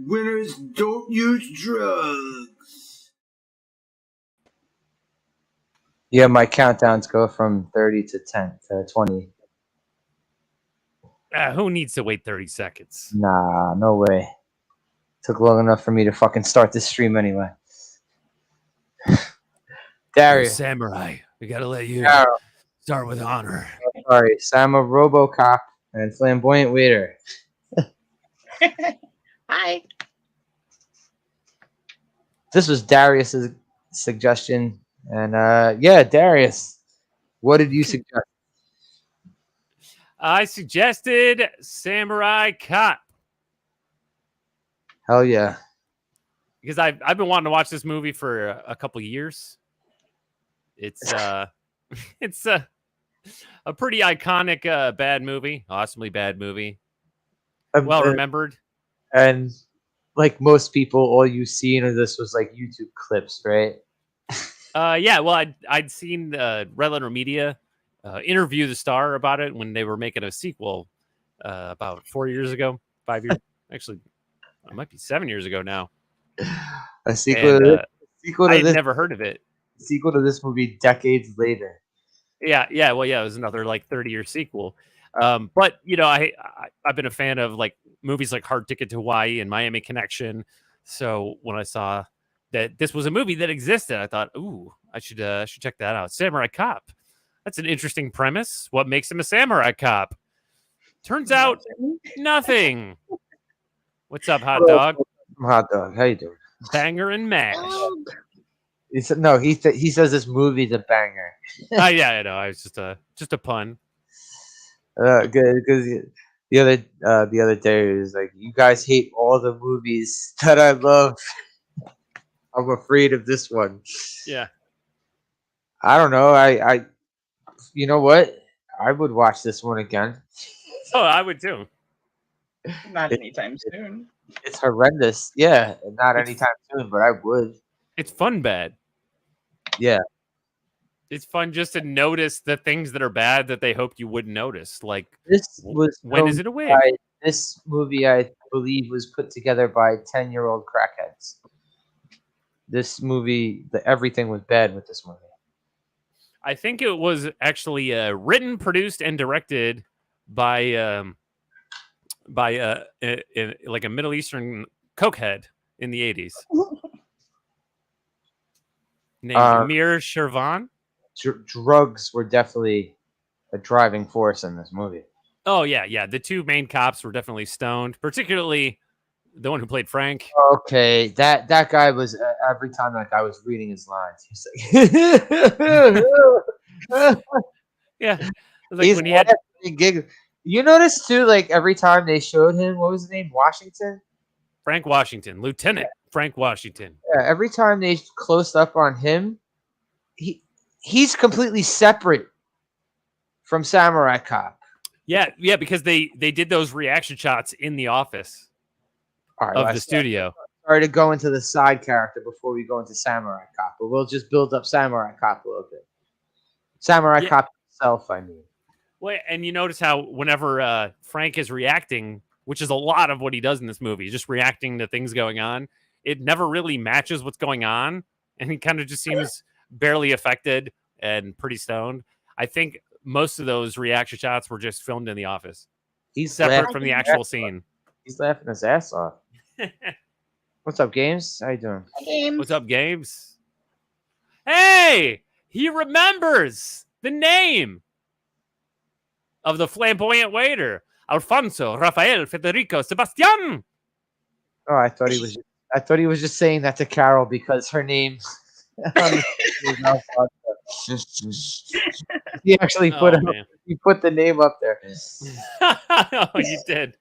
Winners don't use drugs. Yeah, my countdowns go from 30 to 10 to 20. Who needs to wait 30 seconds? Nah, no way. Took long enough for me to fucking start this stream anyway. Darius. Samurai. We gotta let you Carol. start with honor. Sorry, Sam a RoboCop and flamboyant waiter. Hi. This was Darius's suggestion, and yeah, Darius, what did you suggest? I suggested Samurai Cop Hell yeah! because I've been wanting to watch this movie for a couple years. It's it's a pretty iconic bad movie, awesomely bad movie, well remembered. And like most people, all you've seen of this was like YouTube clips, right? Yeah, well, I'd seen Red Letter Media interview the star about it when they were making a sequel about 4 years ago, 5 years. Actually, it might be 7 years ago now. A sequel to I'd this. never heard of it. Sequel to this movie decades later. Yeah. Well, yeah, it was another like 30-year sequel. But you know, I've been a fan of like movies like Hard Ticket to Hawaii and Miami Connection. So when I saw that this was a movie that existed, I thought, ooh, I should check that out. Samurai Cop. That's an interesting premise. What makes him a samurai cop? Turns out nothing. What's up, hot dog? Hot dog, how you doing? Banger and mash. He said no. He says this movie's a banger. Yeah, I know. It's just a pun. Because the other day it was like, you guys hate all the movies that I love. I'm afraid of this one. Yeah. I don't know. I you know what? I would watch this one again. Oh, I would too. Not anytime soon. It's horrendous. Yeah, not anytime soon, but I would. It's fun bad. Yeah. It's fun just to notice the things that are bad that they hoped you wouldn't notice. Like, this was when is it a wig? This movie, I believe, was put together by 10-year-old crackheads. This movie, everything was bad with this movie. I think it was actually written, produced, and directed by like a Middle Eastern cokehead in the 80s named Amir Shervan. Drugs were definitely a driving force in this movie. Oh yeah. The two main cops were definitely stoned, particularly the one who played Frank. Okay, that guy was every time that guy was reading his lines, he's like, yeah, like when he had. You notice too, like every time they showed him, what was his name? Washington. Frank Washington, Lieutenant Frank Washington. Yeah, every time they closed up on him, he's completely separate from Samurai Cop. Yeah, because they did those reaction shots in the office of the studio. Sorry to go into the side character before we go into Samurai Cop, but we'll just build up Samurai Cop a little bit. Samurai Cop himself, I mean. Well, and you notice how whenever Frank is reacting, which is a lot of what he does in this movie, just reacting to things going on, it never really matches what's going on, and he kind of just seems barely affected and pretty stoned. I think most of those reaction shots were just filmed in the office. He's separate from the actual scene. He's laughing his ass off. What's up, Games? How you doing? Games. What's up, Games? Hey, he remembers the name of the flamboyant waiter, Alfonso Rafael Federico Sebastian. Oh, I thought he was just saying that to Carol because her name. He actually put the name up there. Oh, you did.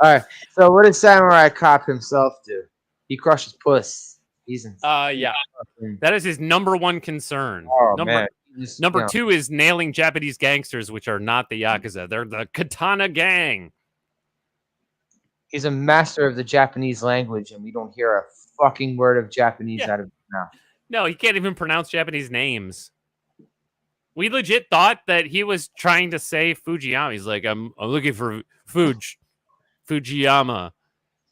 All right. So what does Samurai Cop himself do? He crushes puss. He's in. Yeah. That is his number one concern. Oh, man. Number two is nailing Japanese gangsters, which are not the Yakuza. They're the Katana gang. He's a master of the Japanese language, and we don't hear a fucking word of Japanese out of his mouth. No, he can't even pronounce Japanese names. We legit thought that he was trying to say Fujiyama. He's like, I'm looking for Fujiyama,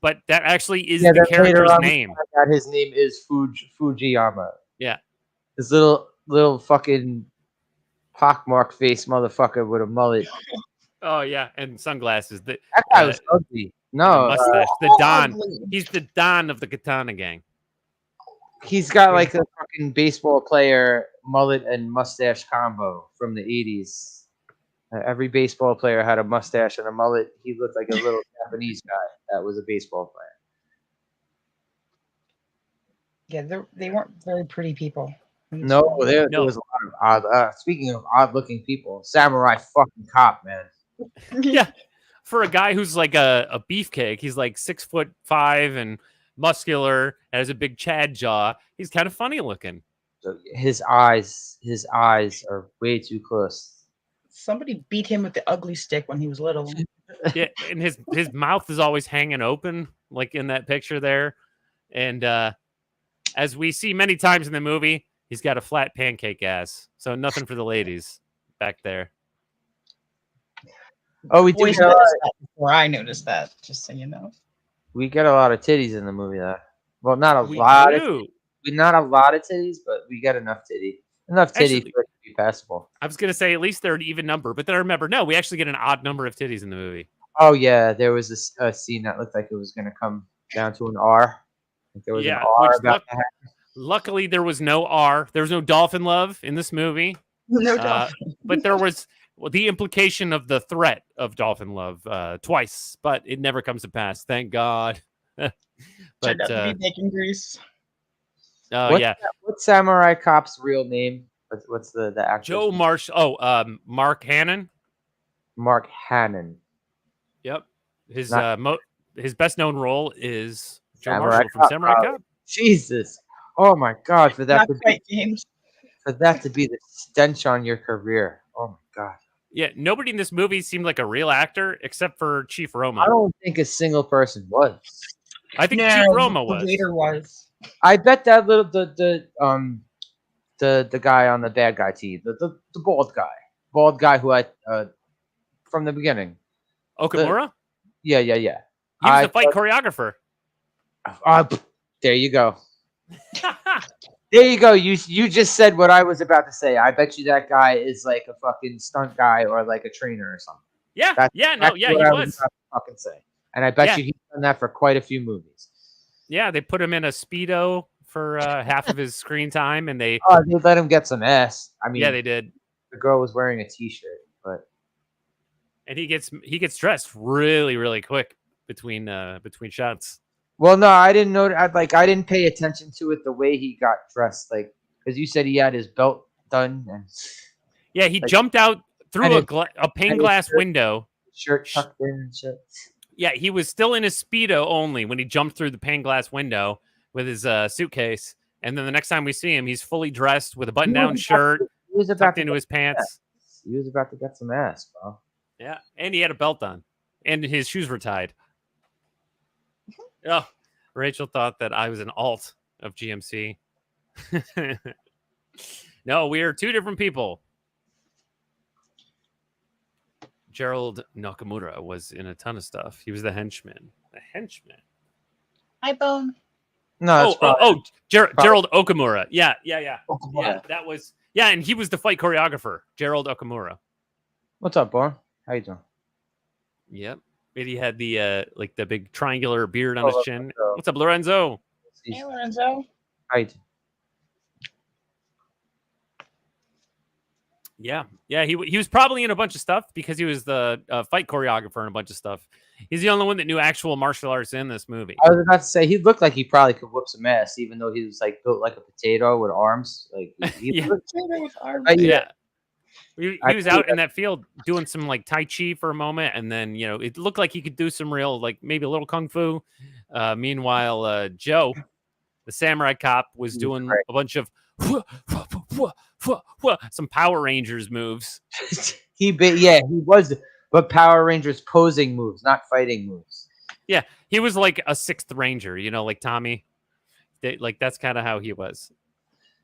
but that actually is Yeah, the then later character's on, name. that his name is Fujiyama. Yeah. This little fucking pockmarked face motherfucker with a mullet. Oh yeah, and sunglasses. That guy was ugly. And a No, mustache. The Oh, Don. ugly. He's the Don of the Katana gang. he's got like a fucking baseball player mullet and mustache combo from the 80s. Every baseball player had a mustache and a mullet. He looked like a little Japanese guy that was a baseball player. Yeah, they weren't very pretty people. No, there No. was a lot of odd. Speaking of odd-looking people, Samurai fucking cop, man. Yeah. For a guy who's like a beefcake, he's like 6'5" and muscular and has a big Chad jaw. He's kind of funny looking. So his eyes are way too close. Somebody beat him with the ugly stick when he was little. Yeah, and his mouth is always hanging open, like in that picture there. And as we see many times in the movie, he's got a flat pancake ass. So nothing for the ladies back there. Oh, we do Boys get a lot, noticed that before I noticed that, just so you know. we get a lot of titties in the movie, though. Well, not a We lot. do. Not a lot of titties, but we get enough titty. Enough titty Actually- for it to be passable. I was gonna say at least they're an even number, but then I remember no, we actually get an odd number of titties in the movie. Oh yeah, there was a scene that looked like it was going to come down to an R. I think there was Yeah, an R which about to happen. Luckily, there was no R. There was no dolphin love in this movie, No doubt. but there was the implication of the threat of dolphin love twice, but it never comes to pass. Thank God. But Turned out to be bacon grease. oh yeah, What's Samurai Cop's real name? What's the actor? Joe Marsh. Oh, Mark Hannon. Mark Hannon. Yep. His Not- his best known role is Joe Samurai Marshall from Cop, Samurai probably. Cop. Jesus. Oh my God! For that Not to be quite games. the stench on your career. Oh my God! Yeah, nobody in this movie seemed like a real actor except for Chief Roma. I don't think a single person was. I think No, Chief Roma the was. waiter was. I bet that little the guy on the bad guy team, the bald guy who I from the beginning. Okamura? Yeah. He was I the fight thought- choreographer. There you go. There you go. You just said what I was about to say. I bet you that guy is like a fucking stunt guy or like a trainer or something. Yeah, That's yeah, no, exactly yeah, he what I was. about to fucking say. And I bet Yeah. you he's done that for quite a few movies. Yeah, they put him in a Speedo for half of his screen time, and they Oh, they let him get some ass. I mean, yeah, they did. the girl was wearing a t-shirt, but And he gets dressed really, really quick between shots. well, no, I didn't know. I didn't pay attention to it the way he got dressed, like because you said he had his belt done and Yeah, he Like- jumped out through and a his- pane his glass shirt- window. shirt tucked in and shit. Yeah, he was still in his Speedo only when he jumped through the pane glass window with his suitcase. And then the next time we see him, he's fully dressed with a button-down shirt He was about tucked to into his pants. He was about to get some ass, bro. Yeah, and he had a belt on, and his shoes were tied. Oh, Rachel thought that I was an alt of GMC. No, we are two different people. Gerald Nakamura was in a ton of stuff. He was the henchman. The henchman. Hi, Bone. No, Gerald Okamura. Yeah. Yeah. Yeah, that was and he was the fight choreographer, Gerald Okamura. What's up, boy? How you doing? Yep. And he had the like the big triangular beard on his chin. Lorenzo. What's up, Lorenzo? Hey, Lorenzo. How you doing? Yeah, he was probably in a bunch of stuff because he was the fight choreographer in a bunch of stuff. He's the only one that knew actual martial arts in this movie. I was about to say he looked like he probably could whoop some ass, even though he was like built like a potato with arms. Like he Yeah. looked- Potato with arms. Yeah. He I was feel out in that field doing some like Tai Chi for a moment, and then it looked like he could do some real like maybe a little kung fu. Meanwhile, Joe, the samurai cop, was He was doing great. a bunch of some Power Rangers moves. he was, but Power Rangers posing moves, not fighting moves. He was like a sixth ranger, like Tommy. Like that's kind of how he was.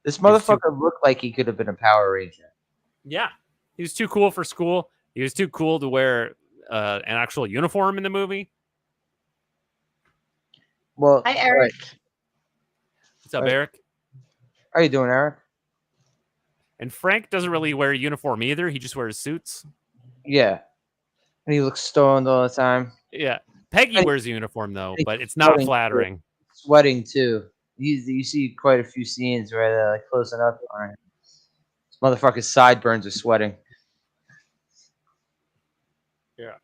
This was too- motherfucker looked like he could have been a Power Ranger. Yeah, he was too cool for school. He was too cool to wear an actual uniform in the movie. Well, Hi, all Eric. right. What's up, Right. Eric? How you doing, Eric? And Frank doesn't really wear a uniform either. He just wears suits. Yeah. And he looks stoned all the time. Yeah. Peggy And wears a uniform though, he's but it's not sweating, too. flattering. Sweating too. You see quite a few scenes where they're like closing up on him. This motherfucker's sideburns are sweating. Yeah.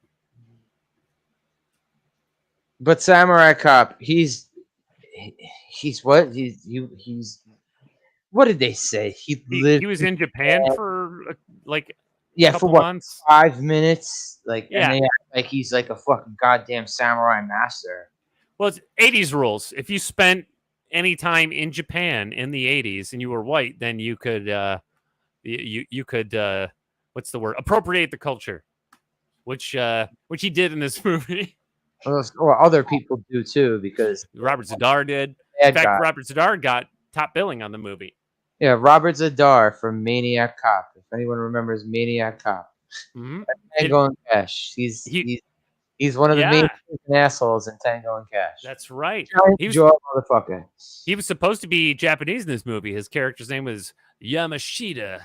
But Samurai Cop, he's what? He's what did they say? He lived He was in Japan for like yeah, a for couple what, months. 5 minutes? Like, Yeah. and they act like he's like a fucking goddamn samurai master. Well, it's 80s rules. If you spent any time in Japan in the 80s and you were white, then you could you could what's the word? Appropriate the culture. Which he did in this movie. Or other people do too, because Robert Zadar did. In bad fact, guy. Robert Zadar got top billing on the movie. Yeah, Robert Zadar from Maniac Cop. If anyone remembers Maniac Cop, Mm-hmm. Tango and Cash. He's one of the main assholes in Tango and Cash. That's right. Giant jaw motherfucker. He was supposed to be Japanese in this movie. His character's name was Yamashita.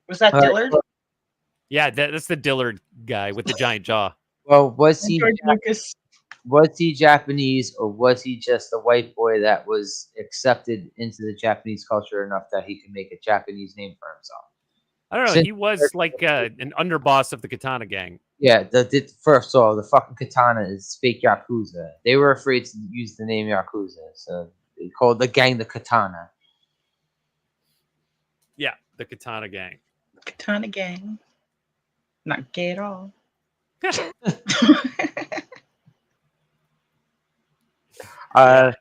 Was that Dillard? Yeah, that's the Dillard guy with the giant jaw. Well, was he George Lucas. was he Japanese, or was he just a white boy that was accepted into the Japanese culture enough that he could make a Japanese name for himself? I don't know. Since- He was like an underboss of the Katana gang. Yeah, first of all, the fucking Katana is fake Yakuza. They were afraid to use the name Yakuza, so they called the gang the Katana. Yeah, the Katana gang. Katana gang. Not gay at all. But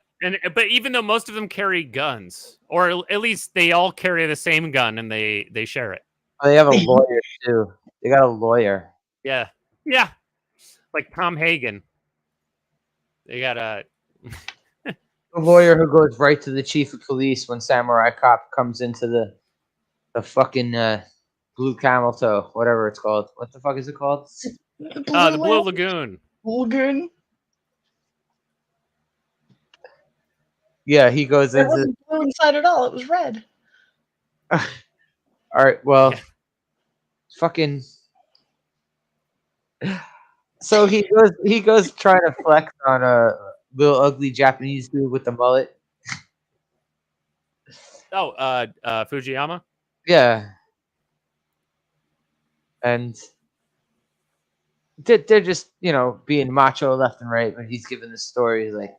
even though most of them carry guns, or at least they all carry the same gun and they share it. They have a lawyer too. They got a lawyer. Yeah, like Tom Hagen. They got a lawyer who goes right to the chief of police when Samurai Cop comes into the fucking Blue Camel Toe, whatever it's called. What the fuck is it called? the Blue Lagoon. Lagoon. Yeah, he goes It into. wasn't blue inside at all. It was red. All right, well, fucking. So he goes trying to flex on a little ugly Japanese dude with the mullet. Oh, Fujiyama. Yeah, and they're just being macho left and right. When he's giving the story, he's like,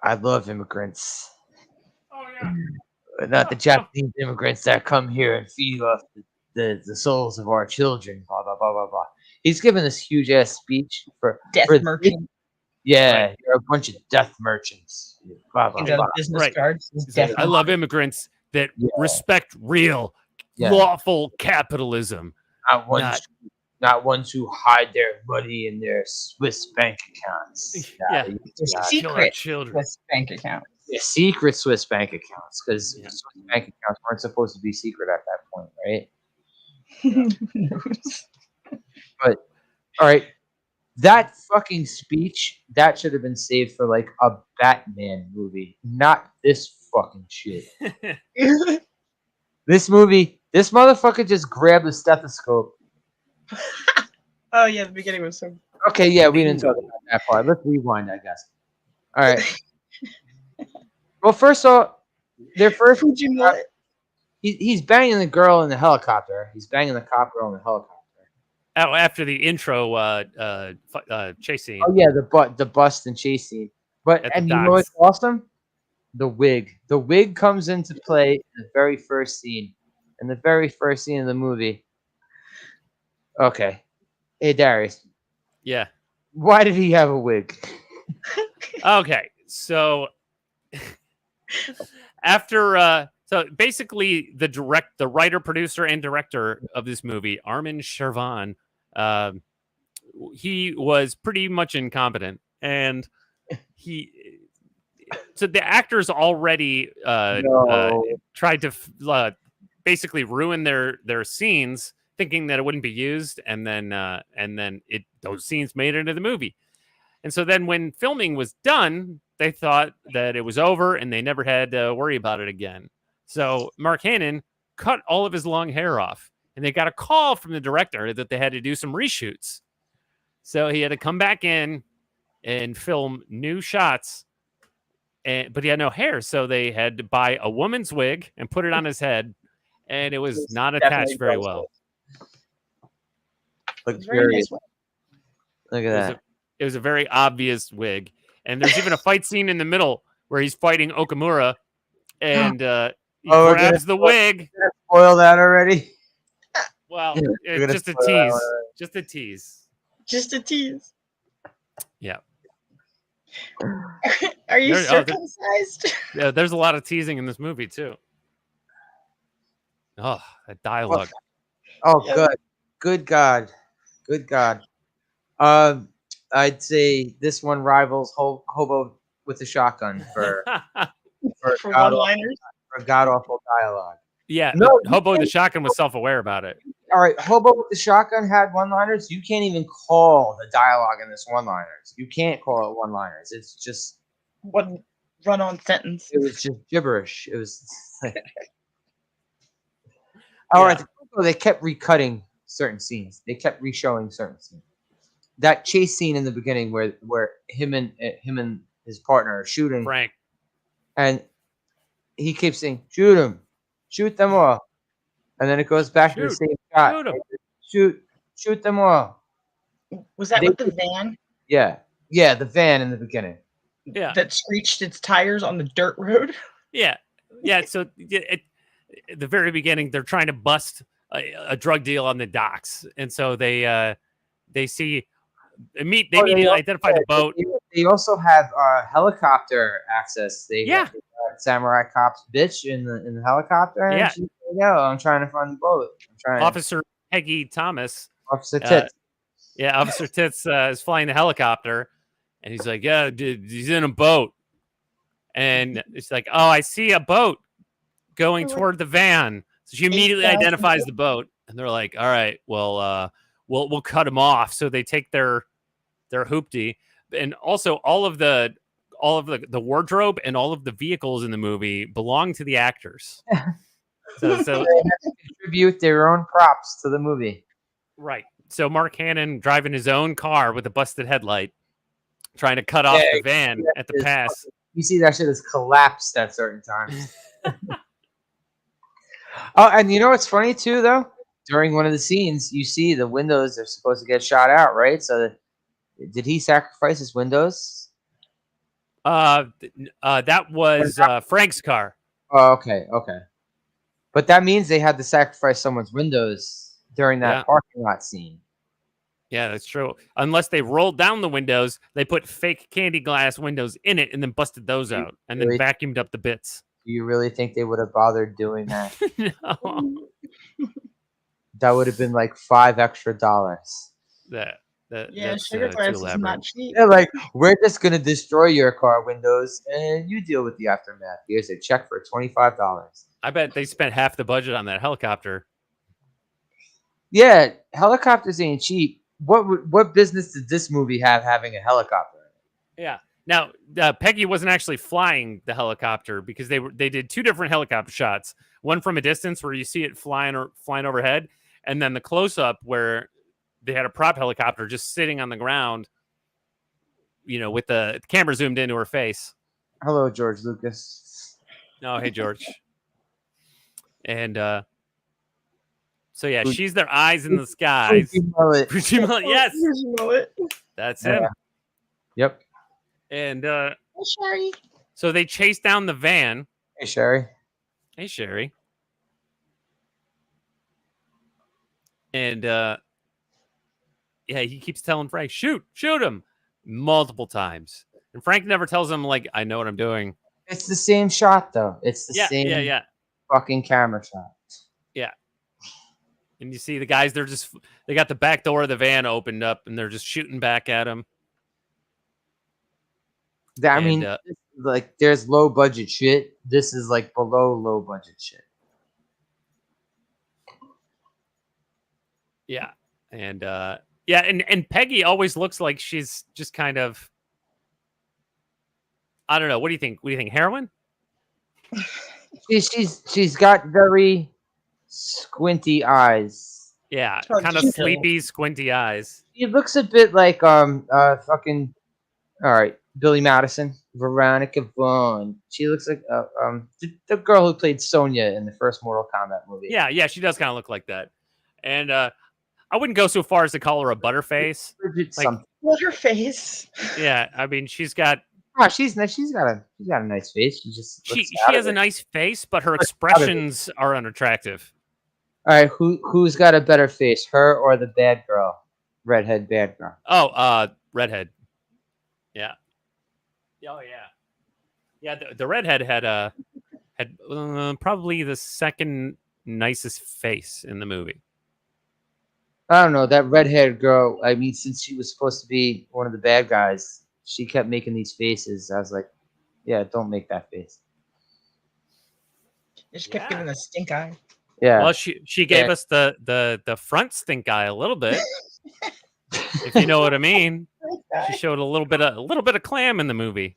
I love immigrants. Oh yeah. But not the Japanese immigrants that come here and feed off the souls of our children. Blah blah blah blah blah. He's giving this huge ass speech for Death merchant. Yeah, Right. you're a bunch of death merchants. Blah blah He's out blah. of business Right. cards. He's like, I love immigrants that respect real, lawful capitalism. Not ones who hide their money in their Swiss bank accounts. Secret children. Swiss bank account. Yeah, secret Swiss bank accounts, because Swiss bank accounts weren't supposed to be secret at that point, right? But all right, that fucking speech that should have been saved for like a Batman movie, not this fucking shit. This movie, this motherfucker just grabbed a stethoscope. Oh yeah, the beginning was so. Okay, yeah, we didn't talk about that part. Let's rewind, I guess. All right. Well, first of all, he's banging the girl in the helicopter. He's banging the cop girl in the helicopter. Oh, after the intro chase scene. Oh yeah, the bust and chase scene. But and you know what's awesome? The wig. The wig comes into play in the very first scene. In the very first scene of the movie. Okay. Hey Darius. Yeah. Why did he have a wig? Okay, so after so basically the writer, producer, and director of this movie, Armin Shervan, he was pretty much incompetent, and so the actors already tried to basically ruin their scenes, thinking that it wouldn't be used, and then those scenes made it into the movie. And so then when filming was done, they thought that it was over and they never had to worry about it again. So Mark Hannon cut all of his long hair off, and they got a call from the director that they had to do some reshoots. So he had to come back in and film new shots, but he had no hair. So they had to buy a woman's wig and put it on his head, and it was not attached very well. Look Very nice. Look at that. It was a very obvious wig. And there's even a fight scene in the middle where he's fighting Okamura, and he grabs the wig. Spoil that already? Well, We're it's gonna just a spoil that tease. one already. Just a tease. Just a tease. Yeah. Are you There- oh, there- circumcised? Yeah, there's a lot of teasing in this movie too. Oh, that dialogue. Oh, Yeah. good. Good God. Good God. I'd say this one rivals Hobo with a Shotgun for For one-liners? god awful dialogue. Yeah, No, Hobo the Shotgun was self-aware about it. All right, Hobo with the Shotgun had one-liners. You can't even call the dialogue in this one-liners. You can't call it one-liners. It's just One run-on sentence. it was just gibberish. It was like, all right. They kept recutting certain scenes. They kept re-showing certain scenes. That chase scene in the beginning where him and his partner are shooting, Frank. and he keeps saying, shoot them all," and then it goes back to the Shoot, same shot. shoot 'em. Shoot them all. Was that They- with the van Yeah, the van in the beginning. Yeah. that screeched its tires on the dirt road? Yeah. So at the very beginning, they're trying to bust a drug deal on the docks, and so they see immediately identify the boat. They also have helicopter access. They Yeah. Samurai Cop's bitch in the helicopter. And Yeah. she's like, "Yo, I'm trying to find the boat. I'm trying." Officer Peggy Thomas. Officer Tits. Yeah, Officer Tits is flying the helicopter, and he's like, "Yeah, dude, he's in a boat." And it's like, "Oh, I see a boat going toward the van." So she immediately 8,000 identifies the boat, and they're like, "All right, well, we'll cut him off." So they take their hoopty, and also all of the wardrobe and all of the vehicles in the movie belong to the actors. So They have to contribute their own props to the movie. right. So Mark Hannon driving his own car with a busted headlight, trying to cut off the van at the pass. You see that shit has collapsed at certain times. Oh, and you know what's funny too, though? During one of the scenes, you see the windows are supposed to get shot out, right? So, did he sacrifice his windows? That was Frank's car. Oh, okay. But that means they had to sacrifice someone's windows during that Yeah. parking lot scene. Yeah, that's true. Unless they rolled down the windows, they put fake candy glass windows in it and then busted those out and then Really? vacuumed up the bits. Do you really think they would have bothered doing that? No. That would have been like $5 extra. That Yeah, that's sugar too glass is elaborate. not cheap. They're like, we're just gonna destroy your car windows, and you deal with the aftermath. Here's a check for $25. I bet they spent half the budget on that helicopter. Yeah, helicopters ain't cheap. What business did this movie have having a helicopter? Yeah. Now, Peggy wasn't actually flying the helicopter because they did two different helicopter shots. One from a distance where you see it flying overhead, and then the close up where they had a prop helicopter just sitting on the ground, with the camera zoomed into her face. Hello, George Lucas. Oh, hey, George. And so yeah, she's their eyes in the skies. You know it. Fuji mullet, yes, Here's your mullet. that's Yeah. him. Yep. And Hey, Sherry. so they chase down the van. Hey, Sherry. Hey, Sherry. And yeah, he keeps telling Frank, shoot him multiple times. And Frank never tells him, like, I know what I'm doing. It's the same shot, though. It's the same Yeah. fucking camera shot. And you see the guys, they got the back door of the van opened up and they're just shooting back at him. I mean, And, like, there's low budget shit. This is like below low budget shit. Yeah. And Yeah, and Peggy always looks like she's just kind of, I don't know. What do you think? What do you think? Heroin? She's got very squinty eyes. Yeah, Oh, kind of Chill. sleepy, squinty eyes. She looks a bit like fucking all right, Billy Madison, Veronica Vaughn. She looks like the girl who played Sonya in the first Mortal Kombat movie. Yeah, she does kind of look like that. And I wouldn't go so far as to call her a butterface. Bridget Like, something. What's her face? yeah, I mean, she's got Oh, she's nice. She's got a nice face. She just she looks she out has of a it. nice face, but her Looks out of it. expressions are unattractive. All right, who's got a better face, her or the bad girl, redhead bad girl? Oh, redhead. Yeah. Oh yeah. Yeah, the redhead had probably the second nicest face in the movie. I don't know that redhead girl. I mean, since she was supposed to be one of the bad guys, she kept making these faces. I was like, yeah, don't make that face. They just kept Yeah. giving a stink eye. Yeah. Well, she gave us the front stink eye a little bit, if you know what I mean. She showed a little bit of clam in the movie.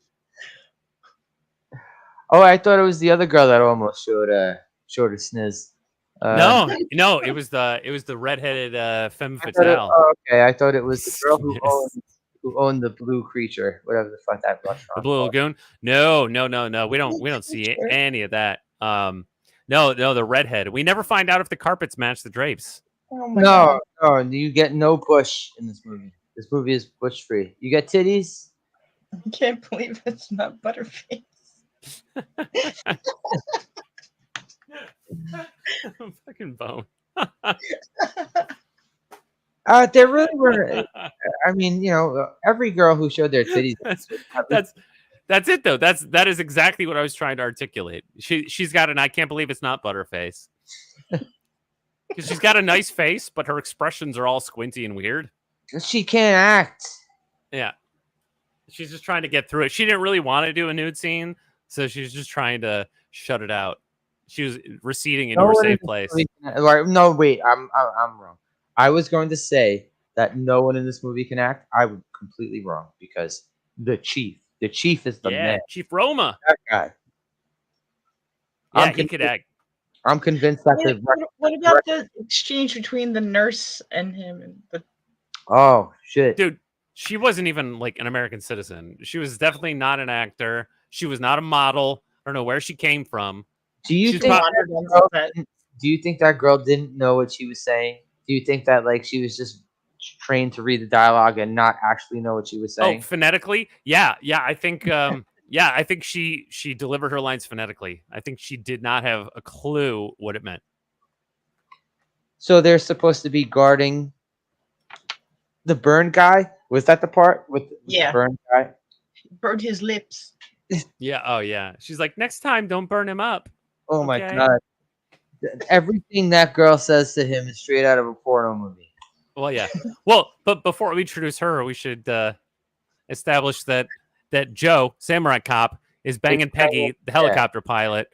Oh, I thought it was the other girl that almost showed a sniz. No, it was the redheaded femme I thought fatale. okay, I thought it was the girl who owned the blue creature, whatever the fuck that restaurant. The Blue Lagoon? No. We don't see any of that. No, the redhead. We never find out if the carpets match the drapes. Oh my God. No, you get no bush in this movie. This movie is bush free. You get titties. I can't believe it's not Butterface. Fucking bone. There really were. I mean, every girl who showed their titties. That's it though. That is exactly what I was trying to articulate. She's got an I can't believe it's not Butterface. Because she's got a nice face, but her expressions are all squinty and weird. She can't act. Yeah. She's just trying to get through it. She didn't really want to do a nude scene, so she's just trying to shut it out. She was receding into her safe place. No, wait, I'm wrong. I was going to say that no one in this movie can act. I was completely wrong because the chief is the man. Chief Roma. That guy. Yeah, he could act. I'm convinced that What about the exchange between the nurse and him? And the... Oh shit, dude, she wasn't even like an American citizen. She was definitely not an actor. She was not a model. I don't know where she came from. Do you think that girl didn't know what she was saying? Do you think that like she was just trained to read the dialogue and not actually know what she was saying? Oh, phonetically? Yeah. I think I think she delivered her lines phonetically. I think she did not have a clue what it meant. So they're supposed to be guarding the burn guy? Was that the part with the burn guy? Burned his lips. Yeah. Oh, yeah. She's like, next time, don't burn him up. Oh my God. Everything that girl says to him is straight out of a porno movie. Well, yeah. Well, but before we introduce her, we should establish that Joe, Samurai Cop, is banging Peggy, the helicopter pilot.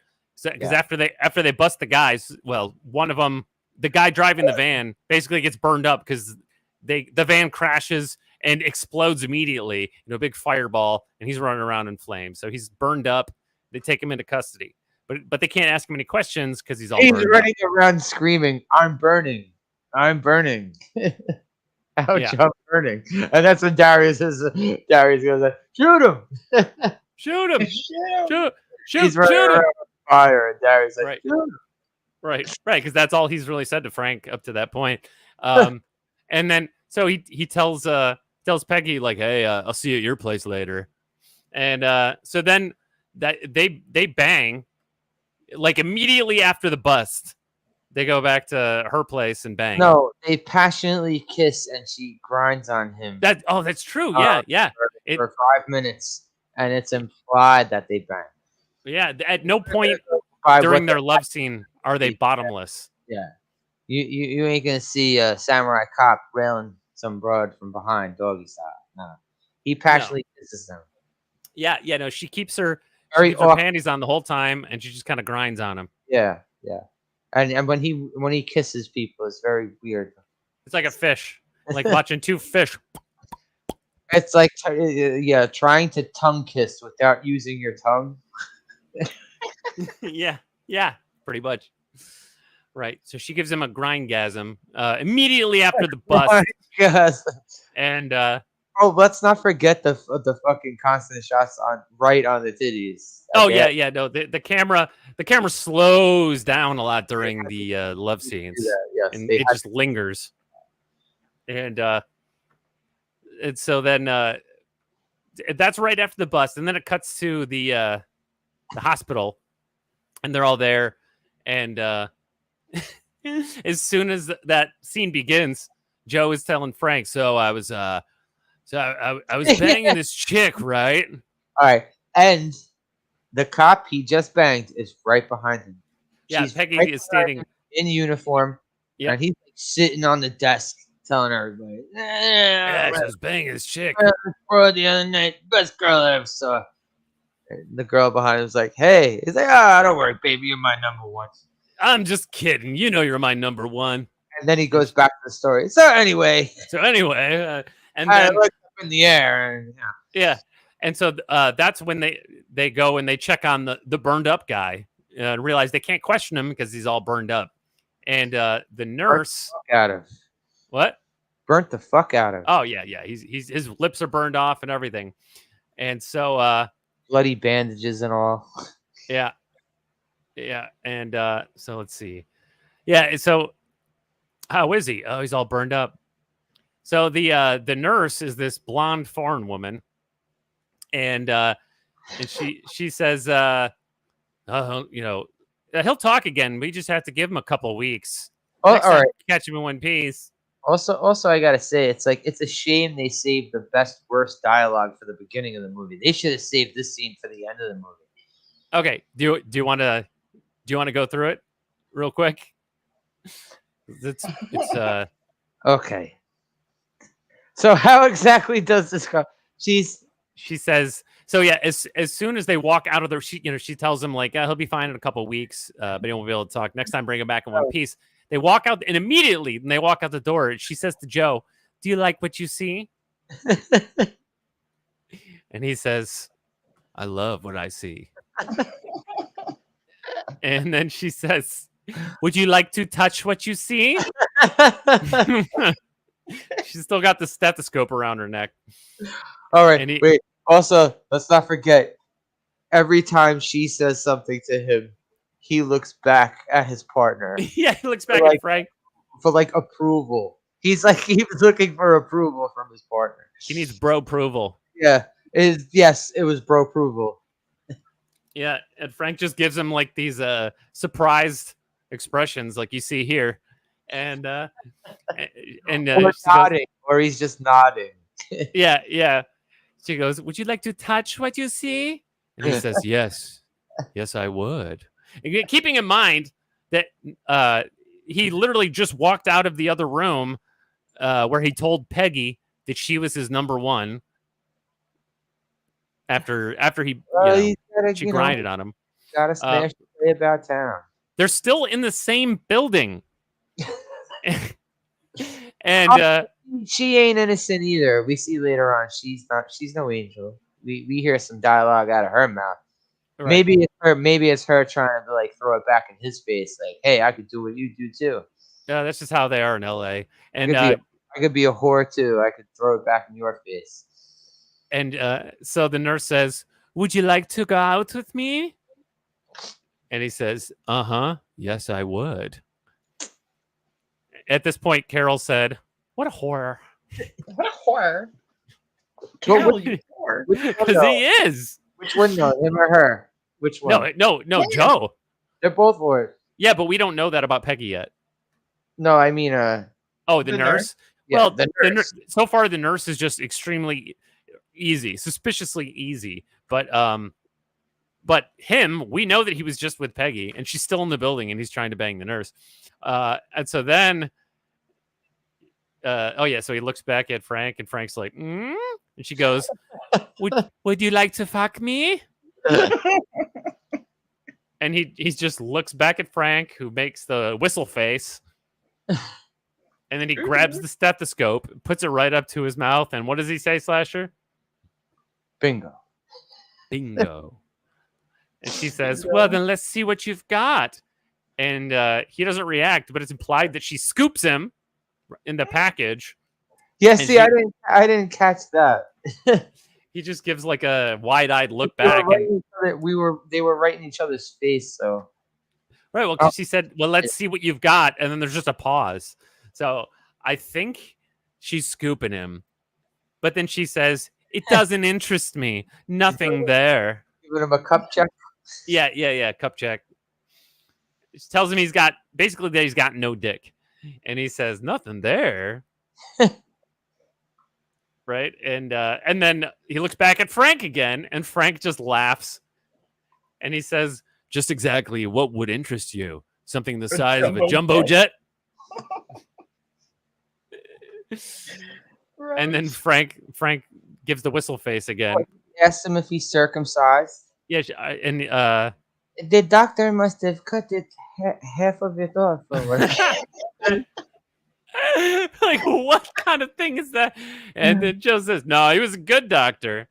Because after they bust the guys, well, one of them, the guy driving the van, basically gets burned up because the van crashes and explodes immediately, a big fireball, and he's running around in flames. So he's burned up. They take him into custody, but they can't ask him any questions because he's running around screaming, "I'm burning! I'm burning!" Ouch, I'm burning! And that's when Darius goes, "Shoot him! Shoot him! Shoot! He's running around on fire, and Darius like, right. "Shoot him!" Right, because that's all he's really said to Frank up to that point. And then so he tells Peggy like, "Hey, I'll see you at your place later." And so then that they bang like immediately after the bust. They go back to her place and bang. No, they passionately kiss, and she grinds on him. That's true. Yeah. For 5 minutes, and it's implied that they bang. Yeah, at no point during their love scene are they bottomless. Yeah, you ain't gonna see a Samurai Cop railing some broad from behind doggy style. No, he passionately kisses them. Yeah. No, she keeps her panties on the whole time, and she just kind of grinds on him. Yeah. And when he kisses people, it's very weird. It's like a fish. like watching two fish. It's like trying to tongue kiss without using your tongue. yeah, pretty much. Right. So she gives him a grindgasm immediately after the bust, Yes. and Oh, let's not forget the fucking constant shots on the titties. oh Okay? yeah. No, the camera slows down a lot during the love scenes, Yes, and they it just lingers. And so then that's right after the bust, and then it cuts to the hospital, and they're all there, and as soon as that scene begins, Joe is telling Frank, "So I was banging this chick, right?" All right, and the cop he just banged is right behind him. Yeah, She's Peggy right is behind standing him in uniform, Yep. and he's like, sitting on the desk telling everybody, Yeah, she was banging this chick. "Bro, the other night, best girl I ever saw." And the girl behind him was like, "Hey," he's like, "Ah, don't worry, baby, you're my number one." I'm just kidding. You know you're my number one. And then he goes back to the story. So anyway, And I then looked up in the air, and yeah, and so that's when they go and they check on the burned up guy and realize they can't question him because he's all burned up. And the nurse, out of what? burnt the fuck out of. Oh yeah. He's his lips are burned off and everything. And so Bloody bandages and all. yeah. And so let's see. Yeah, so how is he? Oh, he's all burned up. So the nurse is this blonde foreign woman, and she says, he'll talk again. We just have to give him a couple of weeks. Oh, Next all time, right. catch him in one piece. Also, I gotta say, it's a shame they saved the worst dialogue for the beginning of the movie. They should have saved this scene for the end of the movie. Okay, do you want to go through it real quick? It's okay. So how exactly does this go? She says so. Yeah, as soon as they walk out of the, she tells him like he'll be fine in a couple of weeks, but he won't be able to talk. Next time, bring him back in one piece. They walk out, and immediately when they walk out the door, she says to Joe, "Do you like what you see?" And he says, "I love what I see." And then she says, "Would you like to touch what you see?" She's still got the stethoscope around her neck. All right, wait. Also, let's not forget, every time she says something to him, he looks back at his partner. Yeah, he looks back at Frank for approval. He's he was looking for approval from his partner. He needs bro approval. Yeah, it was bro approval. Yeah, and Frank just gives him like these surprised expressions, like you see here, and or nodding, or he's just nodding. Yeah. She goes, "Would you like to touch what you see?" And he says, "Yes, I would." And keeping in mind that he literally just walked out of the other room where he told Peggy that she was his number one. After he, she grinded on him. Gotta smash the play about town. They're still in the same building. And she ain't innocent either. We see later on she's no angel. We hear some dialogue out of her mouth. Right. Maybe it's her trying to throw it back in his face, like, "Hey, I could do what you do too." Yeah, that's just how they are in LA. And I could be a whore too. I could throw it back in your face. And so the nurse says, "Would you like to go out with me?" And he says, "Yes, I would." At this point, Carol said, "What a horror." What a horror. Carol, you whore. Because he is. Which one, though? Him or her? Which one? No, Joe. They're both whores. Yeah, but we don't know that about Peggy yet. No, I mean, the nurse? Yeah, well, the nurse. So far, the nurse is just extremely easy, suspiciously easy. But him, we know that he was just with Peggy, and she's still in the building, and he's trying to bang the nurse. And so then, so he looks back at Frank, and Frank's like, And she goes, would you like to fuck me? And he just looks back at Frank, who makes the whistle face. And then he grabs the stethoscope, puts it right up to his mouth, and what does he say, Slasher? Bingo. Bingo. And she says, well, then let's see what you've got. And he doesn't react, but it's implied that she scoops him in the package. Yeah, And see, I didn't catch that. He just gives like a wide-eyed look They were back. right And, in each other- they were right in each other's face, so right, well, because she said, well, let's see what you've got. And then there's just a pause. So I think she's scooping him. But then she says, it doesn't interest me. Nothing there. giving him a cup check. Yeah. Cup check. She tells him he's got no dick. And he says, nothing there. Right? And then he looks back at Frank again, and Frank just laughs. And he says, just exactly what would interest you? Something the size of a jumbo jet? And then Frank gives the whistle face again. Asked him if he's circumcised. Yeah, and The doctor must have cut it half of it off. like, what kind of thing is that? And then Joe says, no, he was a good doctor.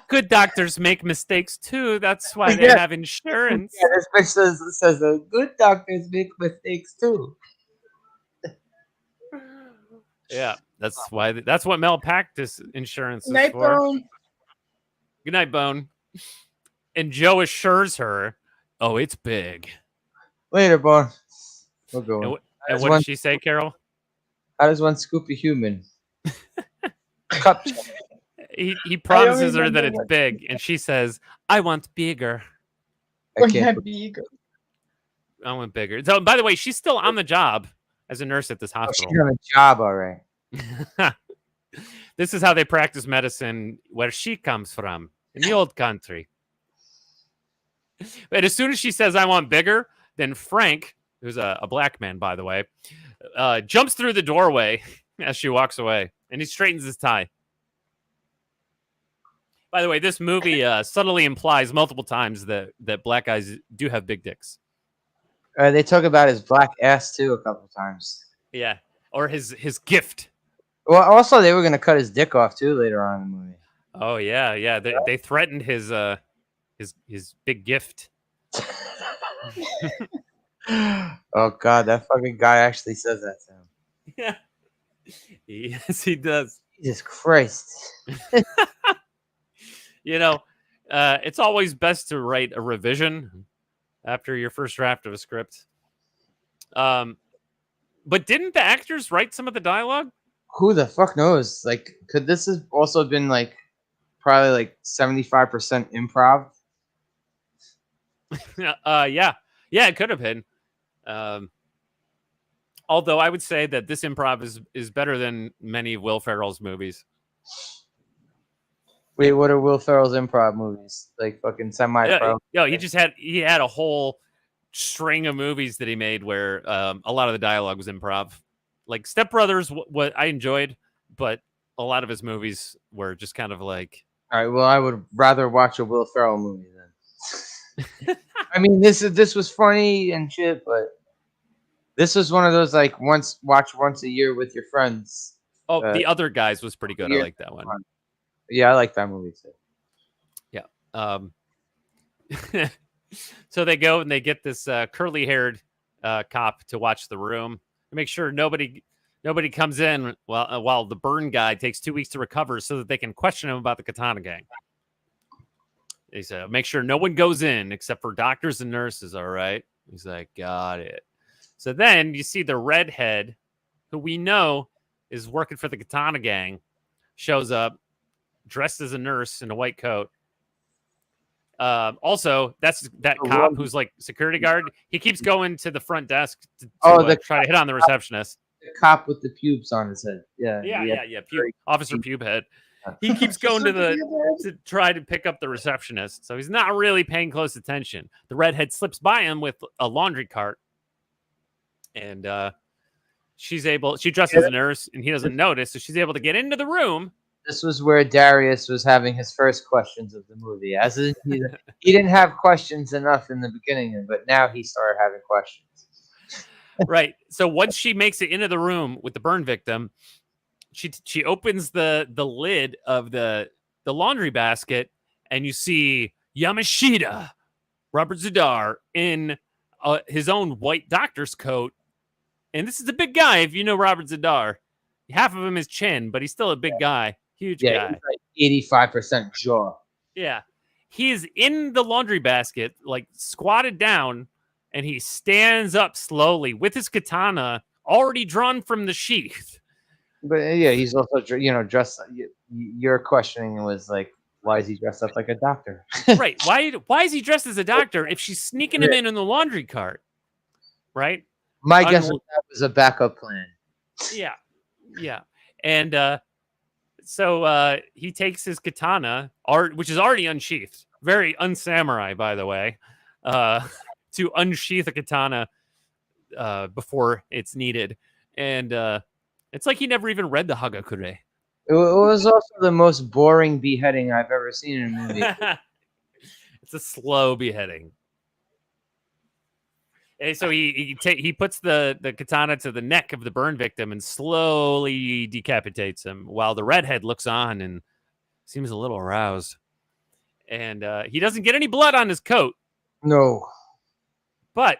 Good doctors make mistakes too. That's why they have insurance. Yeah, this bitch says good doctors make mistakes too. Yeah, that's why. That's what malpractice insurance is Night for. Bone. Good night, Bone. And Joe assures her, "Oh, it's big." Later, Bone. We'll go. And what did she say, Carol? How does one scoop a human? Cup check. He promises her that it's big, and she says, "I want bigger. I can't. I want bigger." So, by the way, she's still on the job as a nurse at this hospital. She's on a job, all right. This is how they practice medicine where she comes from, in the old country. But as soon as she says, I want bigger, then Frank, who's a black man, by the way, jumps through the doorway as she walks away, and he straightens his tie. By the way, this movie subtly implies multiple times that black guys do have big dicks. They talk about his black ass, too, a couple times. Yeah, or his gift. Well, also, they were going to cut his dick off, too, later on in the movie. Oh, yeah. They threatened his big gift. Oh, God, that fucking guy actually says that to him. Yeah. Yes, he does. Jesus Christ. You know, it's always best to write a revision after your first draft of a script. But didn't the actors write some of the dialogue? Who the fuck knows? Like, could this have also been, like, probably, like, 75% improv? Yeah, it could have been. Although I would say that this improv is better than many of Will Ferrell's movies. Wait, what are Will Ferrell's improv movies? Like fucking semi-pro? He had a whole string of movies that he made where a lot of the dialogue was improv. Like Step Brothers, what I enjoyed, but a lot of his movies were just kind of like. All right, well, I would rather watch a Will Ferrell movie then. I mean, this was funny and shit, but this was one of those like watch once a year with your friends. Oh, The Other Guys was pretty good. I like that one. Yeah, I like that movie too. Yeah. So they go and they get this curly-haired cop to watch the room to make sure nobody comes in while the burn guy takes 2 weeks to recover, so that they can question him about the Katana gang. He said, "Make sure no one goes in except for doctors and nurses." All right. He's like, "Got it." So then you see the redhead, who we know is working for the Katana gang, shows up dressed as a nurse in a white coat. Also, that's that cop who's like security guard. He keeps going to the front desk to try to hit on the receptionist. The cop with the pubes on his head. Yeah. Officer Pube Head. He keeps going to try to pick up the receptionist. So he's not really paying close attention. The redhead slips by him with a laundry cart. And she dresses as a nurse, and he doesn't notice. So she's able to get into the room. This was where Darius was having his first questions of the movie. As in, he didn't have questions enough in the beginning, but now he started having questions. Right. So once she makes it into the room with the burn victim, she opens the lid of the laundry basket, and you see Yamashita, Robert Zadar, in his own white doctor's coat. And this is a big guy. If you know Robert Zadar, half of him is chin, but he's still a big guy, huge guy. He's like 85% jaw. Yeah. He's in the laundry basket, like squatted down, and he stands up slowly with his katana already drawn from the sheath. But yeah, he's also dressed. Your questioning was like, why is he dressed up like a doctor? Right. Why is he dressed as a doctor if she's sneaking him in the laundry cart? Right. My guess was that was a backup plan. Yeah. Yeah. And so he takes his katana, which is already unsheathed, very unsamurai, by the way, to unsheath a katana before it's needed. And it's like he never even read the Hagakure. It was also the most boring beheading I've ever seen in a movie. It's a slow beheading. And so he puts the katana to the neck of the burn victim and slowly decapitates him, while the redhead looks on and seems a little aroused. And he doesn't get any blood on his coat. No. But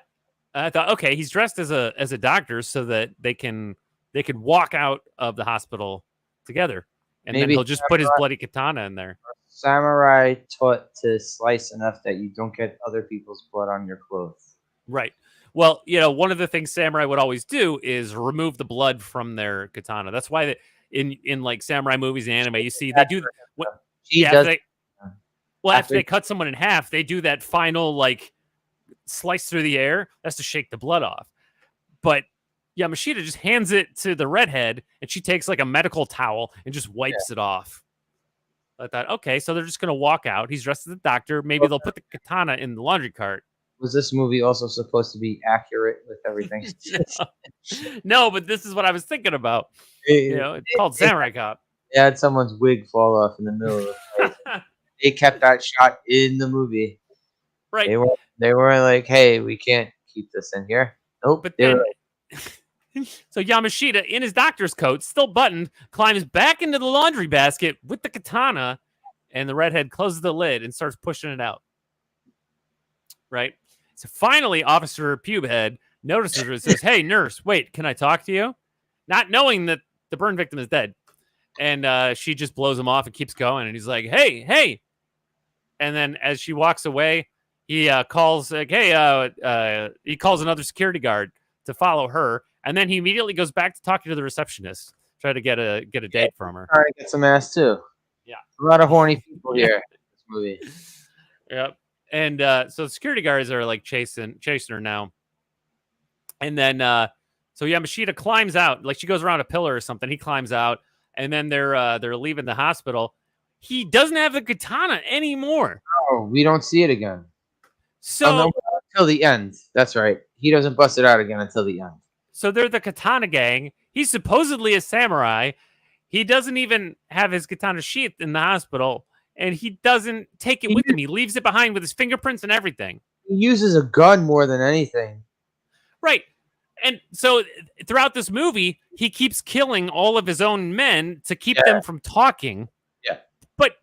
I thought, okay, he's dressed as a doctor so that they can walk out of the hospital together, and maybe then he'll just put his bloody katana in there. Samurai taught to slice enough that you don't get other people's blood on your clothes. Right. Well, one of the things samurai would always do is remove the blood from their katana. That's why in like samurai movies and anime, you see they do. After they cut someone in half, they do that final like slice through the air. That's to shake the blood off. But Yamashita just hands it to the redhead, and she takes like a medical towel and just wipes it off. I thought, okay, so they're just going to walk out. He's dressed as a doctor. Maybe they'll put the katana in the laundry cart. Was this movie also supposed to be accurate with everything? No, but this is what I was thinking about. It's called Samurai Cop. They had someone's wig fall off in the middle of the fight. They kept that shot in the movie. Right. They weren't like, hey, we can't keep this in here. Nope. But then, so Yamashita, in his doctor's coat, still buttoned, climbs back into the laundry basket with the katana, and the redhead closes the lid and starts pushing it out. Right? So finally, Officer Pubehead notices her and says, hey, nurse, wait, can I talk to you? Not knowing that the burn victim is dead. And she just blows him off and keeps going. And he's like, hey. And then as she walks away, he calls like, he calls another security guard to follow her. And then he immediately goes back to talking to the receptionist, try to get a date from her. Trying to get some ass too. Yeah. A lot of horny people here in this movie. Yep. And so the security guards are like chasing her now. And then so Yamashita climbs out, like she goes around a pillar or something. He climbs out, and then they're leaving the hospital. He doesn't have the katana anymore. Oh, we don't see it again. So until the end. That's right. He doesn't bust it out again until the end. So they're the katana gang. He's supposedly a samurai. He doesn't even have his katana sheathed in the hospital, and he doesn't take it with him. He leaves it behind with his fingerprints and everything. He uses a gun more than anything. Right. And so throughout this movie, he keeps killing all of his own men to keep them from talking. Yeah. But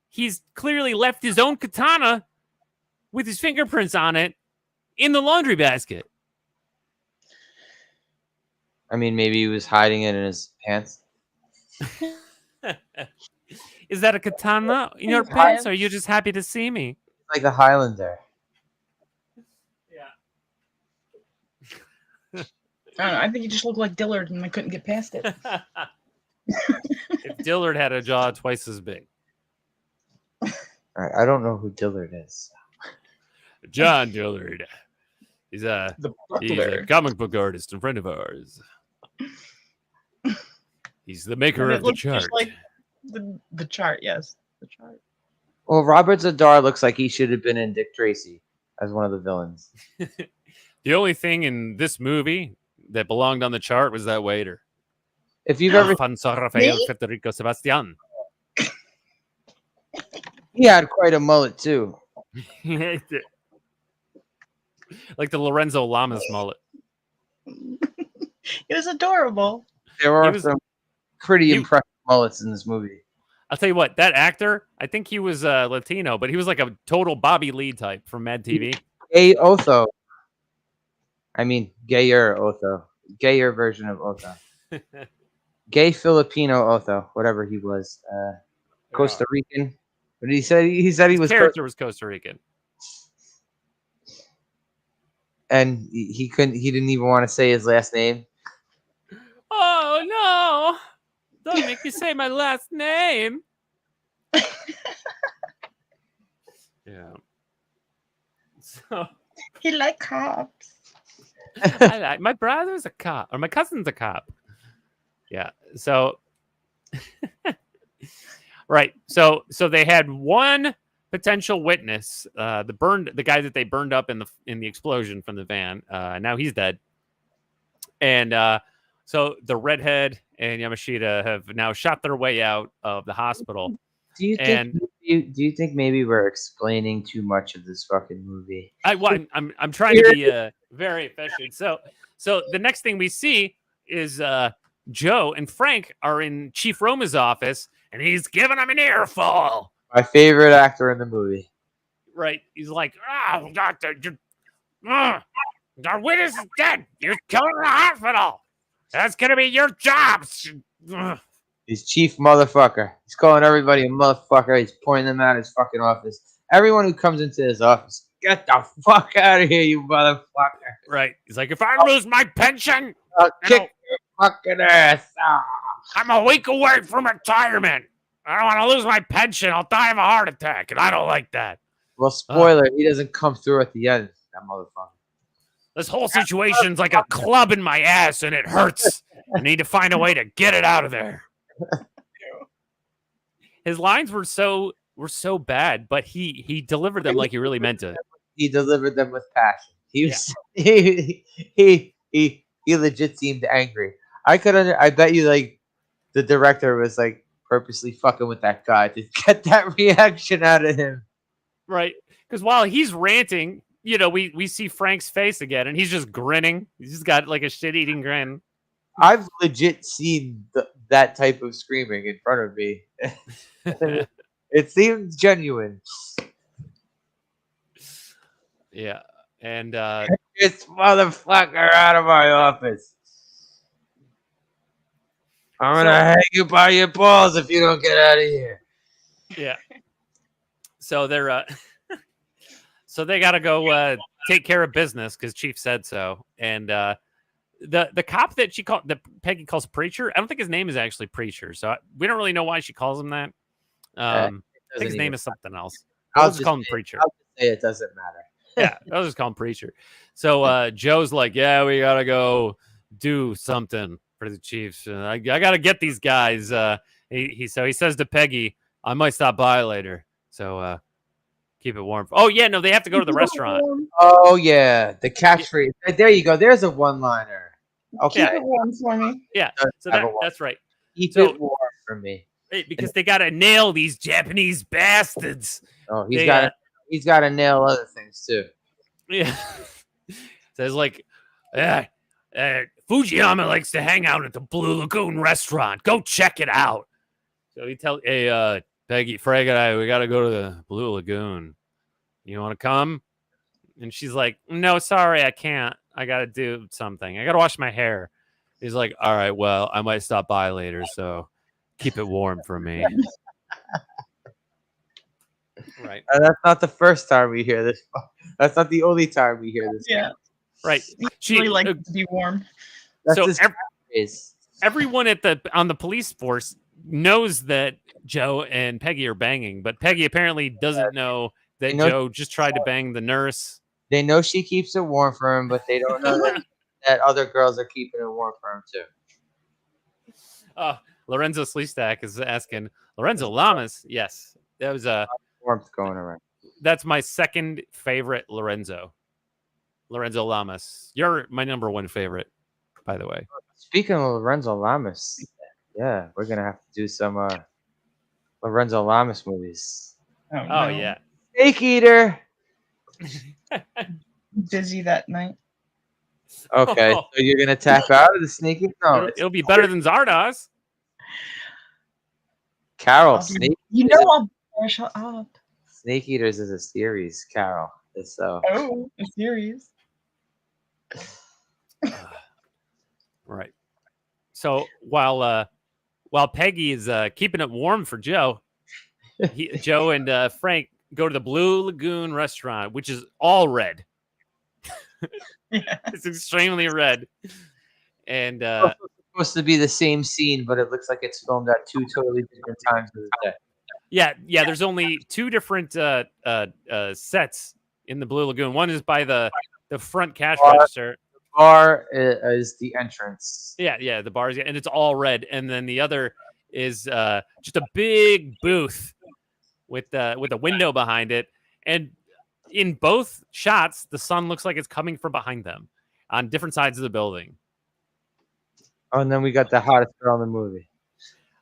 he's clearly left his own katana with his fingerprints on it in the laundry basket. I mean, maybe he was hiding it in his pants. Is that a katana in your pants, or are you just happy to see me? Like a Highlander. Yeah. I don't know. I think he just looked like Dillard, and I couldn't get past it. If Dillard had a jaw twice as big. All right, I don't know who Dillard is. John Dillard. He's a comic book artist and friend of ours. He's the maker of the chart. Like the chart, yes. The chart. Well, Robert Zadar looks like he should have been in Dick Tracy as one of the villains. The only thing in this movie that belonged on the chart was that waiter. If you've ever Alfonso Rafael Federico Sebastian. He had quite a mullet too. Like the Lorenzo Lamas mullet. It was adorable. There He are was- some pretty he- impressive mullets in this movie. I'll tell you what, that actor, I think he was Latino, but he was like a total Bobby Lee type from Mad TV. Gay Otho. I mean, gayer Otho. Gayer version of Otho. Gay Filipino Otho, whatever he was. Costa Rican. But he said he His was character was Costa Rican. and he couldn't. He didn't even want to say his last name. Oh no! Don't make me say my last name. Yeah. So He liked cops. my brother's a cop, or my cousin's a cop. Yeah. So right. So they had one potential witness, the guy that they burned up in the explosion from the van. Now he's dead. And so the redhead and Yamashita have now shot their way out of the hospital. Do you think maybe we're explaining too much of this fucking movie? I'm trying to be very efficient. So the next thing we see is Joe and Frank are in Chief Roma's office, and he's giving him an earful. My favorite actor in the movie. Right? He's like, "Oh, doctor, our witness is dead. You're killing the hospital. That's gonna be your job." He's chief motherfucker. He's calling everybody a motherfucker. He's pointing them out his fucking office. Everyone who comes into his office, get the fuck out of here, you motherfucker. Right? He's like, if I lose my pension, I'll kick your fucking ass. Ah. I'm a week away from retirement. I don't want to lose my pension. I'll die of a heart attack, and I don't like that. Well, spoiler, he doesn't come through at the end, that motherfucker. This whole situation's like a club in my ass, and it hurts. I need to find a way to get it out of there. His lines were so bad, but he delivered them like he really meant it. He delivered them with passion. He was he legit seemed angry. I bet you like the director was like purposely fucking with that guy to get that reaction out of him. Right? Because while he's ranting, we see Frank's face again, and he's just grinning. He's just got like a shit-eating grin. I've legit seen that type of screaming in front of me. It seems genuine. Yeah. And this motherfucker out of my office. I'm gonna hang you by your balls if you don't get out of here. Yeah. So they're so they gotta go take care of business because Chief said so. And the cop that Peggy calls Preacher, I don't think his name is actually Preacher, so we don't really know why she calls him that. I think his name is something else. I'll just call him Preacher. I'll just say it doesn't matter. Yeah, I'll just call him Preacher. So Joe's like, yeah, we gotta go do something for the Chiefs. I gotta get these guys. He says to Peggy, I might stop by later. So keep it warm. Oh yeah, no, they have to go to the restaurant. Oh yeah, the catchphrase. There you go. There's a one-liner. Okay, Keep it warm for me. Yeah, so that's right. Keep it warm for me. Right, because they gotta nail these Japanese bastards. Oh, he's got to nail other things too. Yeah. So it's like, Fujiyama likes to hang out at the Blue Lagoon restaurant. Go check it out. So he tells, hey, Peggy, Frank and I, we got to go to the Blue Lagoon. You want to come? And she's like, no, sorry, I can't. I got to do something. I got to wash my hair. He's like, all right, well, I might stop by later, so keep it warm for me. Right. That's not the first time we hear this. That's not the only time we hear this. Yeah. Right. She really likes to be warm. That's So his catchphrase. everyone on the police force knows that Joe and Peggy are banging, but Peggy apparently doesn't know that Joe just tried to bang the nurse. They know she keeps it warm for him, but they don't know that other girls are keeping it warm for him too. Lorenzo Sleestack is asking, Lorenzo Lamas? Yes. That was warmth going around. That's my second favorite Lorenzo Lamas. You're my number one favorite, by the way. Speaking of Lorenzo Lamas, yeah, we're gonna have to do some Lorenzo Lamas movies. Oh, Oh no. yeah. Snake Eater. Busy that night. Okay, so you're gonna tap out of the sneaky? No, It'll be better than Zardoz. Carol. I'll shut up. Snake Eaters is a series, Carol. So Oh, a series. Right. So while Peggy is keeping it warm for Joe, Joe and Frank go to the Blue Lagoon restaurant, which is all red. Yeah. It's extremely red. And it's supposed to be the same scene, but it looks like it's filmed at two totally different times of the day. yeah, there's only two different sets in the Blue Lagoon. One is by the front cash register. Bar is the entrance. Yeah, the bars, and it's all red. And then the other is just a big booth with a window behind it. And in both shots, the sun looks like it's coming from behind them on different sides of the building. Oh, and then we got the hottest girl in the movie.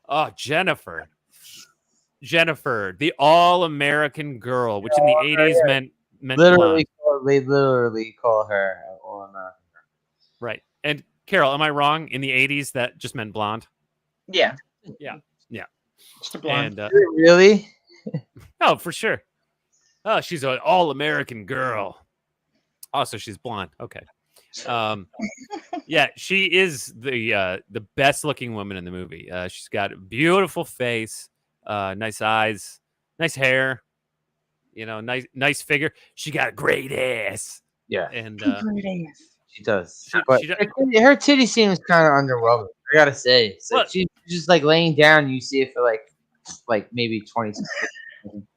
Oh, Jennifer, the all-American girl, which in the 80s meant literally, they literally call her all-American. Right. And Carol, am I wrong? In the 80s, that just meant blonde. Yeah. Just a blonde. And really? oh, for sure. Oh, she's an all-American girl. Also, she's blonde. Okay. Yeah, she is the best-looking woman in the movie. She's got a beautiful face, nice eyes, nice hair. Nice figure. She got a great ass. Yeah, and Great ass. she does. But her titty seems kind of underwhelming. I gotta say, it's like she's just like laying down. You see it for like maybe 20 seconds.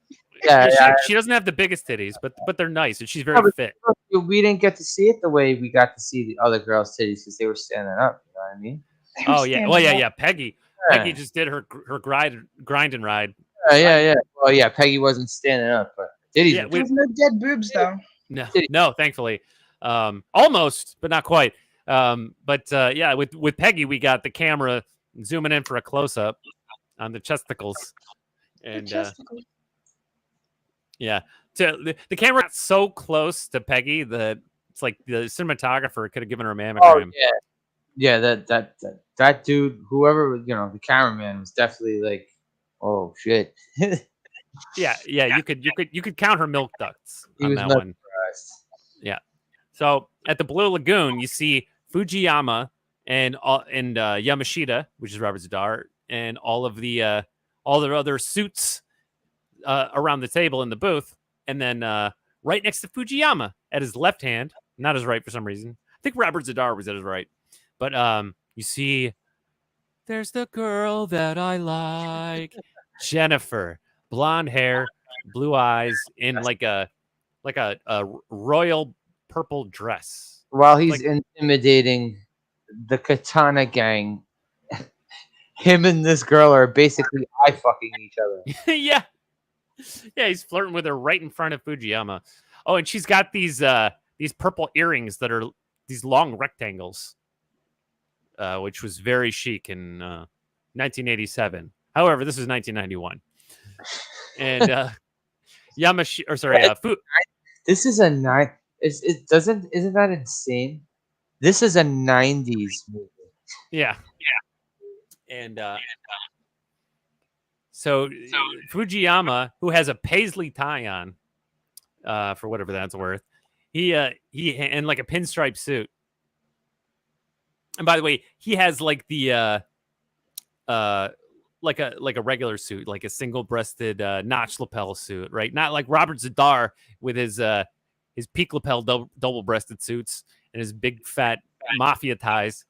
She doesn't have the biggest titties, but they're nice, and she's very fit. We didn't get to see it the way we got to see the other girls' titties because they were standing up. You know what I mean? Oh yeah, well yeah. Peggy just did her grind and ride. Yeah. Well, yeah, Peggy wasn't standing up, but titties. Yeah, there's no dead boobs though. No, thankfully. Almost, but not quite. Yeah, with Peggy, we got the camera zooming in for a close up on the chesticles, and yeah, the camera got so close to Peggy that it's like the cinematographer could have given her a mammogram. Oh yeah. That dude, whoever the cameraman was definitely like, oh shit. Yeah. You could count her milk ducts on that one. Yeah. So at the Blue Lagoon, you see Fujiyama and Yamashita, which is Robert Zadar, and all the other suits around the table in the booth, and then right next to Fujiyama at his left hand, not his right for some reason. I think Robert Zadar was at his right, but you see, there's the girl that I like, Jennifer, blonde hair, blue eyes, in like a royal purple dress. While he's intimidating the Katana gang, him and this girl are basically eye-fucking each other. Yeah, he's flirting with her right in front of Fujiyama. Oh, and she's got these purple earrings that are these long rectangles, which was very chic in 1987. However, this is 1991, and This is a nine. Isn't that insane? This is a 90s movie. Yeah. And so Fujiyama, who has a paisley tie on, for whatever that's worth, he in like a pinstripe suit. And by the way, he has like the like a regular suit, like a single-breasted notch lapel suit, right? Not like Robert Zadar with his peak lapel double-breasted suits and his big fat mafia ties.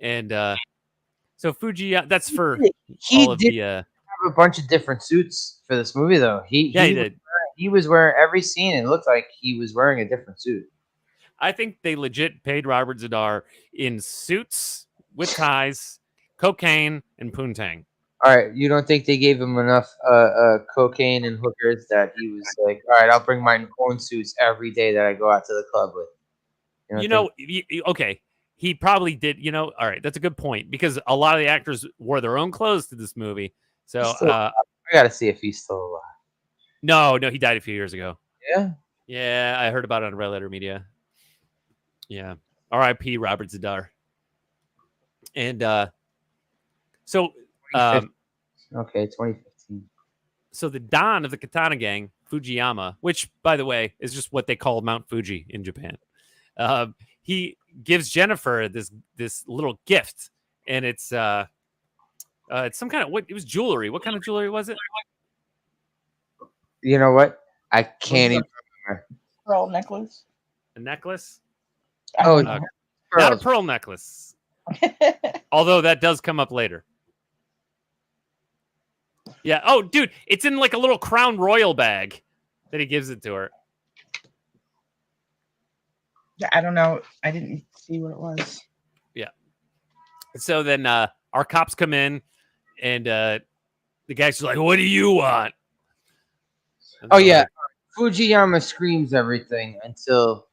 And so Fujiyama, that's for all of the. Have a bunch of different suits for this movie, though. He did. He was wearing every scene. It looked like he was wearing a different suit. I think they legit paid Robert Zadar in suits with ties, cocaine, and poontang. All right, you don't think they gave him enough cocaine and hookers that he was like, all right, I'll bring my own suits every day that I go out to the club with. Okay. He probably did, all right, that's a good point, because a lot of the actors wore their own clothes to this movie. So I got to see if he's still alive. No, he died a few years ago. Yeah? Yeah, I heard about it on Red Letter Media. Yeah. R.I.P. Robert Zadar. And so, 2015. So the Don of the Katana gang, Fujiyama, which, by the way, is just what they call Mount Fuji in Japan. He gives Jennifer this little gift, and it's some kind of it was jewelry. What kind of jewelry was it? You know what? I can't even remember. Pearl necklace. A necklace? Oh, not a pearl necklace. Although that does come up later. Yeah. Oh, dude, it's in like a little Crown Royal bag that he gives it to her. Yeah, I don't know. I didn't see what it was. Yeah. So then our cops come in, and the guy's like, "What do you want?" Oh yeah, Fujiyama screams everything until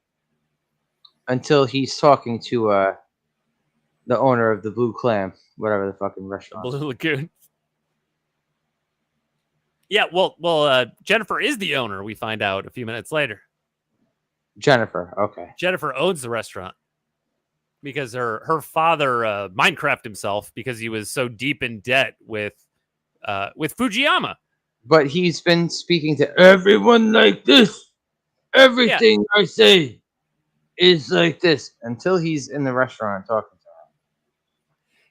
he's talking to the owner of the Blue Clam, whatever the fucking restaurant. Blue Lagoon. Yeah, well, Jennifer is the owner. We find out a few minutes later. Jennifer, okay. Jennifer owns the restaurant because her father Minecraft himself because he was so deep in debt with Fujiyama. But he's been speaking to everyone like this. Everything I say is like this until he's in the restaurant talking to her.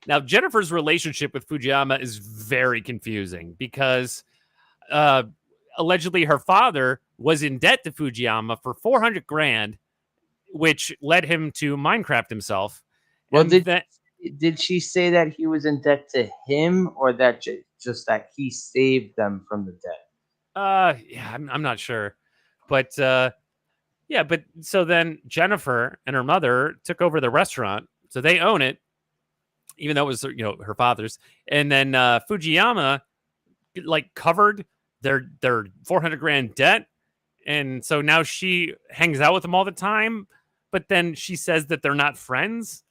Now, Jennifer's relationship with Fujiyama is very confusing because allegedly her father was in debt to Fujiyama for $400,000, which led him to Minecraft himself. Well, did she say that he was in debt to him, or that just that he saved them from the debt? Yeah, I'm not sure, but but so then Jennifer and her mother took over the restaurant, so they own it, even though it was her father's. And then Fujiyama like covered their $400,000 debt, and so now she hangs out with them all the time. But then she says that they're not friends.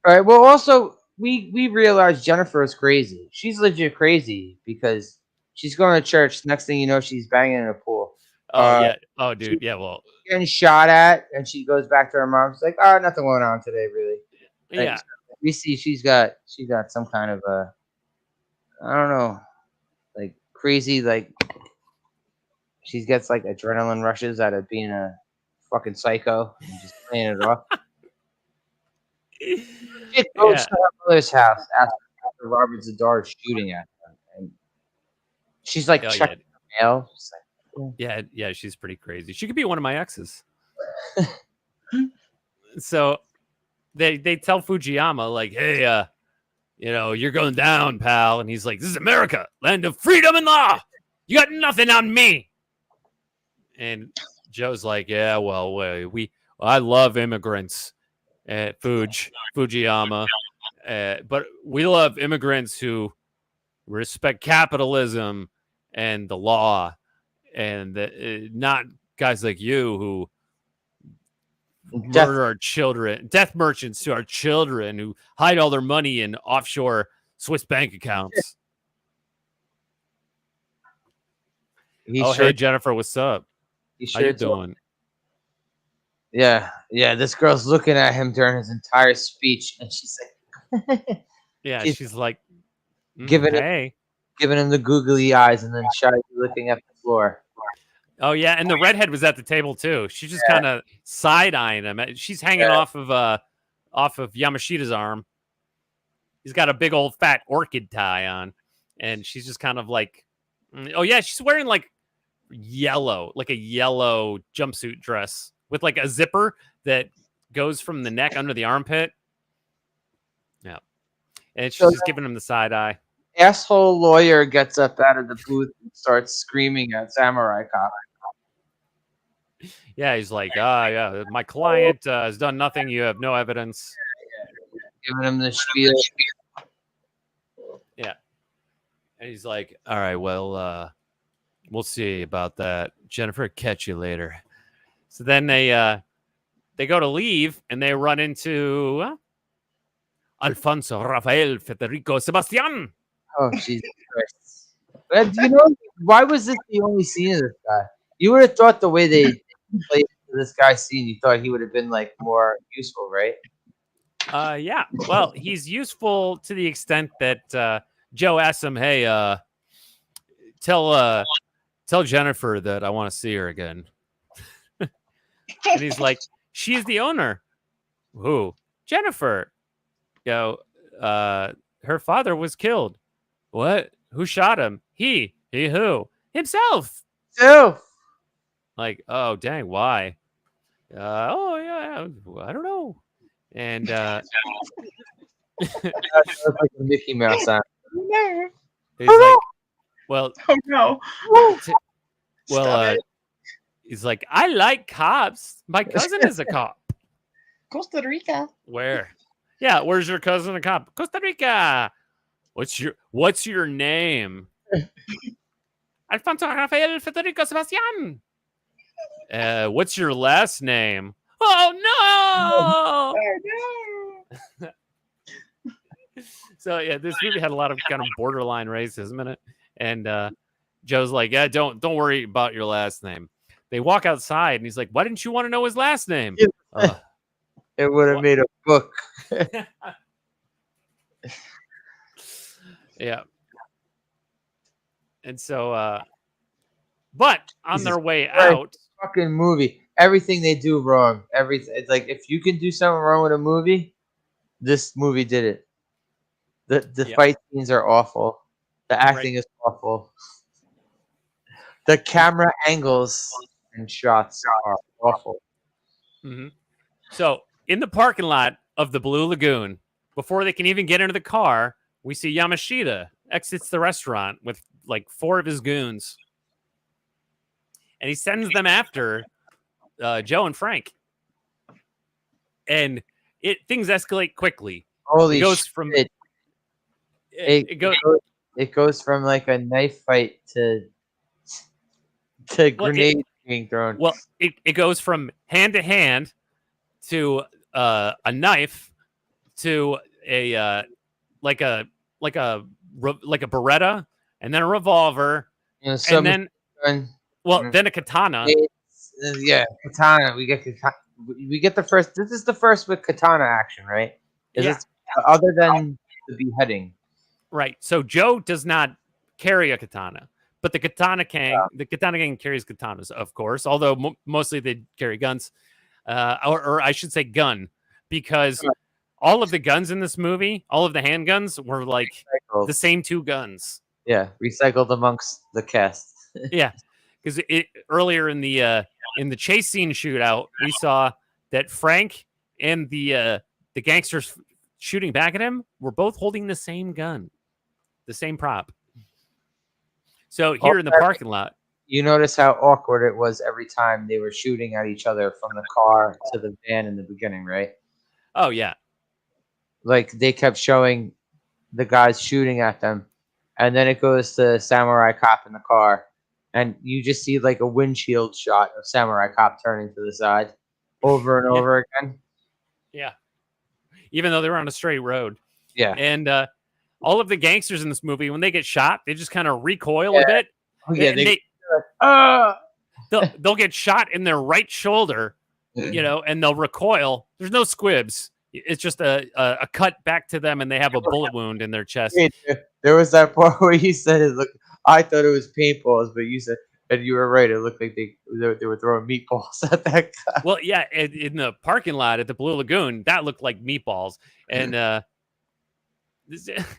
All right. Well, also we realize Jennifer is crazy. She's legit crazy because she's going to church. Next thing you know, she's banging in a pool. Oh yeah. Oh dude. Yeah. Well, getting shot at, and she goes back to her mom. She's like, "Oh, nothing going on today, really." Yeah. Like, we see she's got some kind of I don't know, like crazy, like she gets like adrenaline rushes out of being a fucking psycho and just playing it off. She goes to her mother's house after Robert Zadar is shooting at her, and she's like checking her mail. Like, yeah, she's pretty crazy. She could be one of my exes. So they tell Fujiyama like, "Hey, you're going down, pal." And he's like, "This is America, land of freedom and law. You got nothing on me." And Joe's like, "Yeah, well, I love immigrants at Fujiyama, but we love immigrants who respect capitalism and the law, and not guys like you who murder our children, death merchants to our children who hide all their money in offshore Swiss bank accounts." Hey, Jennifer, what's up? How you doing? Yeah. This girl's looking at him during his entire speech, and she's like, "Yeah." She's like, giving him the googly eyes, and then shyly looking at the floor. Oh yeah, and the redhead was at the table too. She's just kind of side eyeing him. She's hanging off of Yamashita's arm. He's got a big old fat orchid tie on, and she's just kind of like, oh yeah, she's wearing like a yellow jumpsuit dress with like a zipper that goes from the neck under the armpit. Yeah, and she's just giving him the side eye. Asshole lawyer gets up out of the booth and starts screaming at Samurai Cop. Yeah, he's like, yeah, my client has done nothing. You have no evidence. Giving him the spiel. Yeah. And he's like, all right, well, we'll see about that. Jennifer, catch you later. So then they go to leave, and they run into Alfonso, Rafael, Federico, Sebastian. Oh, Jesus Christ. But, why was this the only scene of this guy? You would have thought the way they played this guy's scene, you thought he would have been like more useful, right? Yeah. Well, he's useful to the extent that Joe asks him, "Hey, tell Jennifer that I want to see her again." And he's like, "She's the owner." Who? Jennifer. You know, her father was killed. What? Who shot him? He. He who? Himself. Ew. Like, oh dang, why? Oh yeah, I don't know. And That looks like a Mickey Mouse sound. No. he's like, well, Oh no. well, he's like, I like cops. My cousin is a cop. Costa Rica. Where? Yeah, where's your cousin a cop? Costa Rica. What's your name? Alfonso Rafael Federico Sebastian. What's your last name? Oh no! So yeah, this movie had a lot of kind of borderline racism in it, and Joe's like, "Yeah, don't worry about your last name." They walk outside, and he's like, "Why didn't you want to know his last name?" It would have made a book. Yeah. And so, but on their way out, Fucking movie. Everything they do wrong. Everything. It's like if you can do something wrong with a movie, this movie did it. The fight scenes are awful. The acting is awful. The camera angles and shots are awful. Mm-hmm. So in the parking lot of the Blue Lagoon, before they can even get into the car, we see Yamashita exits the restaurant with like 4 of his goons. And he sends them after Joe and Frank. And things escalate quickly. Holy it goes shit. from It goes from like a knife fight to grenades being thrown. Well, it goes from hand to hand to a knife to a like a Beretta, and then a revolver, and then then a katana. Yeah, katana. We get the first. This is the first with katana action, right? Other than the beheading. Right. So Joe does not carry a katana, but the Katana gang carries katanas, of course. Although mostly they carry guns, or I should say gun, because all of the guns in this movie, all of the handguns, were like the same 2 guns. Yeah, recycled amongst the cast. Yeah, because earlier in the chase scene shootout, we saw that Frank and the gangsters shooting back at him were both holding the same gun, the same prop. So here in the parking lot, you notice how awkward it was every time they were shooting at each other from the car to the van in the beginning, right? Oh yeah, like they kept showing the guys shooting at them, and then it goes to Samurai Cop in the car, and you just see like a windshield shot of Samurai Cop turning to the side over and over again. Yeah, even though they were on a straight road. Yeah, and all of the gangsters in this movie, when they get shot, they just kind of recoil a bit. Oh, yeah, they'll get shot in their right shoulder, and they'll recoil. There's no squibs. It's just a cut back to them, and they have a bullet wound in their chest. There was that part where you said it looked. I thought it was paintballs, but you said, and you were right. It looked like they were throwing meatballs at that guy. Well, yeah, in the parking lot at the Blue Lagoon, that looked like meatballs. And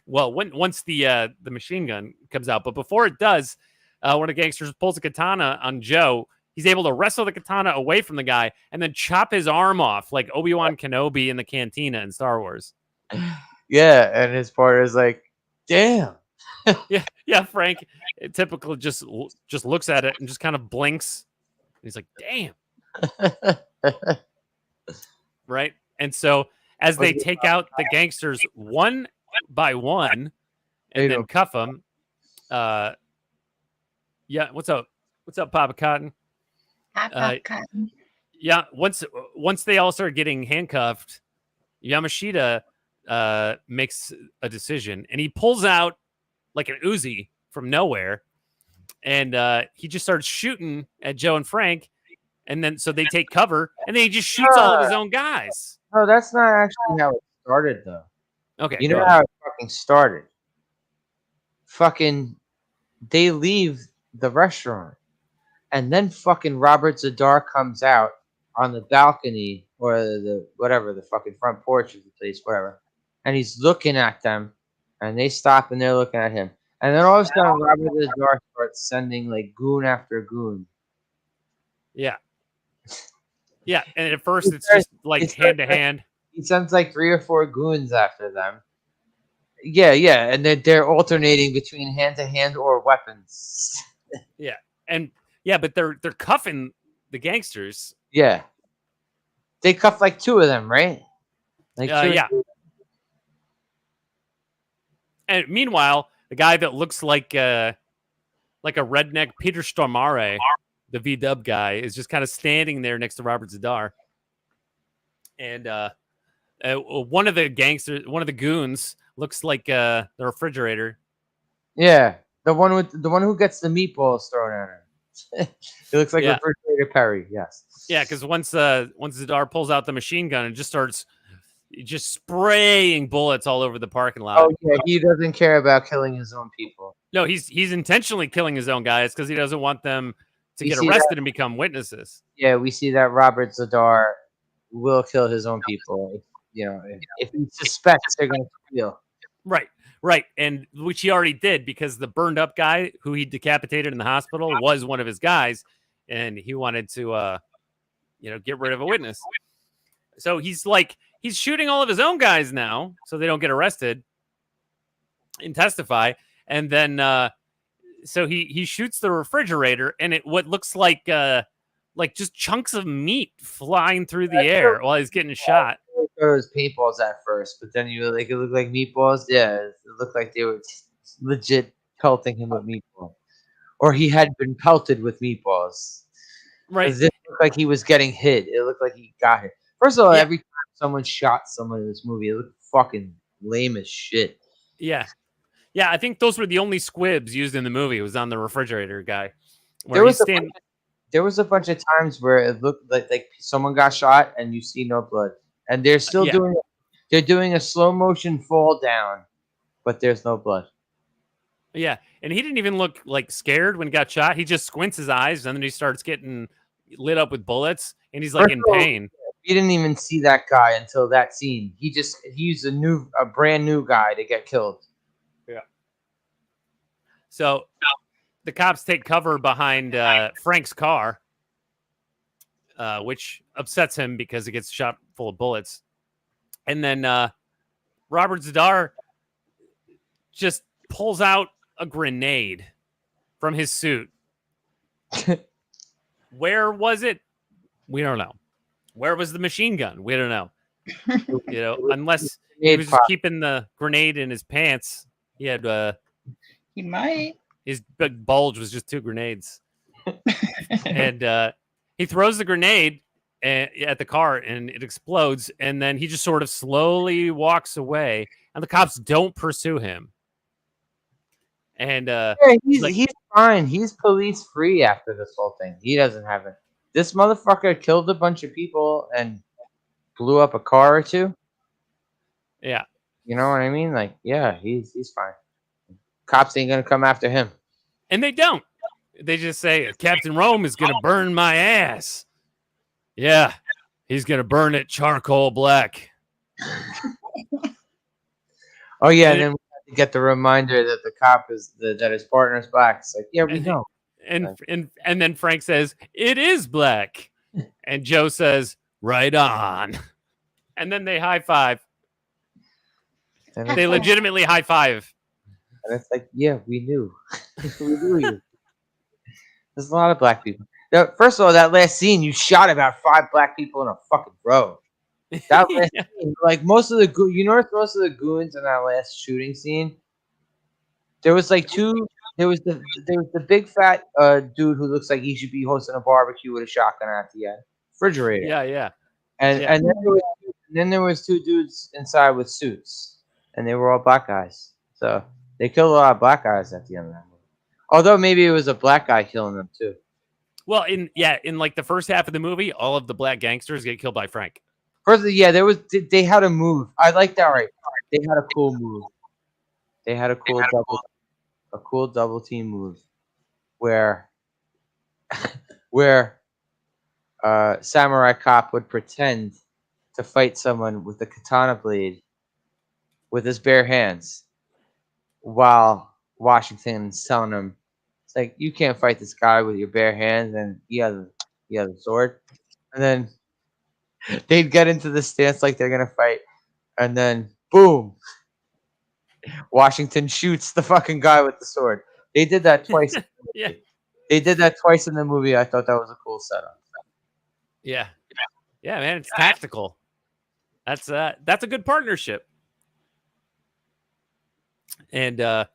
once the machine gun comes out, but before it does, one of the gangsters pulls a katana on Joe. He's able to wrestle the katana away from the guy and then chop his arm off like Obi-Wan Kenobi in the cantina in Star Wars. Yeah, and his part is like, damn. Yeah. Frank typically just looks at it and just kind of blinks. He's like, damn. Right? And so as they take out the gangsters one by one and then cuff them, yeah, what's up? What's up, Papa Cotton? Cotton. Yeah, once they all start getting handcuffed, Yamashita makes a decision, and he pulls out like an Uzi from nowhere, and he just starts shooting at Joe and Frank, and then so they take cover, and then he just shoots all of his own guys. No, that's not actually how it started, though. Okay, You go know ahead. how it fucking started? Fucking, they leave the restaurant, and then fucking Robert Zadar comes out on the balcony or the whatever, the fucking front porch of the place, whatever, and he's looking at them, and they stop and they're looking at him, and then all of a sudden Robert Zadar starts sending like goon after goon. Yeah. Yeah, and at first He it's starts- just like he hand to starts- hand. He sends like 3 or 4 goons after them. Yeah, and they're alternating between hand to hand or weapons. Yeah, and yeah, but they're cuffing the gangsters. Yeah, they cuffed like 2 of them, right? Like 2 Yeah. And meanwhile, the guy that looks like a redneck Peter Stormare, the V-dub guy, is just kind of standing there next to Robert Zadar. And one of the gangsters, one of the goons, looks like the refrigerator. Yeah, the one who gets the meatballs thrown at him. He looks like Refrigerator Perry. Yes. Yeah, because once Zadar pulls out the machine gun and just starts spraying bullets all over the parking lot. Oh yeah, he doesn't care about killing his own people. No, he's intentionally killing his own guys because he doesn't want them to get see arrested and become witnesses. Yeah, we see that Robert Zadar will kill his own people. You know, if he suspects they're going to steal. Right, and which he already did because the burned up guy who he decapitated in the hospital was one of his guys, and he wanted to, get rid of a witness. So he's shooting all of his own guys now, so they don't get arrested and testify. And then, so he shoots the refrigerator, and what looks like just chunks of meat flying through the air while he's getting shot. It was paintballs at first, but then you it looked like meatballs. Yeah, it looked like they were legit pelting him with meatballs, or he had been pelted with meatballs. Right, it looked like he was getting hit. It looked like he got hit. First of all, every time someone shot someone in this movie, it looked fucking lame as shit. Yeah. I think those were the only squibs used in the movie. It was on the refrigerator guy. There was a bunch of times where it looked like someone got shot and you see no blood. And they're still doing a slow motion fall down, but there's no blood. Yeah, and he didn't even look like scared when he got shot. He just squints his eyes, and then he starts getting lit up with bullets, and he's like in pain. We didn't even see that guy until that scene. He used a brand new guy to get killed. Yeah. So the cops take cover behind Frank's car, which upsets him because he gets shot full of bullets. And then Robert Zadar just pulls out a grenade from his suit. Where was it? We don't know. Where was the machine gun? We don't know. Unless he was just keeping the grenade in his pants. He had he might. His big bulge was just 2 grenades. And he throws the grenade at the car and it explodes. And then he just sort of slowly walks away. And the cops don't pursue him. And he's fine. He's police free after this whole thing. He doesn't have it. This motherfucker killed a bunch of people and blew up a car or 2. Yeah. You know what I mean? Like, yeah, he's fine. Cops ain't gonna come after him. And they don't. They just say, Captain Rome is gonna burn my ass. Yeah, he's gonna burn it charcoal black. Oh yeah, and then we have to get the reminder that the cop that his partner's black. It's like, yeah, we know. And then Frank says, it is black. And Joe says, right on. And then they high five. They legitimately high five. And it's like, yeah, we knew. We knew you. There's a lot of black people. Now, first of all, that last scene, you shot about 5 black people in a fucking row. That last scene, like most of the most of the goons in that last shooting scene, there was like 2. There was the big fat dude who looks like he should be hosting a barbecue with a shotgun at the end. Refrigerator. Yeah. And then there was 2 dudes inside with suits, and they were all black guys. So they killed a lot of black guys at the end of that movie. Although maybe it was a black guy killing them too. Well, in like the first half of the movie, all of the black gangsters get killed by Frank. First, they had a move. I like that. Right, they had a cool move. They had a cool double team move where where Samurai Cop would pretend to fight someone with a katana blade with his bare hands, while Washington's telling him, "It's like you can't fight this guy with your bare hands," and he has a sword, and then they'd get into the stance like they're gonna fight, and then boom, Washington shoots the fucking guy with the sword. They did that twice. Yeah. They did that twice in the movie. I thought that was a cool setup. Yeah. Yeah, man, it's tactical. That's a good partnership. And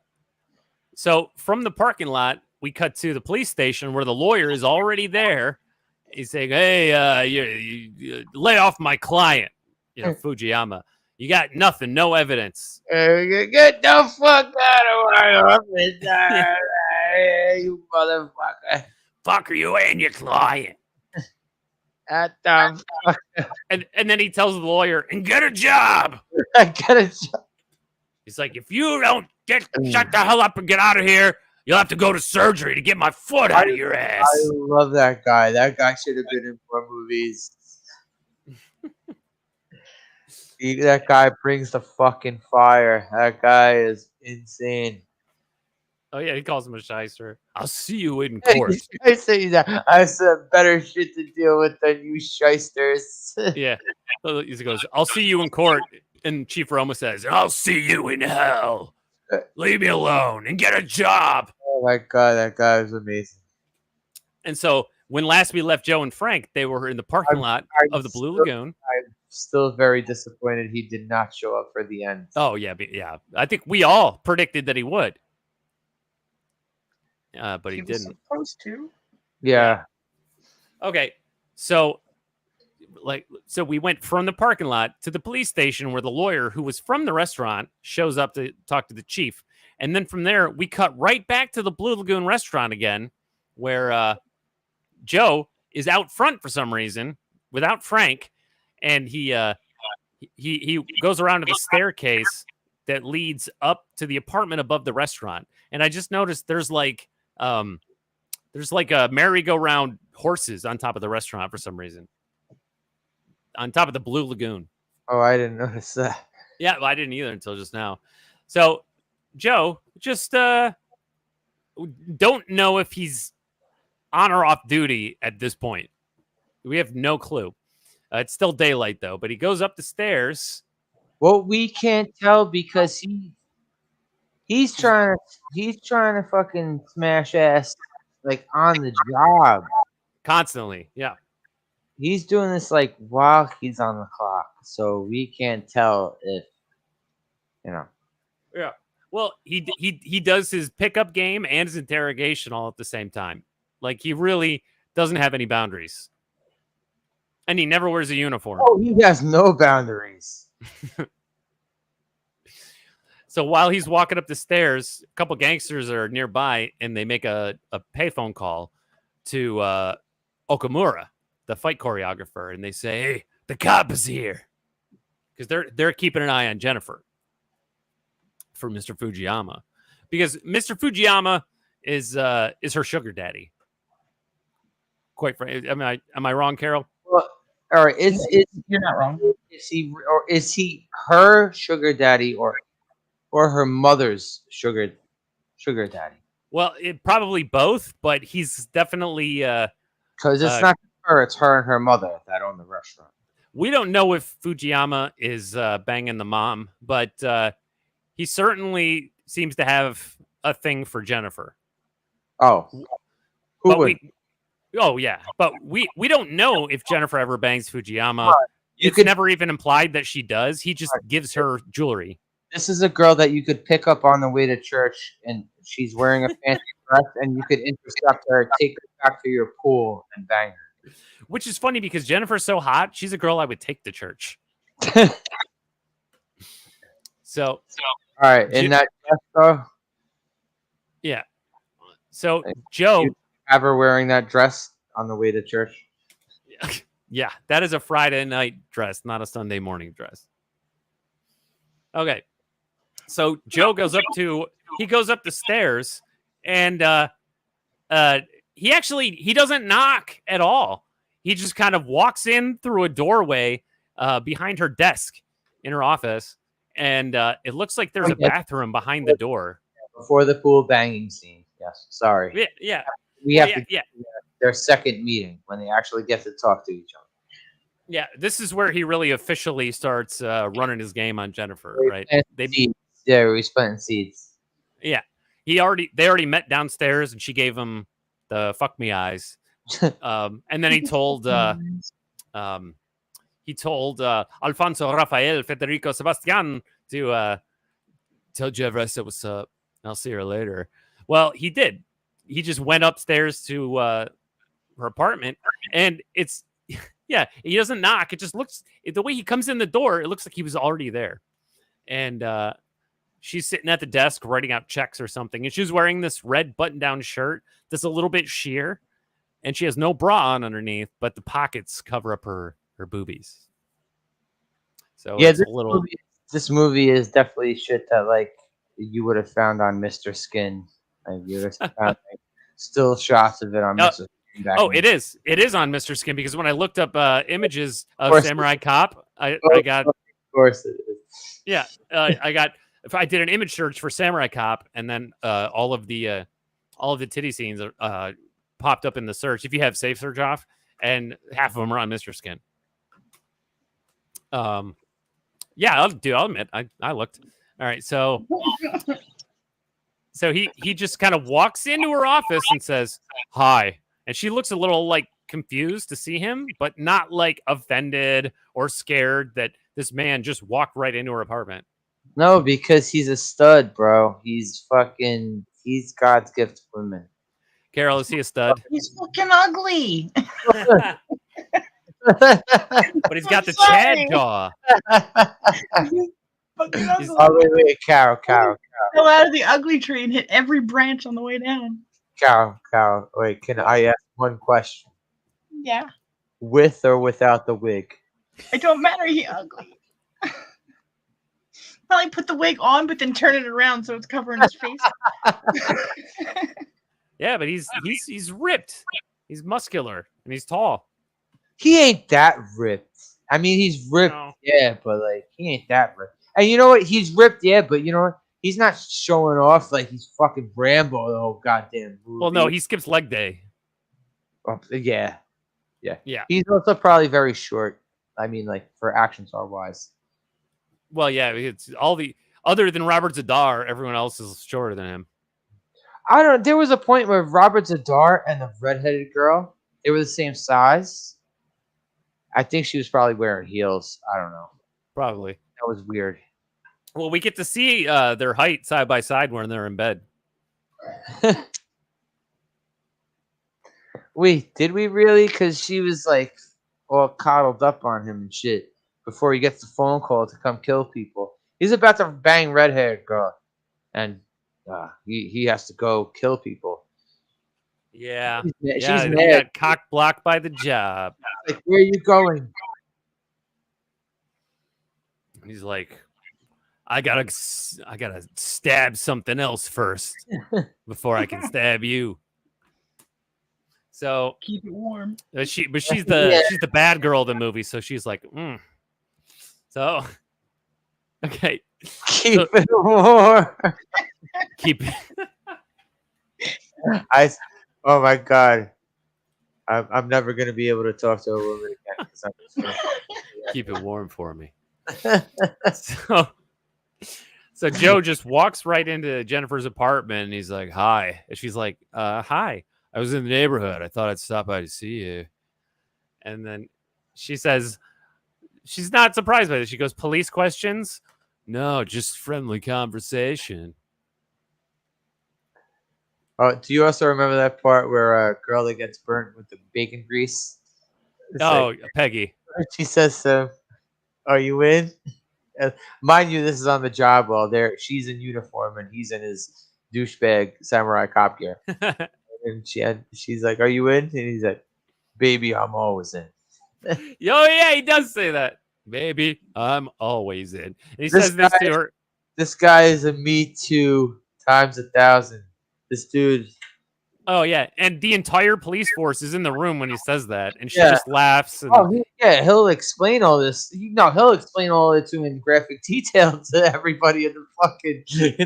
so from the parking lot, we cut to the police station where the lawyer is already there. He's saying, "Hey, you lay off my client, Fujiyama. You got nothing, no evidence. Get the fuck out of my office, you motherfucker! Fuck you and your client." What the fuck? And then he tells the lawyer, "And get a job." Get a job. He's like, "If you don't shut the hell up and get out of here, you'll have to go to surgery to get my foot out of your ass." I love that guy. That guy should have been in more movies. That guy brings the fucking fire. That guy is insane. Oh yeah, he calls him a shyster. "I'll see you in court." I say that. I have some better shit to deal with than you shysters. Yeah. So he goes, "I'll see you in court." And Chief Roma says, "I'll see you in hell. Leave me alone and get a job." Oh my god, that guy is amazing. And so when last we left Joe and Frank, they were in the parking lot of the Blue Lagoon. I'm still very disappointed he did not show up for the end. Oh, yeah. Yeah. I think we all predicted that he would. But he didn't. Supposed to. Yeah. Okay. So we went from the parking lot to the police station where the lawyer who was from the restaurant shows up to talk to the chief. And then from there, we cut right back to the Blue Lagoon restaurant again, where Joe is out front for some reason without Frank. And he goes around to the staircase that leads up to the apartment above the restaurant. And I just noticed there's like a merry-go-round horses on top of the restaurant for some reason. On top of the Blue Lagoon. Oh, I didn't notice that. Yeah, well, I didn't either until just now. So Joe just don't know if he's on or off duty at this point. We have no clue. It's still daylight though, but he goes up the stairs. Well, we can't tell because he's trying to fucking smash ass like on the job Constantly. Yeah. He's doing this like while he's on the clock, so we can't tell if Yeah. Well, he does his pickup game and his interrogation all at the same time. Like he really doesn't have any boundaries. And he never wears a uniform. Oh, he has no boundaries. So while he's walking up the stairs, a couple gangsters are nearby and they make a payphone call to Okamura, the fight choreographer, and they say, "Hey, the cop is here." Because they're keeping an eye on Jennifer for Mr. Fujiyama. Because Mr. Fujiyama is her sugar daddy. Quite frankly. Am I wrong, Carol? Well, all right, You're not wrong. Is he her sugar daddy or her mother's sugar daddy? Well, probably both, but he's definitely because it's not her; it's her and her mother that own the restaurant. We don't know if Fujiyama is banging the mom, but he certainly seems to have a thing for Jennifer. Oh, who would? But we don't know if Jennifer ever bangs Fujiyama. It's never even implied that she does. He just gives her jewelry. This is a girl that you could pick up on the way to church, and she's wearing a fancy dress, and you could intercept her, take her back to your pool, and bang her. Which is funny because Jennifer's so hot, she's a girl I would take to church. So all right, in that dress, though. Yeah. So Joe, you have her wearing that dress on the way to church. Yeah, that is a Friday night dress, not a Sunday morning dress. Okay. So Joe goes up the stairs, and he doesn't knock at all. He just kind of walks in through a doorway behind her desk in her office, and it looks like there's a bathroom behind the door. Before the pool banging scene. Yes. Sorry. Yeah. We have to get their second meeting when they actually get to talk to each other. Yeah, this is where he really officially starts running his game on Jennifer, right? We planting seeds. Yeah, they already met downstairs, and she gave him the fuck me eyes, and then he told Alfonso, Rafael, Federico, Sebastian to tell Jennifer I said what's up. I'll see her later. Well, he did. He just went upstairs to her apartment, and it's. Yeah, he doesn't knock. It just looks the way he comes in the door. It looks like he was already there, and she's sitting at the desk writing out checks or something. And she's wearing this red button-down shirt that's a little bit sheer, and she has no bra on underneath, but the pockets cover up her boobies. So yeah, this movie is definitely shit that like you would have found on Mr. Skin. Like you would have found still shots of it on Mr. Skin. It is. It is on Mr. Skin because when I looked up images of Samurai Cop, I got. Of course it is. Yeah, if I did an image search for Samurai Cop, and then all of the titty scenes popped up in the search. If you have Safe Search off, and half of them are on Mr. Skin. Yeah, I'll admit I looked. All right, so he just kind of walks into her office and says hi. And she looks a little like confused to see him, but not like offended or scared that this man just walked right into her apartment. No, because he's a stud, bro. He's God's gift to women. Carol, is he a stud? He's fucking ugly. But he's got the Chad jaw. Wait, Carol. Fell out of the ugly tree and hit every branch on the way down. Carol, wait, can I ask one question? Yeah. With or without the wig? It don't matter, he ugly. Probably put the wig on, but then turn it around so it's covering his face. Yeah, but he's ripped. He's muscular and he's tall. He ain't that ripped. I mean, he's ripped, yeah, but like he ain't that ripped. And you know what? He's ripped, yeah, but you know what? He's not showing off like he's fucking Rambo the whole goddamn movie. Well, no, he skips leg day. Yeah. He's also probably very short. I mean, like for action star wise. Well, yeah, it's other than Robert Zadar, everyone else is shorter than him. I don't know. There was a point where Robert Zadar and the redheaded girl, they were the same size. I think she was probably wearing heels. I don't know. Probably. That was weird. Well, we get to see their height side by side when they're in bed. Wait, did we really? Because she was like all coddled up on him and shit before he gets the phone call to come kill people. He's about to bang red-haired girl, and he has to go kill people. Yeah, she's he mad. got cock blocked by the job. Like, where are you going? He's like, I gotta stab something else first before I can stab you. So keep it warm. She's the bad girl of the movie, so she's like, So okay, keep it warm. Keep it. Oh my god, I'm never gonna be able to talk to a woman again. Keep it warm for me. So Joe just walks right into Jennifer's apartment and he's like, hi. And she's like, hi. I was in the neighborhood. I thought I'd stop by to see you. And then she says, she's not surprised by this. She goes, police questions? No, just friendly conversation. Oh, do you also remember that part where a girl that gets burnt with the bacon grease? It's Peggy. She says, are you in? Mind you, this is on the job well. She's in uniform and he's in his douchebag samurai cop gear. And she's like, "Are you in?" And he's like, Baby, I'm always in. Oh yeah, he does say that. Baby, I'm always in. And he This says this guy- to her. This guy is a Me Too times 1,000. This dude. Oh yeah, and the entire police force is in the room when he says that, and she Yeah. just laughs. And Oh, he'll explain all this. He'll explain all it to in graphic detail to everybody in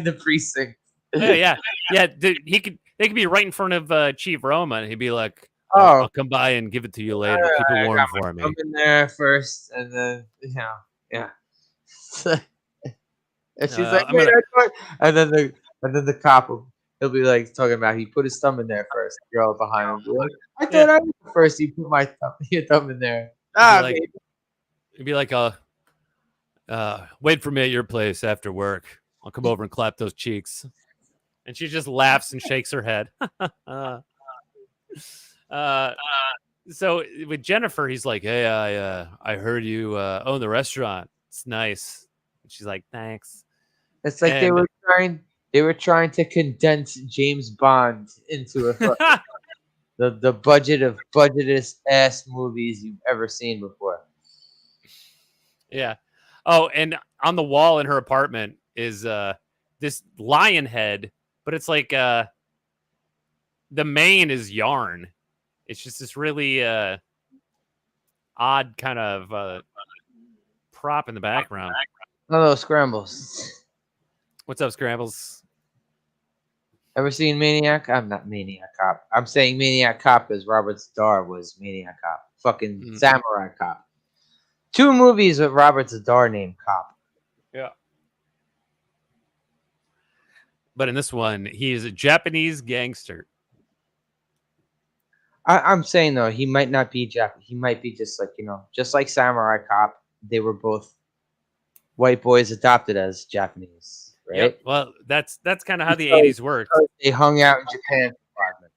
the precinct. yeah. They could be right in front of Chief Roma, and he'd be like, Oh. I'll come by and give it to you later. Keep it warm for me." I'm in there first, and then yeah. And she's like, I'm gonna- and then the cop he'll be like talking about he put his thumb in there first. The girl behind him will be like, I thought I was the first. You put your thumb in there. It'd be like, wait for me at your place after work. I'll come over and clap those cheeks. And she just laughs and shakes her head. So with Jennifer, he's like, "Hey, I heard you own the restaurant. It's nice." And she's like, "Thanks." It's like they were trying to condense James Bond into the budget of budgetous ass movies you've ever seen before. Yeah. Oh, and on the wall in her apartment is this lion head, but it's like the mane is yarn. It's just this really odd kind of prop in the background. Hello, Scrambles. What's up, Scrambles? Ever seen Maniac? I'm not Maniac Cop. I'm saying Maniac Cop because Robert Starr was Maniac Cop. Fucking Samurai Cop. 2 movies with Robert Starr named Cop. Yeah. But in this one, he is a Japanese gangster. I'm saying though, he might not be Japanese. He might be just like Samurai Cop. They were both white boys adopted as Japanese, right? Yep. Well, that's kind of how the 80s worked. They hung out in Japan for 5 minutes.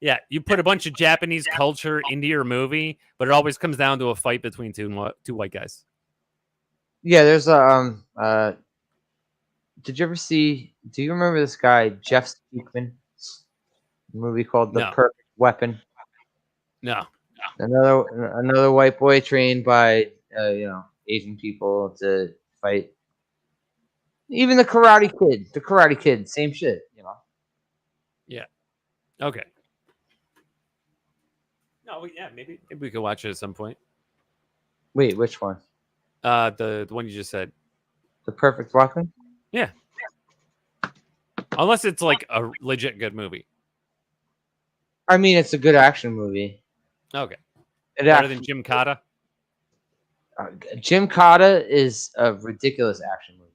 Yeah, you put a bunch of Japanese culture into your movie, but it always comes down to a fight between two white guys. Yeah, there's did you ever see? Do you remember this guy Jeff Speakman? A movie called The Perfect Weapon. No. Another white boy trained by Asian people to fight. Even the Karate Kid, same shit. Yeah. Okay. No, yeah, maybe we could watch it at some point. Wait, which one? The one you just said. The Perfect Weapon? Yeah. Unless it's like a legit good movie. I mean, it's a good action movie. Okay. Better than Jim Cotta? Jim Cotta is a ridiculous action movie.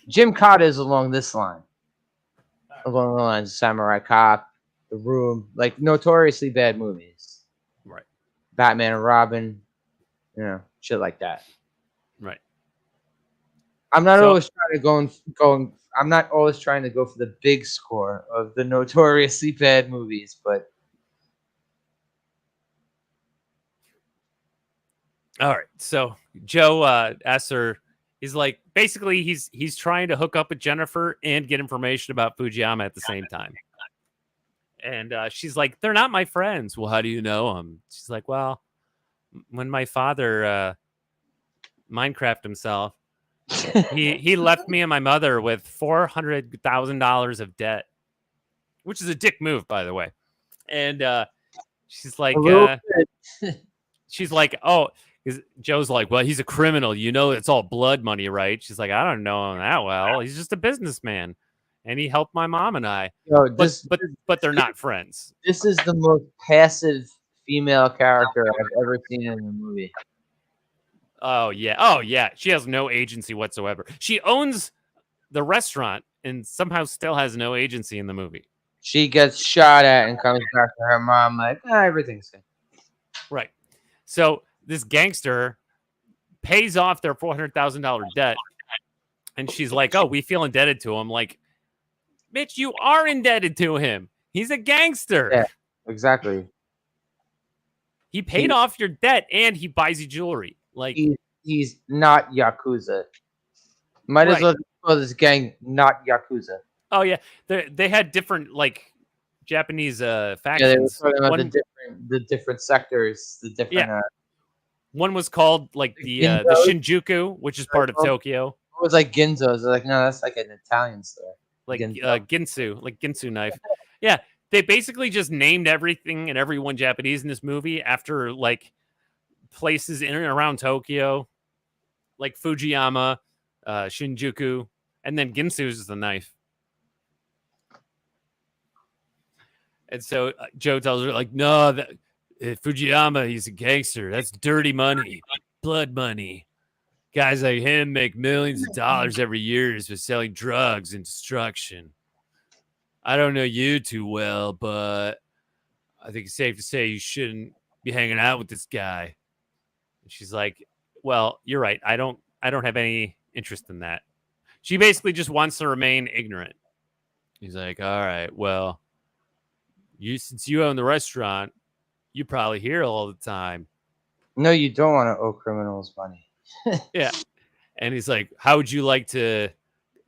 Jim Cotta is along this line. Along the lines of Samurai Cop, The Room, like notoriously bad movies. Right. Batman and Robin, shit like that. Right. I'm not always trying to I'm not always trying to go for the big score of the notoriously bad movies, but all right. So Joe asks her, he's like, basically he's trying to hook up with Jennifer and get information about Fujiyama at the same time. And she's like, they're not my friends. Well, how do you know them? She's like, well, when my father Minecraft himself, he left me and my mother with $400,000 of debt, which is a dick move, by the way. And she's like, oh, Joe's like, well, he's a criminal. It's all blood money, right? She's like, I don't know him that well. He's just a businessman, and he helped my mom and I. But they're not friends. This is the most passive female character I've ever seen in a movie. Oh yeah. She has no agency whatsoever. She owns the restaurant and somehow still has no agency in the movie. She gets shot at and comes back to her mom like, everything's good. Right. So this gangster pays off their $400,000 debt, and she's like, "Oh, we feel indebted to him." Like, bitch, you are indebted to him. He's a gangster. Yeah, exactly. He paid off your debt, and he buys you jewelry. Like, he's not Yakuza. Might as well call this gang not Yakuza. Oh yeah, they had different like Japanese Yeah, they were factions. talking about One, the different sectors, the different. yeah, one was called like the Ginzos, Shinjuku, which is part of Tokyo, it was like Ginzos. They're like, no, that's like an Italian store. like Ginzo. Ginsu, like Ginsu knife. Yeah, they basically just named everything and everyone Japanese in this movie after like places in and around Tokyo, like Fujiyama, Shinjuku, and then Ginsu is the knife. And so Joe tells her, like, no, that Fujiyama, he's a gangster. That's dirty money, blood money. Guys like him make millions of dollars every year for selling drugs and destruction. I don't know you too well, but I think it's safe to say you shouldn't be hanging out with this guy. And she's like, well, you're right. I don't have any interest in that. She basically just wants to remain ignorant. He's like, all right, well, since you own the restaurant, you probably hear all the time. No, you don't want to owe criminals money. Yeah. And he's like, how would you like to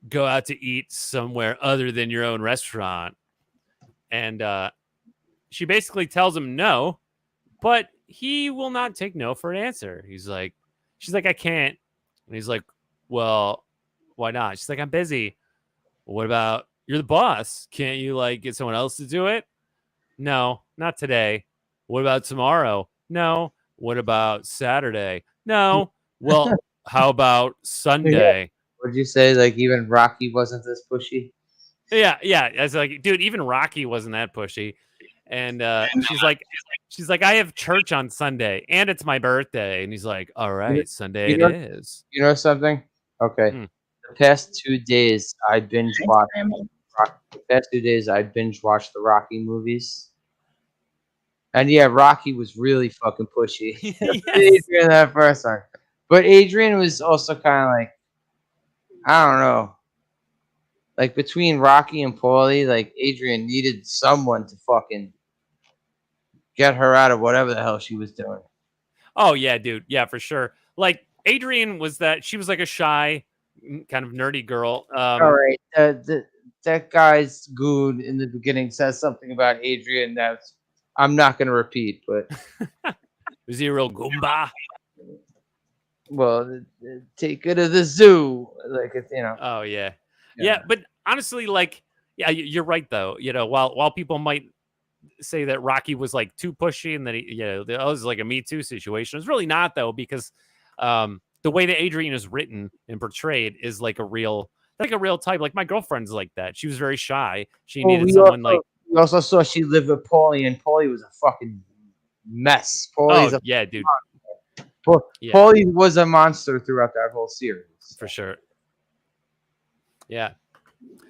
go out to eat somewhere other than your own restaurant? And she basically tells him no, but he will not take no for an answer. She's like, I can't. And he's like, well, why not? She's like, I'm busy. Well, what about, you're the boss. Can't you like get someone else to do it? No, not today. What about tomorrow? No. What about Saturday? No. Well, how about Sunday? Would you say like even Rocky wasn't this pushy? Yeah. I was like, dude, even Rocky wasn't that pushy. And she's like, I have church on Sunday and it's my birthday. And he's like, all right, Sunday it is. You know something? Okay. The past 2 days I binge watched. The past 2 days I binge watched the Rocky movies. And yeah, Rocky was really fucking pushy. Yes. Adrian that first one. But Adrian was also kind of like, I don't know. Like between Rocky and Paulie, like Adrian needed someone to fucking get her out of whatever the hell she was doing. Oh yeah, dude. Yeah, for sure. Like Adrian she was like a shy, kind of nerdy girl. All right. That guy's goon in the beginning says something about Adrian that's I'm not going to repeat, but was he a real goomba? Well, take her to the zoo, like it's Oh yeah. But honestly, like, yeah, you're right though. While people might say that Rocky was like too pushy and that that was like a Me Too situation, it's really not though, because the way that Adrian is written and portrayed is like a real type. Like my girlfriend's like that. She was very shy. She needed someone like. We also saw she lived with Paulie, and Paulie was a fucking mess. Paulie's yeah, dude. Paulie was a monster throughout that whole series. For sure. Yeah.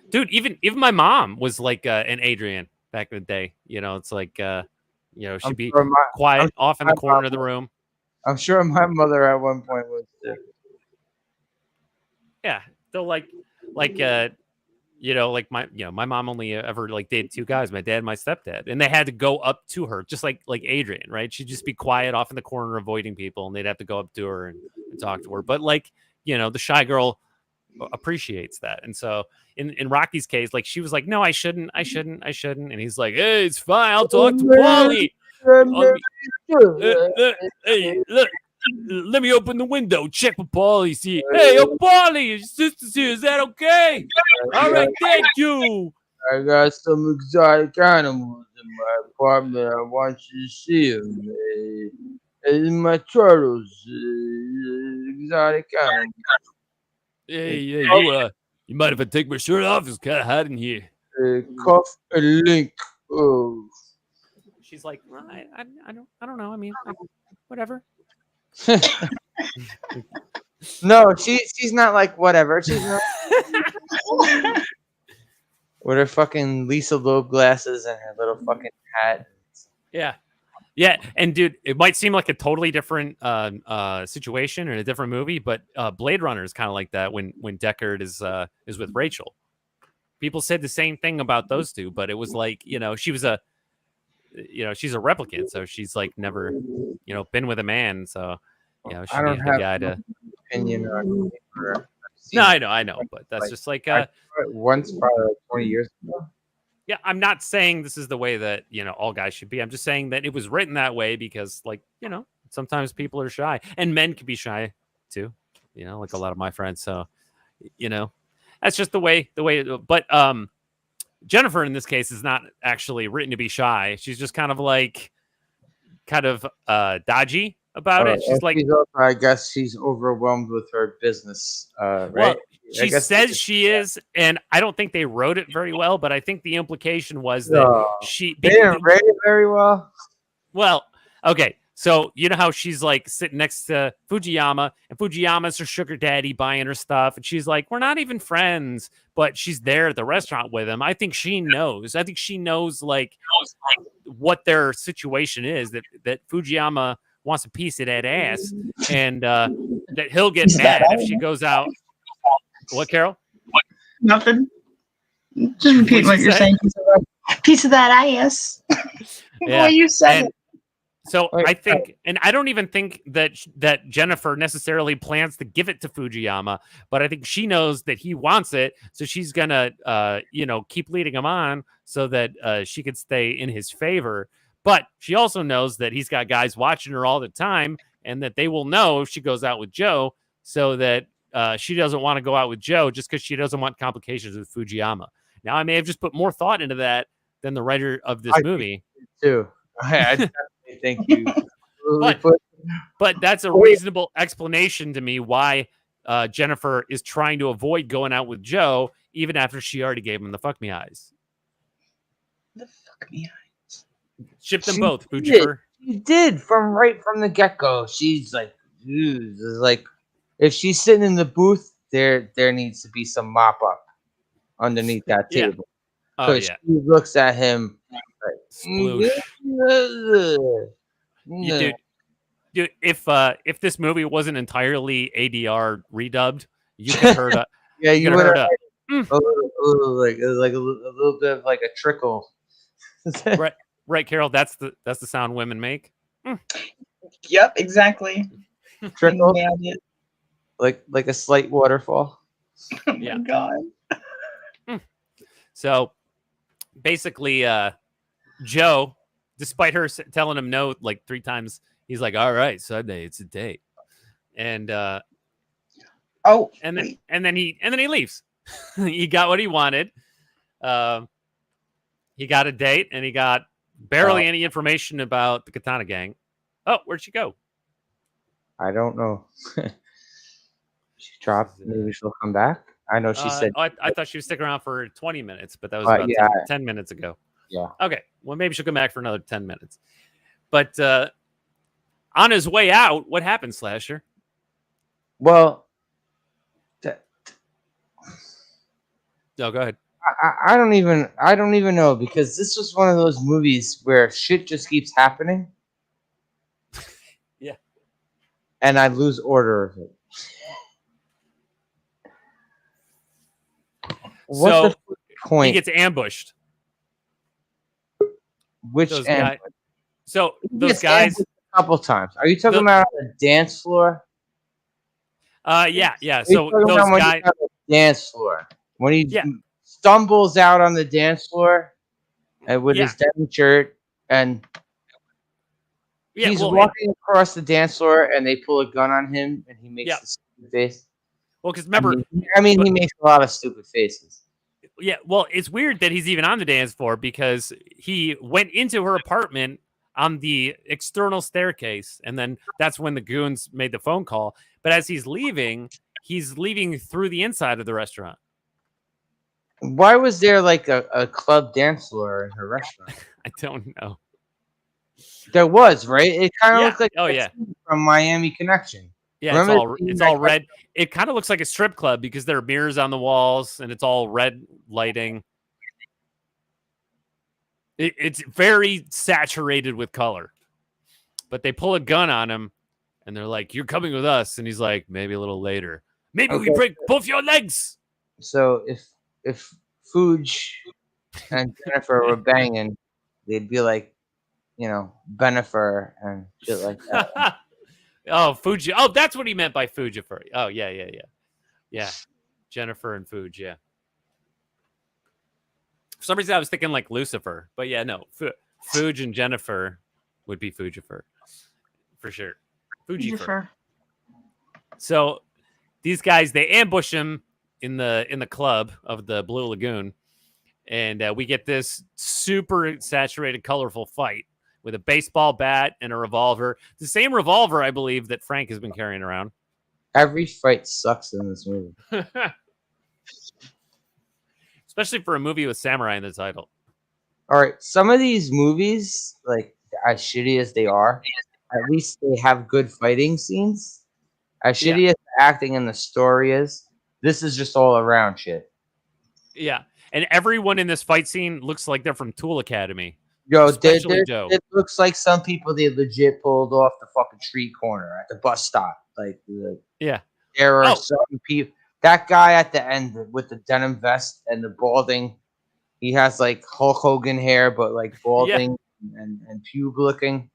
Dude, even my mom was like an Adrian back in the day. It's like she'd be quiet off in the corner of the room. I'm sure my mother at one point was too. Yeah. So like my mom only ever like dated two guys, my dad and my stepdad, and they had to go up to her just like Adrian, right? She'd just be quiet off in the corner avoiding people, and they'd have to go up to her and talk to her. But like, the shy girl appreciates that. And so in Rocky's case, like she was like, no, I shouldn't. And he's like, hey, it's fine. I'll talk to Paulie. Hey, look. Let me open the window. Check with Paulie. See, hey, Paulie, your sister's here. Is that okay? All right, thank you. I got some exotic animals in my apartment. I want you to see them. It's my turtles. Exotic animals. Hey, you mind if I take my shirt off? It's kind of hot in here. Cuff and link. Oh. She's like, well, I don't know. I mean, whatever. No, she's not like whatever. She's not with her fucking Lisa Loeb glasses and her little fucking hat. Yeah, and dude, it might seem like a totally different situation or a different movie, but Blade Runner is kind of like that when Deckard is with Rachel. People said the same thing about those two, but it was like she was she's a replicant, so she's like never been with a man, so she I don't needed have a guy to opinion on no, I know, but that's just like once probably like 20 years ago. Yeah, I'm not saying this is the way that, all guys should be. I'm just saying that it was written that way because, like, sometimes people are shy, and men can be shy too, like a lot of my friends. So, that's just the way. But Jennifer in this case is not actually written to be shy. She's just kind of dodgy about it. She's like, I guess she's overwhelmed with her business, right? well, I she guess says she is, and I don't think they wrote it very well. But I think the implication was that No, she they didn't write it very well. Well, okay. So you know how she's like sitting next to Fujiyama, and Fujiyama's her sugar daddy buying her stuff, and she's like, "We're not even friends," but she's there at the restaurant with him. I think she knows. I think she knows like what their situation is. That Fujiyama wants a piece of that ass, and that he'll get mad if she goes out. What, Carol? Nothing. Just repeat what you're saying. Piece of that ass. Yeah. What you said. So I think, and I don't even think that Jennifer necessarily plans to give it to Fujiyama, but I think she knows that he wants it, so she's gonna, keep leading him on so that she could stay in his favor. But she also knows that he's got guys watching her all the time, and that they will know if she goes out with Joe, so that she doesn't want to go out with Joe just because she doesn't want complications with Fujiyama. Now, I may have just put more thought into that than the writer of this movie too. I definitely think you. But that's a reasonable explanation to me why Jennifer is trying to avoid going out with Joe, even after she already gave him the fuck me eyes. The fuck me eyes. Ship them both, Fujifer. She did from the get go. She's like, if she's sitting in the booth, there needs to be some mop up underneath that table. Oh yeah. She looks at him. Sploosh. Dude, if this movie wasn't entirely ADR redubbed, you could heard a you would have like a little bit of like a trickle. right, Carol. That's the sound women make. Yep, exactly. Trickle, like a slight waterfall. Oh my god. So basically, Joe, despite her telling him no like 3 times, he's like, "All right, Sunday, it's a date," and then he leaves. He got what he wanted. He got a date, and he got barely any information about the Katana gang. Oh, where'd she go? I don't know. She dropped. Maybe she'll come back. I know she said. I thought she was sticking around for 20 minutes, but that was about 10 minutes ago. Yeah. Okay. Well, maybe she'll come back for another 10 minutes. But on his way out, what happened, Slasher? Well, no, go ahead. I don't even know, because this was one of those movies where shit just keeps happening. Yeah. And I lose order of it. What's the point? He gets ambushed. Which guys? So those guys a couple times. Are you talking about on the dance floor? Yeah. So those guys on the dance floor, when he stumbles out on the dance floor with his denim shirt, and he's walking across the dance floor, and they pull a gun on him, and he makes the stupid face. Well, because remember, he makes a lot of stupid faces. Yeah, well, it's weird that he's even on the dance floor, because he went into her apartment on the external staircase, and then that's when the goons made the phone call. But as he's leaving through the inside of the restaurant. Why was there like a club dance floor in her restaurant? I don't know. There was, right? It kind of looked like from Miami Connection. Yeah, it's all red. It kind of looks like a strip club because there are mirrors on the walls and it's all red lighting. It's very saturated with color. But they pull a gun on him and they're like, "You're coming with us." And he's like, "Maybe a little later. Maybe we break both your legs." So if Fuj and Jennifer were banging, they'd be like, Benifer and shit like that. Oh, Fuji. Oh, that's what he meant by Fujifer. Oh, yeah. Jennifer and Fuji, yeah. For some reason, I was thinking like Lucifer, but yeah, no. Fuge and Jennifer would be Fujifer for sure. Fujifer. So these guys, they ambush him in the club of the Blue Lagoon, and we get this super saturated, colorful fight with a baseball bat and a revolver. The same revolver, I believe, that Frank has been carrying around. Every fight sucks in this movie. Especially for a movie with samurai in the title. All right, some of these movies, like as shitty as they are, at least they have good fighting scenes. As shitty as the acting and the story is, this is just all around shit. Yeah, and everyone in this fight scene looks like they're from Tool Academy. Yo, Especially Joe. it looks like some people they legit pulled off the fucking street corner at the bus stop. Like, there are some people. That guy at the end with the denim vest and the balding, he has like Hulk Hogan hair, but like balding and pube looking.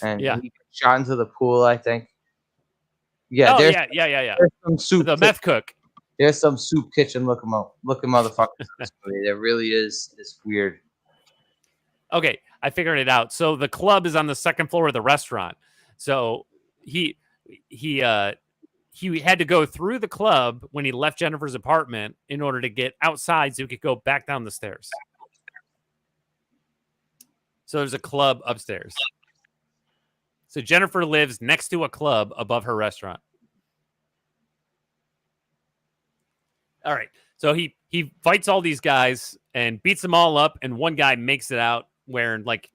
And he got shot into the pool, I think. Yeah, there's some soup. The meth cook. There's some soup kitchen looking motherfuckers in this movie. There really is. It's weird. Okay, I figured it out. So the club is on the second floor of the restaurant. So he had to go through the club when he left Jennifer's apartment in order to get outside so he could go back down the stairs. So there's a club upstairs. So Jennifer lives next to a club above her restaurant. All right. So he fights all these guys and beats them all up, and one guy makes it out wearing like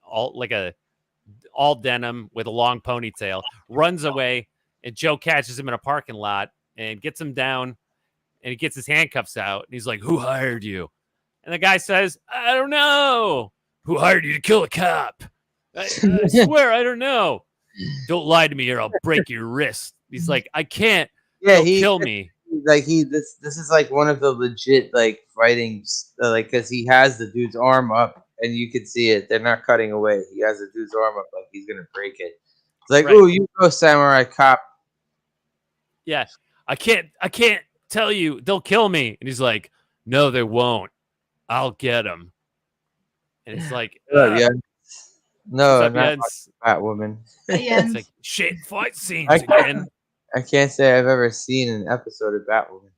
all denim with a long ponytail, runs away, and Joe catches him in a parking lot and gets him down, and he gets his handcuffs out, and he's like, "Who hired you?" And the guy says, "I don't know." "Who hired you to kill a cop?" I swear, I don't know. "Don't lie to me or I'll break your wrist." He's like, "I can't. He'll kill me." Like this is like one of the legit like fightings, like because he has the dude's arm up and you can see it. They're not cutting away. He has the dude's arm up like he's gonna break it. It's like, "Oh, you go, samurai cop." Yeah, I can't tell you. They'll kill me. And he's like, "No, they won't. I'll get them." And it's like, yeah. No, up, not Batwoman. It's like shit fight scenes again. I can't say I've ever seen an episode of Batwoman.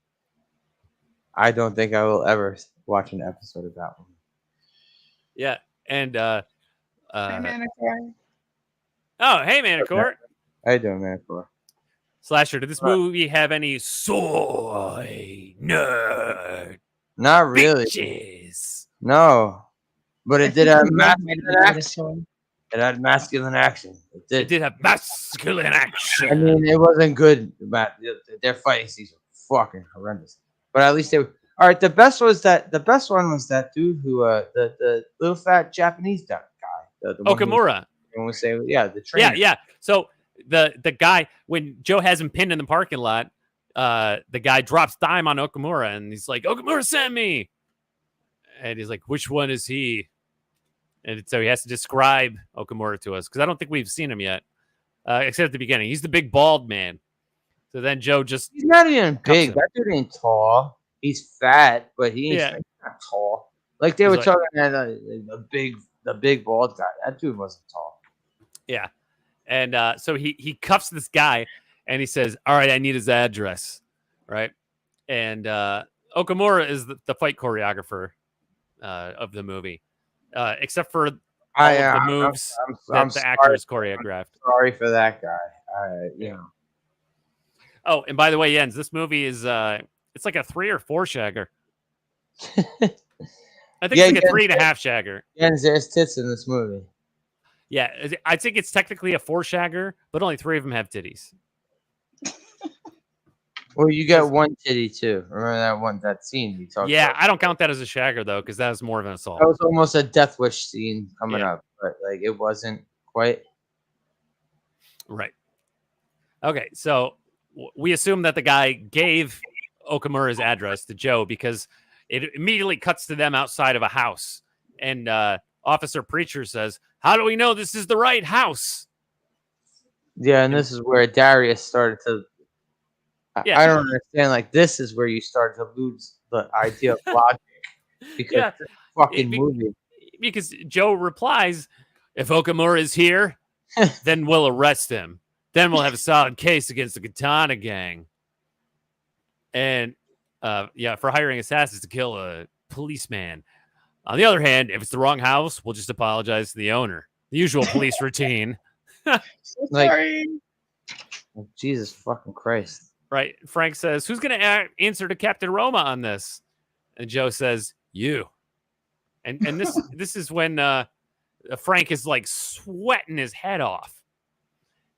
I don't think I will ever watch an episode of Batwoman. Yeah, and hey, Manacor. Oh, hey, Manacor. How you doing, Manacor? Slasher, did this movie have any soy nerd? Not really. Bitches. No, but it did have masculine action. It had masculine action. It did have masculine action. I mean, it wasn't good, Matt. Their fighting scenes were fucking horrendous. But at least they were. All right, the best one was that dude who the little fat Japanese guy. The Okamura. And we say, the trainer. Yeah. So the guy, when Joe has him pinned in the parking lot, the guy drops dime on Okamura and he's like, "Okamura sent me." And he's like, "Which one is he?" And so he has to describe Okamura to us because I don't think we've seen him yet, except at the beginning. He's the big bald man. So then Joe just... He's not even big. That dude ain't tall. He's fat, but he ain't not tall. Like they were talking about the big bald guy. That dude wasn't tall. Yeah. And so he cuffs this guy and he says, "All right, I need his address." Right. And Okamura is the fight choreographer of the movie. Except for all of the moves that the actors choreographed. Sorry for that guy. Oh, and by the way, Jens, this movie is it's like a 3 or 4 shagger. I think it's like a 3.5 shagger. Jens, there's tits in this movie. Yeah, I think it's technically a 4 shagger, but only 3 of them have titties. Well, you got one titty too. Remember that scene we talked about? Yeah, I don't count that as a shagger though, because that was more of an assault. That was almost a Death Wish scene coming up, but like it wasn't quite. Right. Okay, so we assume that the guy gave Okamura's address to Joe because it immediately cuts to them outside of a house, and Officer Preacher says, "How do we know this is the right house?" Yeah, and this is where Darius started to. I don't understand. Like, this is where you start to lose the idea of logic. because Yeah. it's a fucking Be- movie. Because Joe replies, if Okamura is here, then we'll arrest him. Then we'll have a solid case against the Katana gang. And for hiring assassins to kill a policeman. On the other hand, if it's the wrong house, we'll just apologize to the owner. The usual police routine. So Like- sorry. Like, Jesus fucking Christ. Right. Frank says, who's going to answer to Captain Roma on this? And Joe says, you. And this is when Frank is like sweating his head off.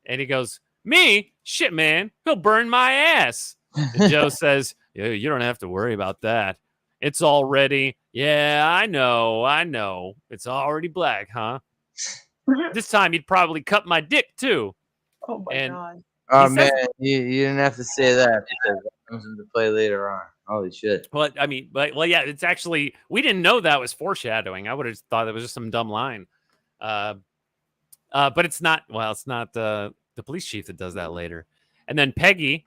And he goes, me? Shit, man. He'll burn my ass. And Joe says, you don't have to worry about that. It's already, I know. It's already black, huh? This time he'd probably cut my dick too. Oh my And- god. Oh He man, says- you didn't have to say that because that comes into play later on. Holy shit. But I mean, yeah, it's actually, we didn't know that was foreshadowing. I would have thought it was just some dumb line. But it's not, it's not the police chief that does that later. And then Peggy,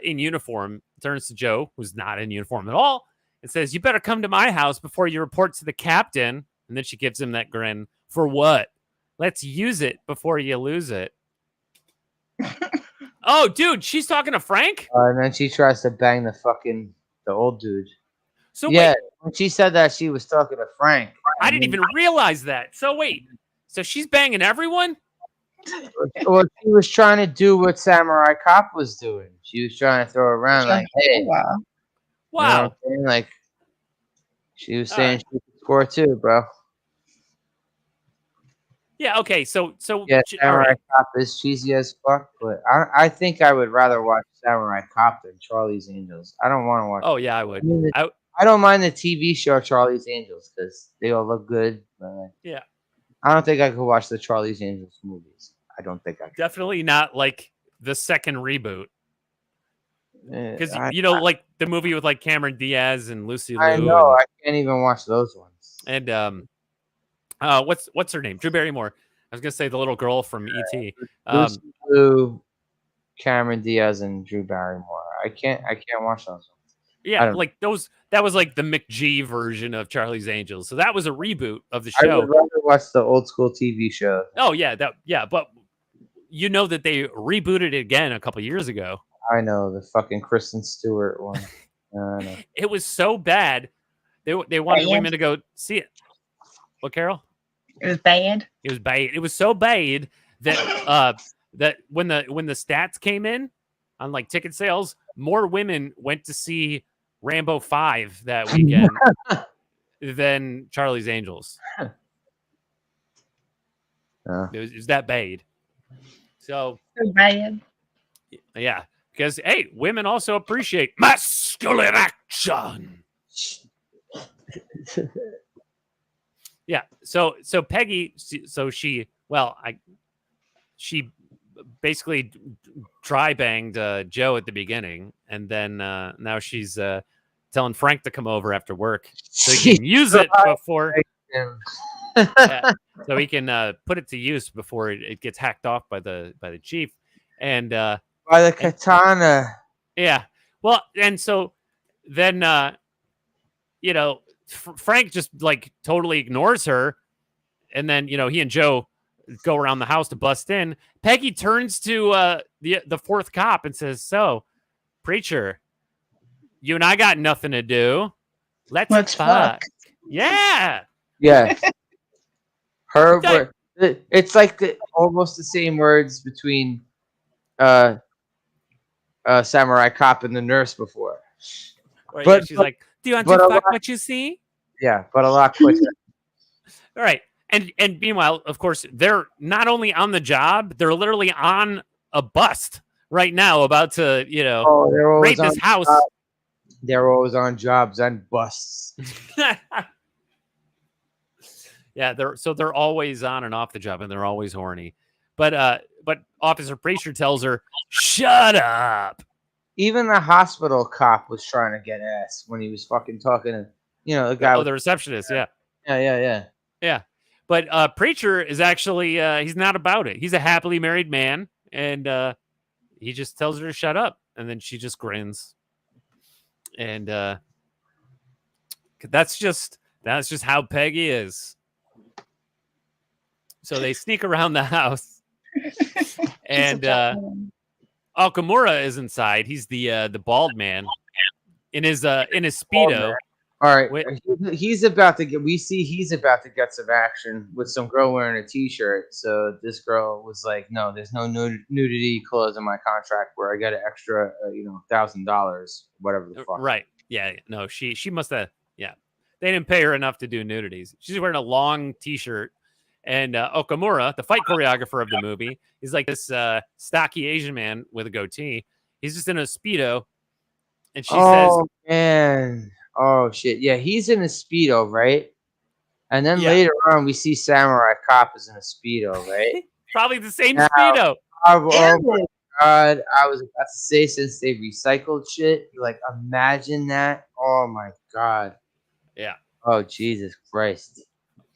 in uniform, turns to Joe, who's not in uniform at all, and says, you better come to my house before you report to the captain. And then she gives him that grin. For what? Let's use it before you lose it. Oh, dude, she's talking to Frank? And then she tries to bang the old dude. So Yeah, wait, when she said that, she was talking to Frank. I didn't even realize that. So wait, so she's banging everyone? Well, she was trying to do what Samurai Cop was doing. She was trying to throw around like, hey, Wow. you know what Wow. I'm saying? Like, she was All saying right. she could score too, bro. Yeah, okay, so Yeah, all Samurai right. Cop is cheesy as fuck, but I think I would rather watch Samurai Cop than Charlie's Angels. I don't want to watch. Oh yeah, I would. I mean, I- I don't mind the TV show Charlie's Angels because they all look good. But like, Yeah. I don't think I could watch the Charlie's Angels movies. I don't think I could. Definitely not like the second reboot. Because I like the movie with like Cameron Diaz and Lucy Liu. know I can't even watch those ones. And what's her name? Drew Barrymore. I was gonna say the little girl from E.T. Lucy Liu, Cameron Diaz, and Drew Barrymore. I can't watch those ones. I Yeah, don't- like those. That was like the McG version of Charlie's Angels. So that was a reboot of the I show. would rather watch the old school TV show. Oh yeah, but you know that they rebooted it again a couple years ago. I know the fucking Kristen Stewart one. I know. It was so bad. They wanted Bad? women to go see it. What, Carol? It was bad. It was bad. It was so bad that that when the stats came in on like ticket sales, more women went to see Rambo 5 that weekend than Charlie's Angels. It was that bad. So It was bad. yeah, because hey, women also appreciate masculine action. Yeah. So Peggy, she basically dry banged Joe at the beginning, and then now she's telling Frank to come over after work so he can use it before, so he can put it to use before it gets hacked off by the chief, and By the katana. yeah. Well, and so then Frank just like totally ignores her, and then he and Joe go around the house to bust in. Peggy turns to the fourth cop and says, "So, preacher, you and I got nothing to do. Let's fuck." Yeah. Yeah. Her That- word. It's like almost the same words between Samurai Cop and the nurse before. Right, But- she's like, "Do you want but to a fuck lot- what you see?" Yeah, but a lot quicker. All right. And meanwhile, of course, they're not only on the job, they're literally on a bust right now about to, Oh, they're always rape on this house. They're always on jobs and busts. Yeah, they're always on and off the job, and they're always horny. But Officer Preacher tells her, "Shut up." Even the hospital cop was trying to get ass when he was fucking talking to, the guy. Oh, the receptionist, yeah. Yeah. But Preacher is actually he's not about it. He's a happily married man, and he just tells her to shut up, and then she just grins. And That's just how Peggy is. So they sneak around the house, and Okamura is inside. He's the bald man in his Speedo. All right, Wait. he's about to get. We see he's about to get some action with some girl wearing a T-shirt. So this girl was like, "No, there's no nudity clause in my contract where I get an extra, $1,000, whatever the fuck." Right? Yeah. No, she must have. Yeah, they didn't pay her enough to do nudities. She's wearing a long T-shirt, and Okamura, the fight choreographer of the movie, is like this stocky Asian man with a goatee. He's just in a Speedo, and she says, man. Oh shit! Yeah, he's in a Speedo, right? And then later on, we see Samurai Cop is in a Speedo, right? Probably the same Speedo. Oh my god! I was about to say, since they recycled shit, like imagine that. Oh my god! Yeah. Oh Jesus Christ!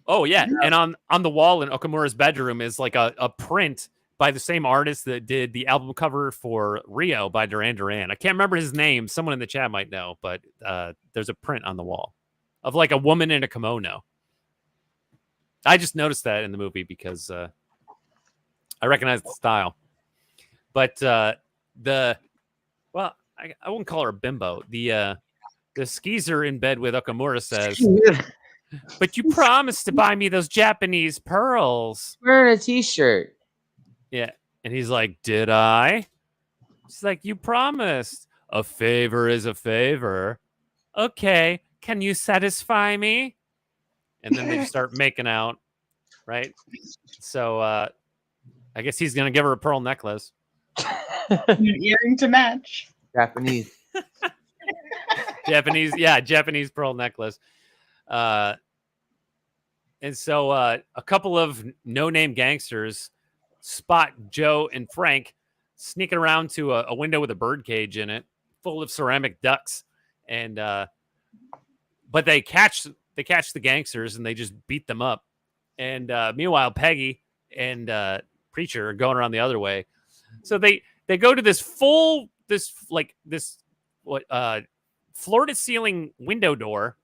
Oh yeah, and on the wall in Okamura's bedroom is like a print by the same artist that did the album cover for Rio by Duran Duran. I can't remember his name. Someone in the chat might know, but there's a print on the wall of like a woman in a kimono. I just noticed that in the movie because I recognize the style. But I wouldn't call her a bimbo. The skeezer in bed with Okamura says, "But you promised to buy me those Japanese pearls." Wearing a T-shirt. Yeah. And he's like, "Did I?" She's like, "You promised. A favor is a favor. Okay. Can you satisfy me?" And then they just start making out. Right. So I guess he's going to give her a pearl necklace. Earring to match. Japanese. Japanese pearl necklace. And so a couple of no-name gangsters spot Joe and Frank sneaking around to a window with a bird cage in it, full of ceramic ducks, and but they catch the gangsters and they just beat them up. And meanwhile, Peggy and Preacher are going around the other way. So they go to this floor to ceiling window door,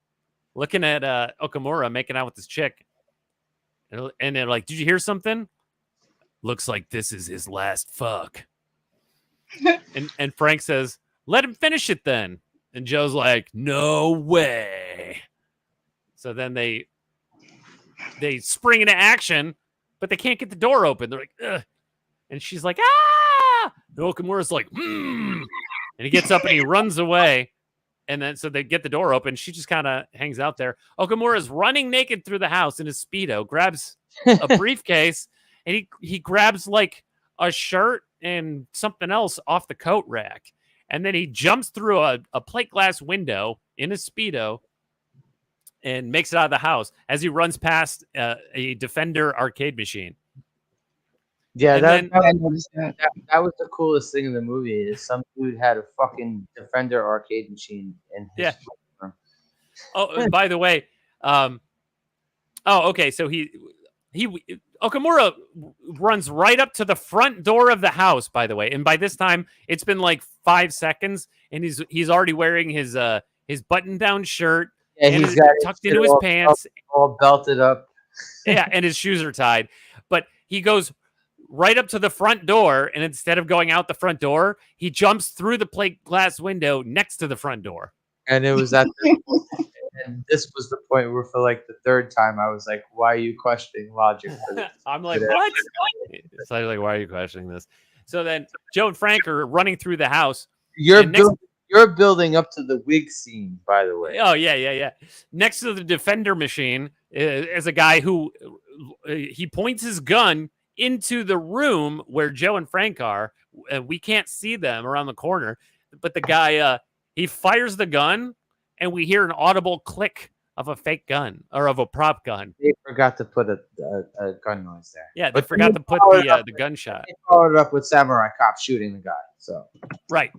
looking at Okamura making out with this chick, and they're like, "Did you hear something? Looks like this is his last fuck." and Frank says, "Let him finish it then." And Joe's like, "No way." So then they spring into action, but they can't get the door open. They're like, "Ugh." And she's like, "Ah!" And Okamura's like, And he gets up and he runs away. And then so they get the door open. She just kind of hangs out there. Okamura's running naked through the house in his Speedo, grabs a briefcase, and he grabs like a shirt and something else off the coat rack. And then he jumps through a plate glass window in his Speedo and makes it out of the house as he runs past a Defender arcade machine. Yeah, And that was the coolest thing in the movie. Is some dude had a fucking Defender arcade machine in his room. Oh, and by the way, okay. So Okamura runs right up to the front door of the house. By the way, and by this time it's been like 5 seconds, and he's already wearing his button-down shirt. Yeah, and he's got tucked into his pants, all belted up. Yeah, and his shoes are tied. But he goes right up to the front door, and instead of going out the front door, he jumps through the plate glass window next to the front door. And it was and this was the point where for like the third time I was like, why are you questioning logic? I'm like, what? So I was like, why are you questioning this? So then Joe and Frank are running through the house. You're building up to the wig scene, by the way. Oh, yeah. Next to the Defender machine is a guy who he points his gun into the room where Joe and Frank are. We can't see them around the corner, but the guy, he fires the gun, and we hear an audible click of a fake gun or of a prop gun. They forgot to put a gun noise there. Yeah, they forgot to put the gunshot. They followed it up with Samurai Cop shooting the guy. So right,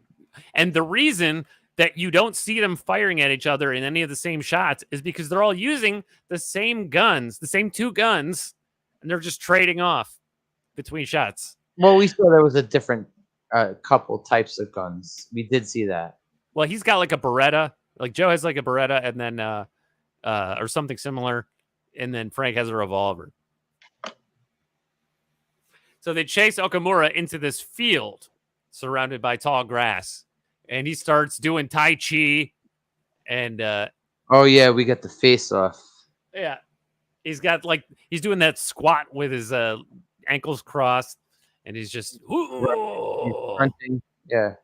and the reason that you don't see them firing at each other in any of the same shots is because they're all using the same guns, the same two guns, and they're just trading off between shots. Well, we saw there was a different couple types of guns. We did see that. Well, he's got like a Beretta. Like Joe has like a Beretta, and then or something similar, and then Frank has a revolver. So they chase Okamura into this field surrounded by tall grass, and he starts doing Tai Chi, and oh yeah, we got the face off. yeah, he's doing that squat with his ankles crossed, and he's just He's punching. Yeah.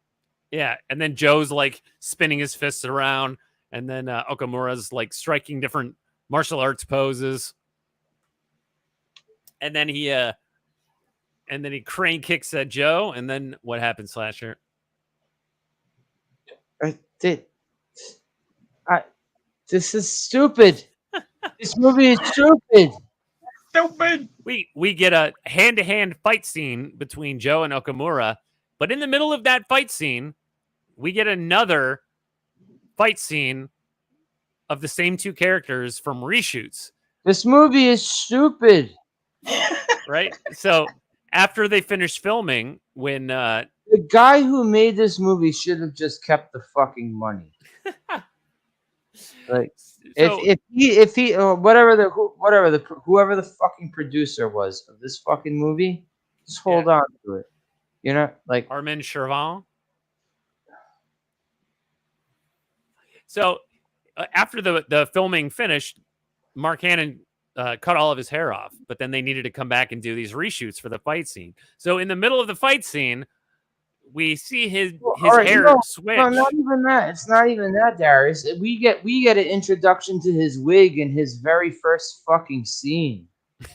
yeah, and then Joe's like spinning his fists around, and then Okamura's like striking different martial arts poses, and then he crane kicks at Joe, and then what happens, Slasher? This is stupid. This movie is stupid. Stupid. We get a hand-to-hand fight scene between Joe and Okamura, but in the middle of that fight scene, we get another fight scene of the same two characters from reshoots. This movie is stupid. Right? So after they finish filming, when the guy who made this movie should have just kept the fucking money. Like, if he or whoever the fucking producer was of this fucking movie, just hold on to it. You know, like Armin Chervin. So after the filming finished, Mark Hannon cut all of his hair off, but then they needed to come back and do these reshoots for the fight scene. So in the middle of the fight scene, we see his hair switch. No, not even that. It's not even that, Darius. We get an introduction to his wig in his very first fucking scene.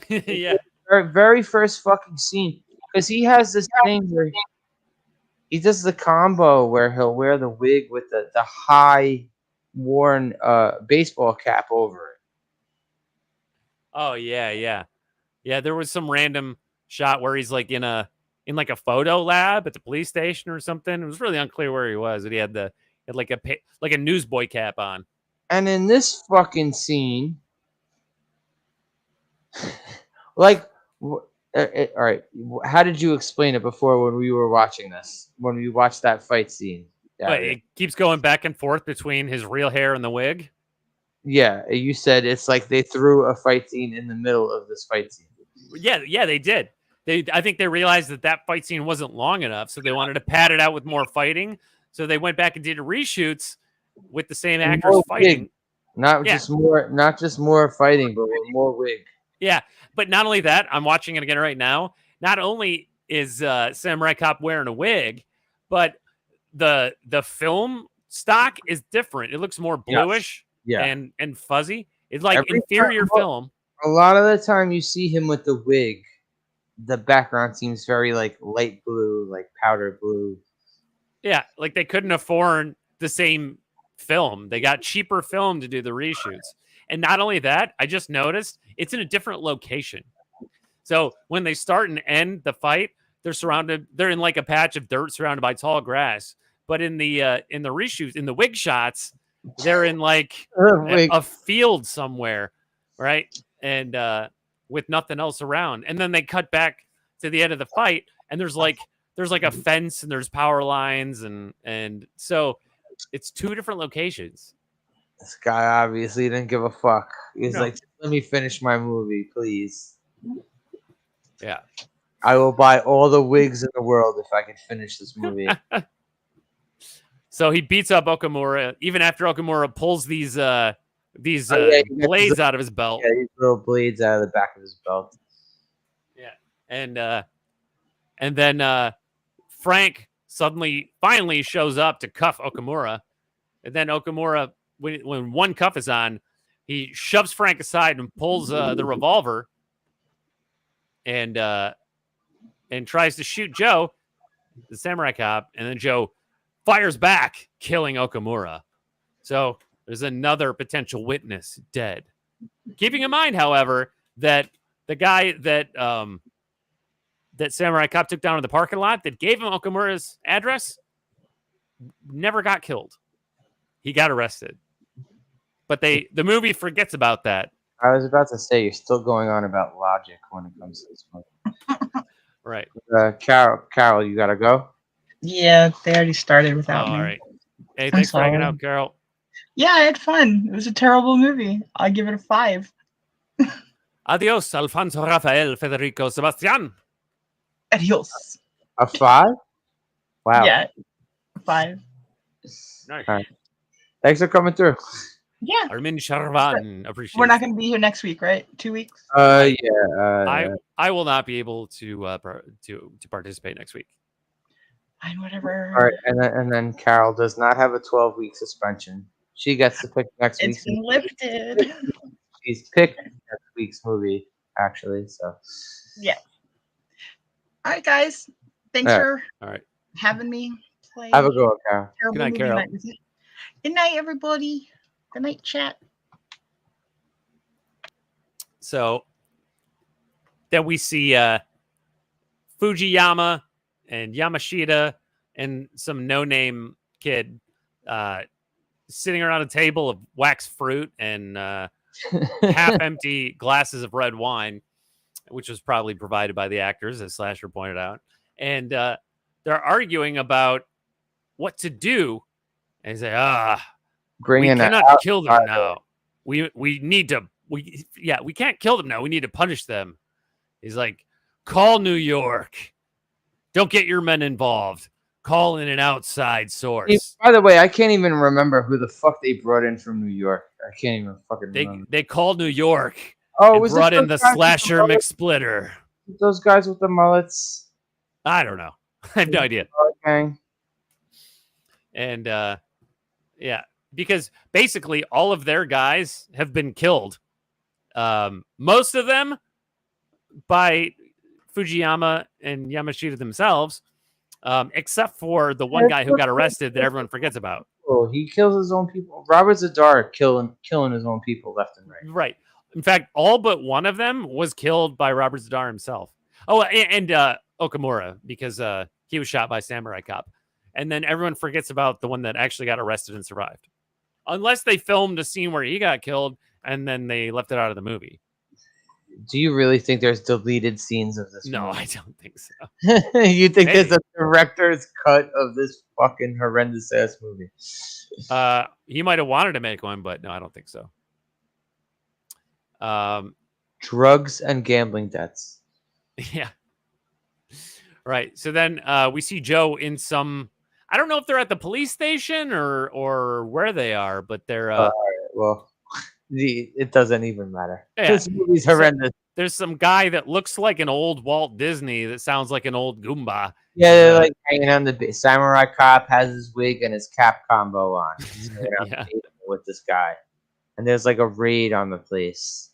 Yeah, very first fucking scene, because he has this thing where he does the combo where he'll wear the wig with the high worn baseball cap over it. Oh yeah. There was some random shot where he's like in a photo lab at the police station or something. It was really unclear where he was, but he had like a newsboy cap on. And in this fucking scene, like, all right, how did you explain it before when we were watching this? When we watched that fight scene? But it keeps going back and forth between his real hair and the wig. Yeah, you said it's like they threw a fight scene in the middle of this fight scene. Yeah, they did. I think they realized that fight scene wasn't long enough, so they wanted to pad it out with more fighting. So they went back and did reshoots with the same actors fighting. Not just more fighting, but with more wig. Yeah, but not only that, I'm watching it again right now. Not only is Samurai Cop wearing a wig, but the film stock is different. It looks more bluish and fuzzy. It's like inferior film. A lot of the time you see him with the wig, the background seems very like light blue, like powder blue. Yeah, like they couldn't afford the same film. They got cheaper film to do the reshoots. And not only that, I just noticed it's in a different location. So when they start and end the fight, they're in like a patch of dirt surrounded by tall grass. But in the reshoots, in the wig shots, they're in like a field somewhere, right? And with nothing else around. And then they cut back to the end of the fight, and there's like a fence and there's power lines, and so it's two different locations. This guy obviously didn't give a fuck. He's like, let me finish my movie, please. Yeah. I will buy all the wigs in the world if I can finish this movie. So he beats up Okamura, even after Okamura pulls these blades out of his belt. Yeah, these little blades out of the back of his belt. Yeah. And then Frank finally shows up to cuff Okamura. And then Okamura, when one cuff is on, he shoves Frank aside and pulls the revolver and tries to shoot Joe, the samurai cop, and then Joe fires back, killing Okamura. So there's another potential witness dead. Keeping in mind, however, that the guy that samurai cop took down in the parking lot that gave him Okamura's address never got killed. He got arrested. But the movie forgets about that. I was about to say, you're still going on about logic when it comes to this movie. Right. Carol, you gotta go? Yeah, they already started without me. All right. Hey, thanks for hanging out, Carol. Yeah, I had fun. It was a terrible movie. I'll give it a 5. Adios, Alfonso Rafael Federico Sebastian. Adios. A 5? Wow. Yeah, 5. Nice. All right. Thanks for coming through. Yeah. Armin Sharvan. Appreciate We're not it. going to be here next week, right? 2 weeks? Yeah. I will not be able to participate next week. Fine, whatever. All right, and then Carol does not have a 12-week suspension. She gets to pick next It's week's been movie. lifted. She's picked next week's movie, actually. So Yeah. All right, guys. Thanks All right. for All right. having me play. have a good one, Carol. Terrible Good night, movie Carol. night with you. Good night, everybody. Good night, chat. So then we see Fujiyama and Yamashita and some no-name kid sitting around a table of wax fruit and half-empty glasses of red wine, which was probably provided by the actors, as Slasher pointed out. And they're arguing about what to do. And they say, we cannot kill them now. We need to. We can't kill them now. We need to punish them. He's like, call New York. Don't get your men involved. Call in an outside source. By the way, I can't even remember who the fuck they brought in from New York. I can't even fucking remember. They called New York. Oh, and was brought in the Slasher McSplitter. Those guys with the mullets. I don't know. I have no idea. Okay. And yeah, because basically all of their guys have been killed. Most of them by Fujiyama and Yamashita themselves, except for the one guy who got arrested that everyone forgets about. Oh, he kills his own people. Robert Zadar killing his own people left and right. Right. In fact, all but one of them was killed by Robert Zadar himself. Oh, and Okamura, because he was shot by Samurai Cop. And then everyone forgets about the one that actually got arrested and survived. Unless they filmed a scene where he got killed and then they left it out of the movie. Do you really think there's deleted scenes of this No, movie? I don't think so. You think there's a director's cut of this fucking horrendous ass movie? He might have wanted to make one, but no, I don't think so. Drugs and gambling debts. Yeah. Right. So then we see Joe in some. I don't know if they're at the police station or where they are, but they're. Well, it doesn't even matter. Yeah. This movie's horrendous. There's some guy that looks like an old Walt Disney that sounds like an old Goomba. Yeah, they're like hanging on the Samurai Cop has his wig and his cap combo on. He's hanging out Yeah. with this guy, and there's like a raid on the place.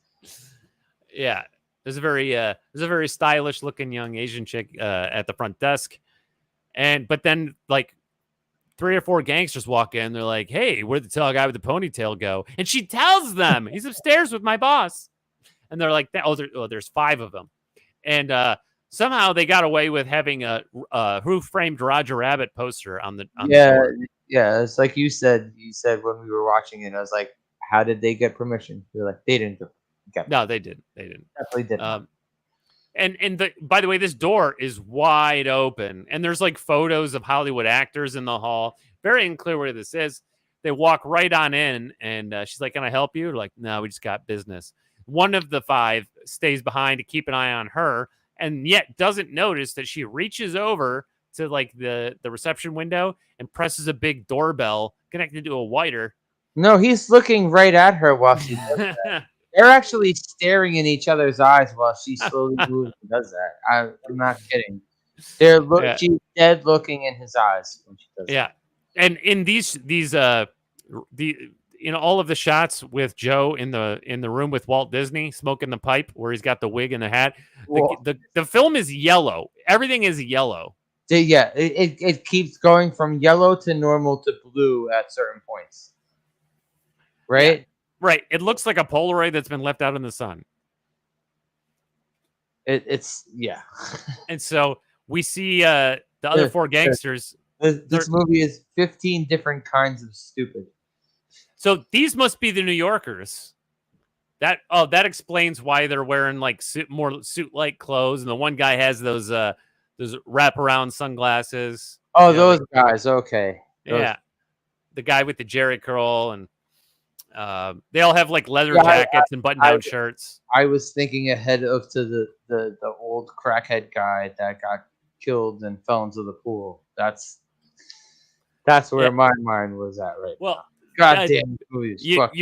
Yeah. There's a very stylish looking young Asian chick at the front desk. But then like 3 or 4 gangsters walk in. They're like, hey, where'd the tall guy with the ponytail go? And she tells them he's upstairs with my boss. And they're like, there's 5 of them. And somehow they got away with having a who framed Roger Rabbit poster on the door. Yeah. It's like you said when we were watching it. I was like, how did they get permission? You're like, they didn't do it. Okay. No, they didn't. They didn't. Definitely didn't. And by the way, this door is wide open, and there's like photos of Hollywood actors in the hall. Very unclear where this is. They walk right on in, and she's like, "Can I help you?" They're like, no, we just got business. One of the 5 stays behind to keep an eye on her, and yet doesn't notice that she reaches over to like the reception window and presses a big doorbell connected to a wire. No, he's looking right at her while she does that. They're actually staring in each other's eyes while she slowly moves and does that. I'm not kidding. She's dead looking in his eyes when she does that. Yeah. And in these all of the shots with Joe in the room with Walt Disney smoking the pipe where he's got the wig and the hat, the film is yellow. Everything is yellow. Yeah, it keeps going from yellow to normal to blue at certain points. Right? Yeah. Right. It looks like a Polaroid that's been left out in the sun. It's yeah. And so we see the other 4 gangsters. This movie is 15 different kinds of stupid. So these must be the New Yorkers. That explains why they're wearing like more suit-like clothes, and the one guy has those wraparound sunglasses. Oh, those guys. Okay. Yeah, the guy with the Jerry curl, and They all have like leather Yeah, jackets and button-down shirts. I was thinking ahead of to the old crackhead guy that got killed and fell into the pool. That's where Yeah. my mind was at right Well, now. God damn, movies. Fuck.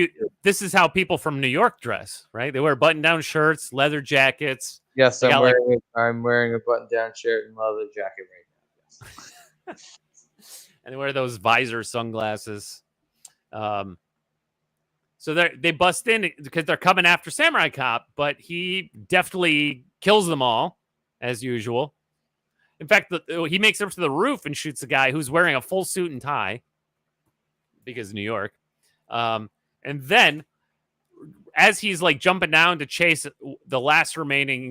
This is how people from New York dress, right? They wear button-down shirts, leather jackets. Yes, They I'm got, wearing a button-down shirt and leather jacket right now. Yes. and they wear those visor sunglasses. So they bust in because they're coming after Samurai Cop, but he definitely kills them all as usual. In fact, he makes it up to the roof and shoots a guy who's wearing a full suit and tie because New York. And then as he's like jumping down to chase the last remaining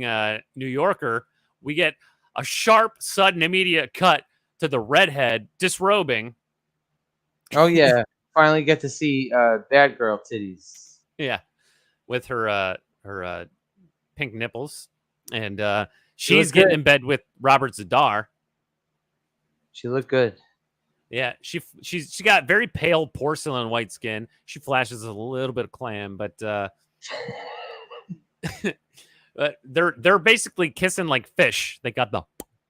New Yorker, we get a sharp, sudden, immediate cut to the redhead disrobing. Oh yeah, finally get to see bad girl titties. Yeah, with her pink nipples, and she's getting in bed with Robert Zadar. She looked good. Yeah, she got very pale porcelain white skin. She flashes a little bit of clam, but they're basically kissing like fish. They got the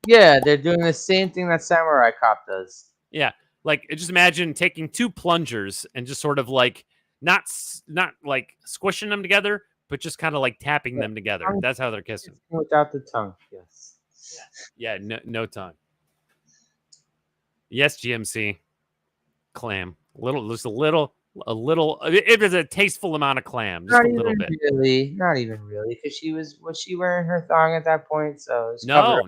they're doing the same thing that Samurai Cop does. Yeah, like just imagine taking two plungers and just sort of like not like squishing them together, but just kind of like tapping them together. That's how they're kissing. Without the tongue, yes. Yeah, no tongue. Yes, GMC. Clam. Just a little. It was a tasteful amount of clam. Just a little bit. Not even really. Because was she wearing her thong at that point? So No.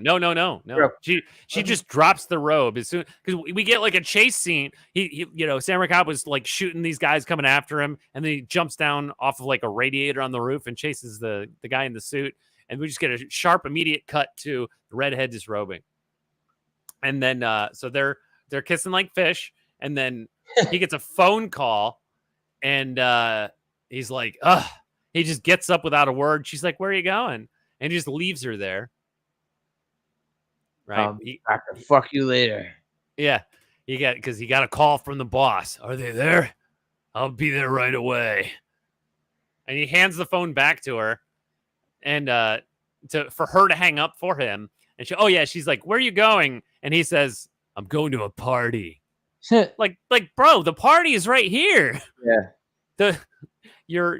She just drops the robe as soon because we get like a chase scene. He Samurai Cop was like shooting these guys coming after him, and then he jumps down off of like a radiator on the roof and chases the guy in the suit, and we just get a sharp immediate cut to the redhead disrobing. And then so they're kissing like fish, and then he gets a phone call, and he's like, ugh. He just gets up without a word. She's like, where are you going? And he just leaves her there. Right? I can fuck you later. Yeah. Because he got a call from the boss. Are they there? I'll be there right away. And he hands the phone back to her, and for her to hang up for him. And she's like, where are you going? And he says, I'm going to a party. like, bro, the party is right here. Yeah. Your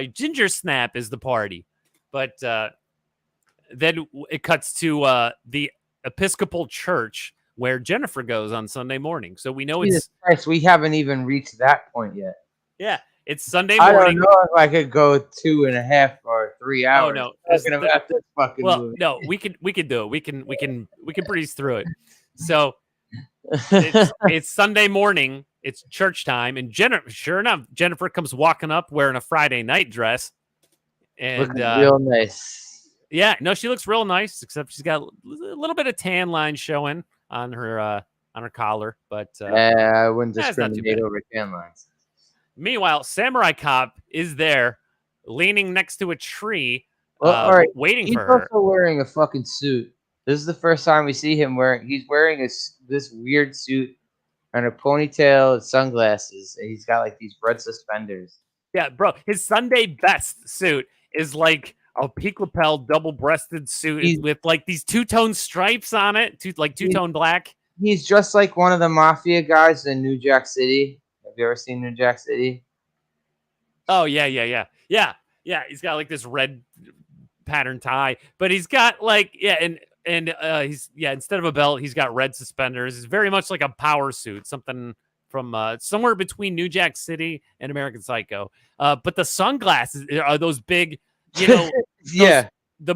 ginger snap is the party. But then it cuts to the Episcopal Church where Jennifer goes on Sunday morning. So we know Jesus Christ, we haven't even reached that point yet. Yeah, it's Sunday morning. I don't know if I could go 2.5 or 3 hours. Oh no, talking about this fucking movie. No, we can do it. We can breeze through it. So it's Sunday morning. It's church time, and sure enough, Jennifer comes walking up wearing a Friday night dress, and looking real nice. Yeah, no, she looks real nice, except she's got a little bit of tan line showing on her collar. But I wouldn't discriminate over tan lines. Meanwhile, Samurai Cop is there, leaning next to a tree, waiting for her. He's also wearing a fucking suit. This is the first time we see him wearing. He's wearing this weird suit and a ponytail and sunglasses, and he's got like these red suspenders. Yeah, bro, his Sunday best suit is like a peak lapel, double-breasted suit with like these two-tone stripes on it, two-tone black. He's just like one of the mafia guys in New Jack City. Have you ever seen New Jack City? Oh yeah. He's got like this red pattern tie, but he's got like and he's instead of a belt, he's got red suspenders. It's very much like a power suit, something from somewhere between New Jack City and American Psycho. But the sunglasses are those big, the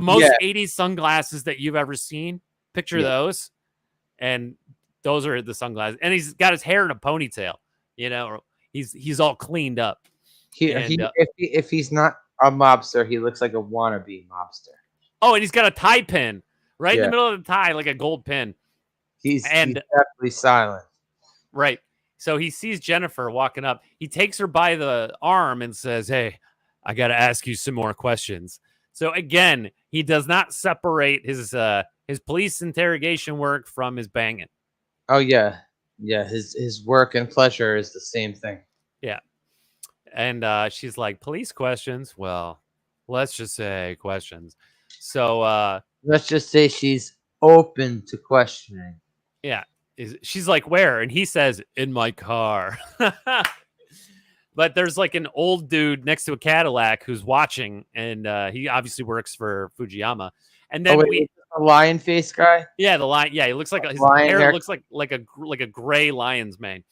most 80s sunglasses that you've ever seen. Picture those, and those are the sunglasses. And he's got his hair in a ponytail. He's all cleaned up. If he's not a mobster, he looks like a wannabe mobster. Oh, and he's got a tie pin right in the middle of the tie, like a gold pin. He's definitely silent. Right. So he sees Jennifer walking up. He takes her by the arm and says, "Hey, I got to ask you some more questions." So again, he does not separate his police interrogation work from his banging. Oh yeah. Yeah, his work and pleasure is the same thing. Yeah. And she's like, police questions? Well, let's just say questions. So Let's just say she's open to questioning. yeah, she's like, where? And he says, in my car. But there's like an old dude next to a Cadillac who's watching, and he obviously works for Fujiyama. And then a lion face guy. yeah, the lion. Yeah, he looks like his Lion hair hair. looks like a gray lion's mane.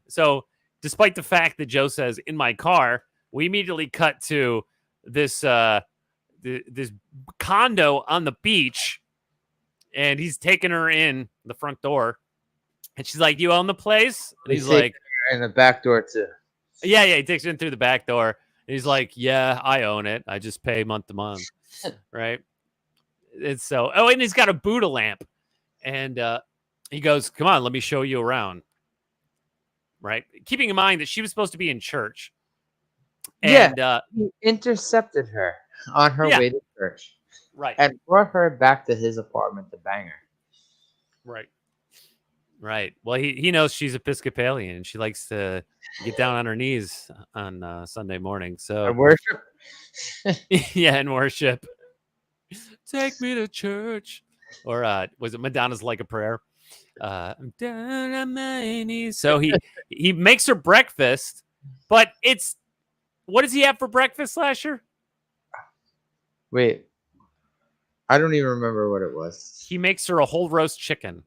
So, despite the fact that Joe says in my car, we immediately cut to this this condo on the beach, and he's taking her in the front door, and she's like, "You own the place?" And he's like, in the back door too. Yeah, he takes her in through the back door. And he's like, "Yeah, I own it. I just pay month to month." Right? It's so. Oh, and he's got a Buddha lamp, and he goes, "Come on, let me show you around." Right? Keeping in mind that she was supposed to be in church. And he intercepted her on her way to church. Right. And brought her back to his apartment to bang her. Right. Right. Well, he knows she's Episcopalian and she likes to get down on her knees on Sunday morning. So And worship. yeah, and worship. Take me to church. Or was it Madonna's Like a Prayer? I'm down on my knees. So he makes her breakfast, but it's what does he have for breakfast, Slasher? Wait. I don't even remember what it was. He makes her a whole roast chicken.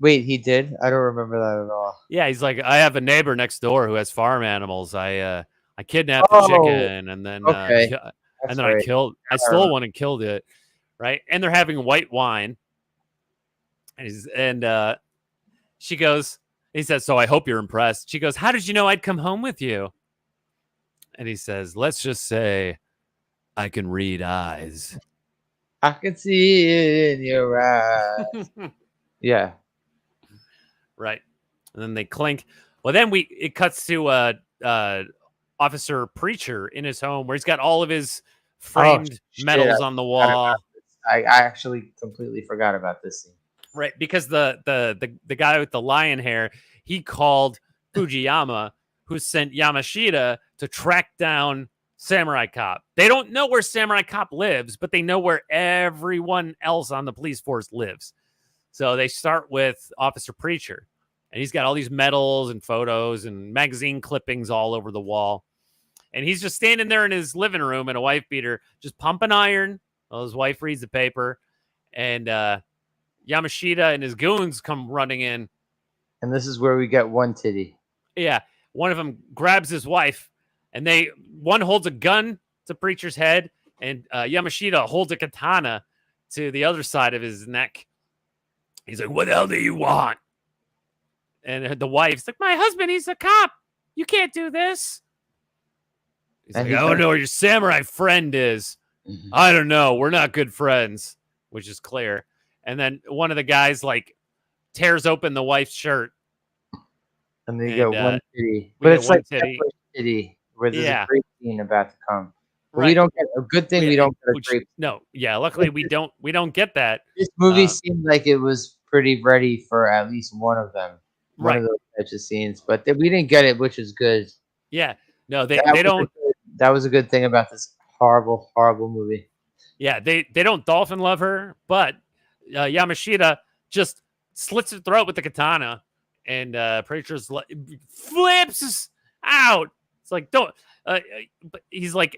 Wait, he did? I don't remember that at all. Yeah, he's like, I have a neighbor next door who has farm animals. I kidnapped the chicken and then okay. I stole one and killed it. Right. And they're having white wine. And she goes, he says, so I hope you're impressed. She goes, how did you know I'd come home with you? And he says, let's just say I can read eyes. I can see it in your eyes. Yeah. Right. And then they clink. Well, then it cuts to Officer Preacher in his home where he's got all of his framed medals on the wall. I actually completely forgot about this scene. Right, because the guy with the lion hair, he called Fujiyama, who sent Yamashita to track down Samurai Cop. They don't know where Samurai Cop lives, but they know where everyone else on the police force lives. So they start with Officer Preacher, and he's got all these medals and photos and magazine clippings all over the wall. And he's just standing there in his living room in a wife beater, just pumping iron while his wife reads the paper. And Yamashita and his goons come running in. And this is where we get one titty. Yeah. One of them grabs his wife, and one holds a gun to Preacher's head, and Yamashita holds a katana to the other side of his neck. He's like, what the hell do you want? And the wife's like, my husband, he's a cop. You can't do this. He's like, I don't know where your samurai friend is. Mm-hmm. I don't know. We're not good friends, which is clear. And then one of the guys like tears open the wife's shirt. And they get one titty. But it's like titty. Titty where there's a grape scene about to come. But right. We don't get a good thing. We don't get a grape. No, yeah. Luckily, we don't get that. This movie seemed like it was pretty ready for at least one of them. One of those types of scenes, but we didn't get it, which is good. Yeah, no, they don't. That was a good thing about this horrible, horrible movie. Yeah, they don't dolphin love her, but Yamashita just slits her throat with the katana, and Preacher's flips out. It's like don't. But he's like,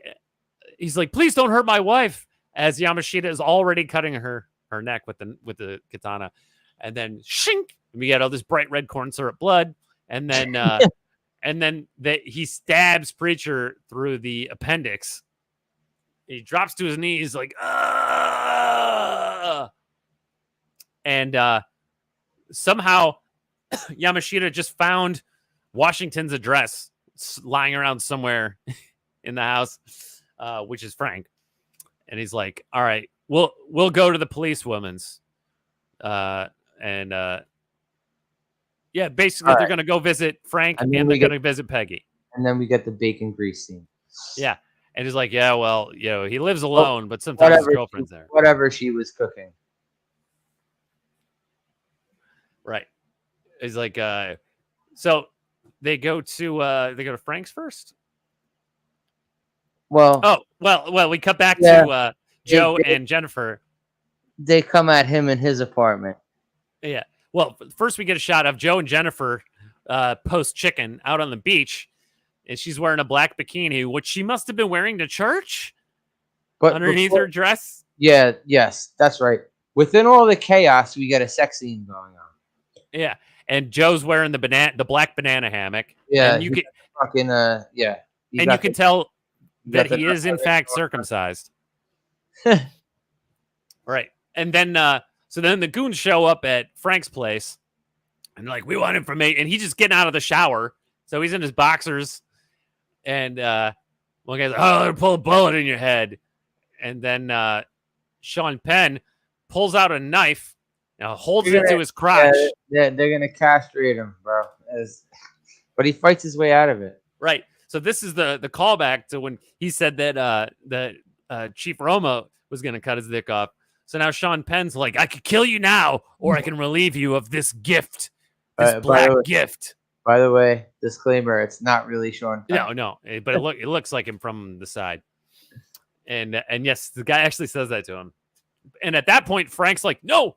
please don't hurt my wife. As Yamashita is already cutting her neck with the katana, and then shink. We get all this bright red corn syrup blood, and then he stabs Preacher through the appendix. He drops to his knees like, ah! And somehow Yamashita just found Washington's address lying around somewhere in the house, which is Frank. And he's like, all right, we'll go to the policewoman's. Yeah, basically, they're going to go visit Frank, and they're going to visit Peggy. And then we get the bacon grease scene. Yeah. And he's like, yeah, well, he lives alone, but sometimes his girlfriend's there. Whatever she was cooking. Right. He's like, so they go to Frank's first. Well, Oh, well, we cut back Yeah. to Joe They- and Jennifer. they come at him in his apartment. Yeah. Well, first we get a shot of Joe and Jennifer post chicken out on the beach, and she's wearing a black bikini, which she must have been wearing to church But underneath her dress. Yeah, yes, that's right. Within all the chaos, we get a sex scene going on. Yeah. And Joe's wearing the black banana hammock. Yeah, And you can fucking yeah. and you can tell got that the he is in fact circumcised. Right. And then so then the goons show up at Frank's place and they're like, we want information. And he's just getting out of the shower. So he's in his boxers. And one guy's like, oh, pull a bullet in your head. And then Sean Penn pulls out a knife, holds it to his crotch. Yeah, they're gonna castrate him, bro. But he fights his way out of it. Right. So this is the callback to when he said that Chief Roma was going to cut his dick off. So now Sean Penn's like, I could kill you now, or I can relieve you of this gift, this black gift. By the way, disclaimer: it's not really Sean Penn. No, but it looks like him from the side. And yes, the guy actually says that to him. And at that point, Frank's like, no.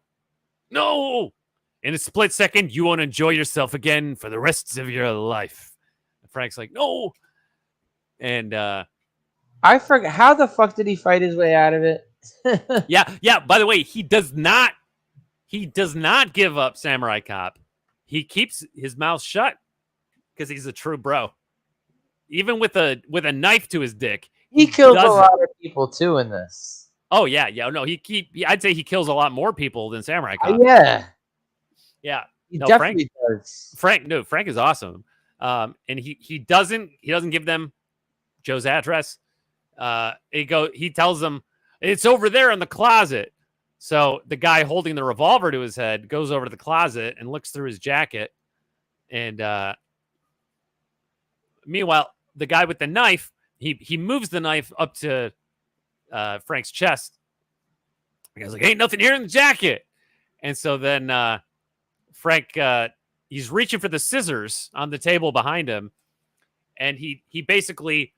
In a split second, you won't enjoy yourself again for the rest of your life. And Frank's like, no. And I forgot, how the fuck did he fight his way out of it? yeah. By the way, he does not give up Samurai Cop. He keeps his mouth shut because he's a true bro. Even with a knife to his dick, he kills a lot of people too in this. Oh yeah. No, I'd say he kills a lot more people than Samurai Cop. Yeah. He definitely does. Frank is awesome. And he doesn't give them Joe's address. He tells them it's over there in the closet. So the guy holding the revolver to his head goes over to the closet and looks through his jacket. And meanwhile, the guy with the knife, he moves the knife up to Frank's chest. He goes like, ain't nothing here in the jacket. And so then Frank, he's reaching for the scissors on the table behind him. And he basically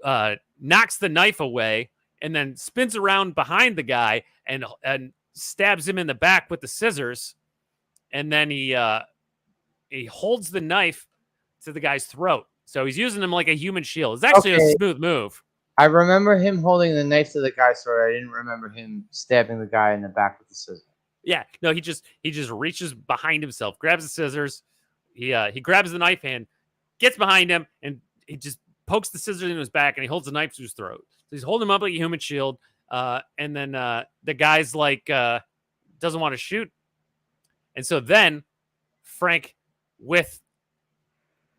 knocks the knife away and then spins around behind the guy and stabs him in the back with the scissors. And then he holds the knife to the guy's throat. So he's using him like a human shield. It's actually a smooth move. I remember him holding the knife to the guy's throat. I didn't remember him stabbing the guy in the back with the scissors. Yeah, no, he just reaches behind himself, grabs the scissors. He grabs the knife hand, gets behind him, and he just pokes the scissors into his back, and he holds the knife to his throat. So he's holding him up like a human shield. And then the guy's like doesn't want to shoot, and so then Frank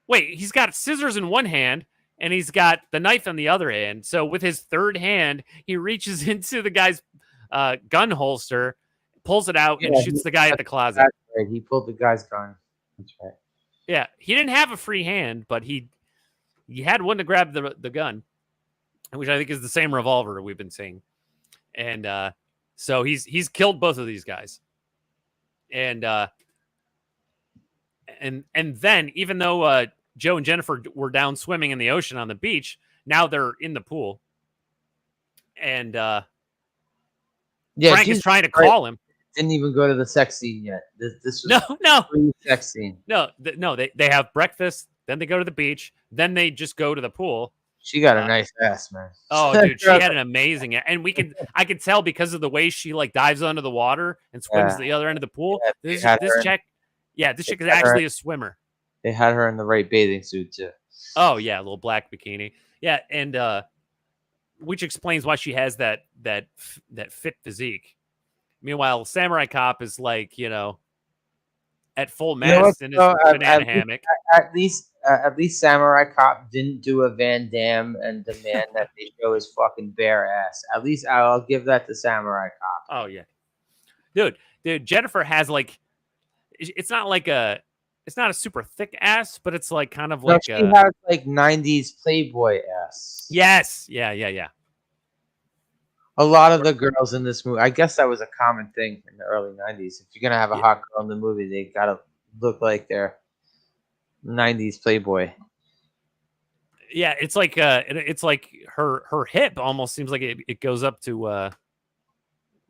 he's got scissors in one hand and he's got the knife in the other hand. So with his third hand, he reaches into the guy's gun holster, pulls it out, and shoots the guy at the closet. That's right. He pulled the guy's gun. That's right. Yeah, he didn't have a free hand, but he had one to grab the gun, which I think is the same revolver we've been seeing. And so he's killed both of these guys. And then even though Joe and Jennifer were down swimming in the ocean on the beach, now they're in the pool. And Frank is trying to call him. Didn't even go to the sex scene yet. This was no sex scene. No, they have breakfast, then they go to the beach, then they just go to the pool. She got a nice ass, man. Oh, dude, she had an amazing, and I could tell because of the way she like dives under the water and swims to the other end of the pool. This chick is actually a swimmer. They had her in the right bathing suit too. Oh yeah, a little black bikini. Yeah, and which explains why she has that fit physique. Meanwhile, Samurai Cop is like, at full mast in his banana hammock. At least Samurai Cop didn't do a Van Damme and demand that they show his fucking bare ass. At least I'll give that to Samurai Cop. Oh yeah, dude, Jennifer has like, it's not a super thick ass, but it's like kind of like she has like 90s Playboy ass. Yes, yeah. A lot of the girls in this movie, I guess that was a common thing in the early 90s. If you're going to have a hot girl in the movie, they got to look like they're 90s Playboy. Yeah, it's like her hip almost seems like it goes up to